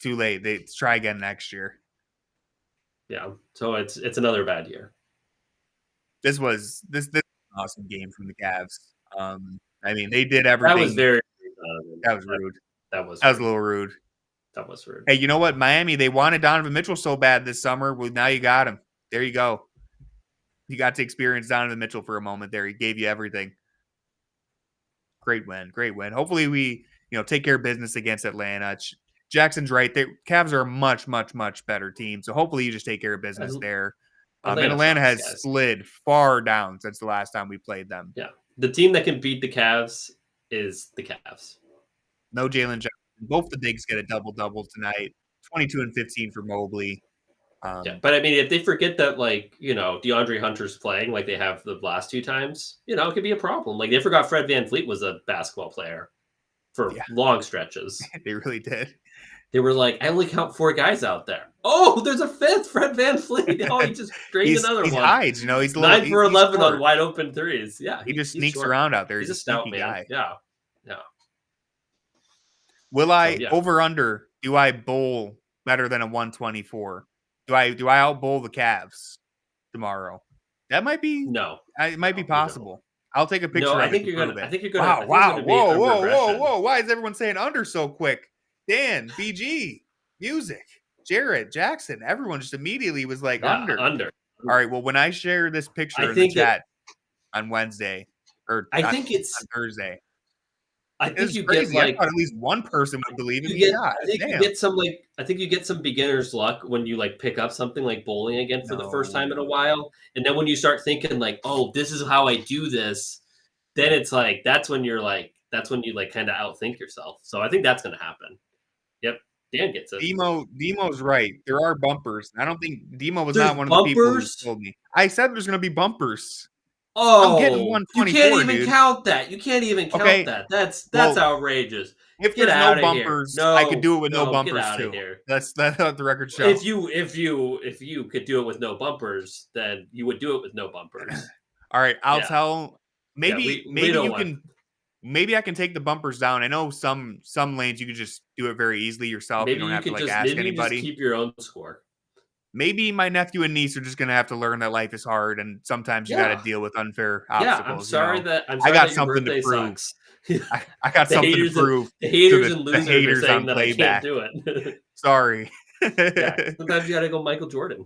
Too late. Let's try again next year. Yeah, so it's another bad year. This was an awesome game from the Cavs. I mean, they did everything. That was very. That was rude. That was a little rude. That was rude. Hey, you know what? Miami, they wanted Donovan Mitchell so bad this summer. Well, now you got him. There you go. You got to experience Donovan Mitchell for a moment there. He gave you everything. Great win. Hopefully we, take care of business against Atlanta. Jackson's right. Cavs are a much, much, much better team. So hopefully you just take care of business there. And Atlanta has slid far down since the last time we played them. Yeah. The team that can beat the Cavs is the Cavs. No Jalen Johnson. Both the bigs get a double-double tonight. 22 and 15 for Mobley. But I mean, if they forget that, DeAndre Hunter's playing like they have the last two times, it could be a problem. Like, they forgot Fred VanVleet was a basketball player for long stretches. They really did. They were like, I only count 4 guys out there. Oh, there's a fifth, Fred VanVleet. Oh, he just drained another one. He hides, he's 9 for 11 on wide open threes. Yeah, he just sneaks around out there. He's a stout man. Guy. Yeah. Will I over under? Do I bowl better than a 124? Do I out bowl the Cavs tomorrow? That might be it might be possible. I'll take a picture. No, I think you're gonna. Wow! Whoa! Why is everyone saying under so quick? Dan, BG, music, Jared, Jackson, everyone just immediately was like under. All right. Well, when I share this picture in the chat on Wednesday it's on Thursday. I think you crazy. Get I thought at least one person would believe in me. I think you get some beginner's luck when you pick up something like bowling again for the first time in a while, and then when you start thinking oh, this is how I do this, then it's that's when you kind of outthink yourself. So I think that's going to happen. Yep, Dan gets it. Demo's right. There are bumpers. I don't think Demo was not one of the people who told me. I said there's going to be bumpers. Oh, I'm getting 124, you can't even count that. You can't even count that. That's outrageous. If there's no bumpers, I could do it with no bumpers too. That's what the record shows. If you could do it with no bumpers, then you would do it with no bumpers. All right, I'll tell. Maybe you can. Maybe I can take the bumpers down. I know some lanes you can just do it very easily yourself. Maybe you don't have to ask maybe anybody. You just keep your own score. Maybe my nephew and niece are just going to have to learn that life is hard and sometimes you got to deal with unfair obstacles. Yeah, I'm sorry that I got something to prove. I got something to prove. The haters and losers the haters are saying on that Playback. I can't do it. Sorry. Sometimes you got to go Michael Jordan.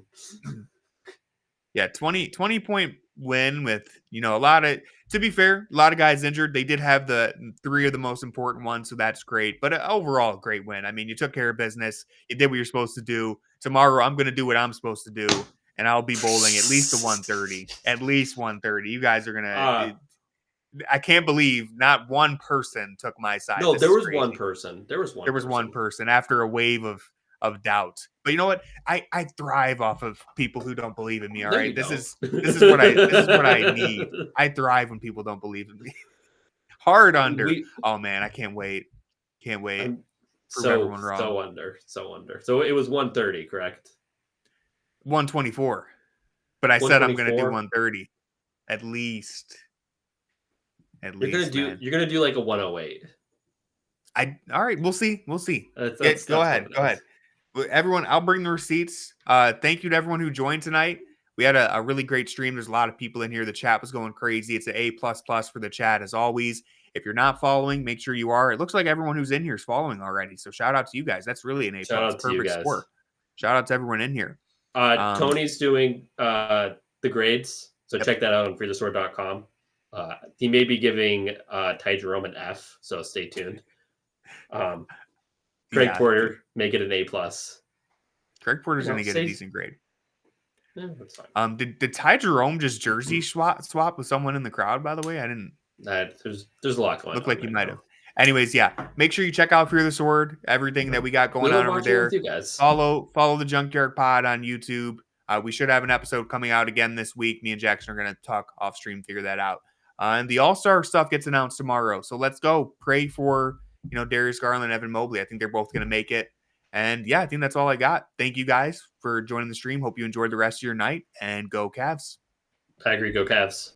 Yeah, 20-point win with, a lot of, to be fair, a lot of guys injured. They did have the 3 of the most important ones, so that's great. But overall, great win. I mean, you took care of business. You did what you're supposed to do. Tomorrow, I'm going to do what I'm supposed to do, and I'll be bowling at least a 130. At least 130. You guys are going to I can't believe not one person took my side. No, there was one person. There was one person after a wave of doubt. But you know what? I thrive off of people who don't believe in me. All right. This is what I need. I thrive when people don't believe in me. Hard under. Oh man, I can't wait. Can't wait. Prove everyone wrong. So under. So it was 130, correct? 124. But I said I'm gonna do 130. At least. You're gonna do like a 108. All right, we'll see. Go ahead. everyone, I'll bring the receipts. Thank you to everyone who joined tonight. We had a really great stream. There's a lot of people in here. The chat was going crazy. It's an A++ for the chat as always. If you're not following, make sure you are. It looks like everyone who's in here is following already. So shout out to you guys. That's really an A+. Shout out to you guys. Score. Shout out to everyone in here. Tony's doing the grades. So check that out on freethesword.com. He may be giving Ty Jerome an F, so stay tuned. Craig Porter, make it an A+. Craig Porter's going to get a decent grade. Yeah, that's fine. Did Ty Jerome just jersey swap with someone in the crowd, by the way? I didn't. There's a lot going on. Looked like you might have. Anyways, yeah. Make sure you check out Fear the Sword, everything that we got going on over there. You guys. Follow the Junkyard Pod on YouTube. We should have an episode coming out again this week. Me and Jackson are going to talk off stream, figure that out. And the All-Star stuff gets announced tomorrow. So let's go. Pray for, Darius Garland, Evan Mobley. I think they're both going to make it. And yeah, I think that's all I got. Thank you guys for joining the stream. Hope you enjoyed the rest of your night, and go Cavs. I agree. Go Cavs.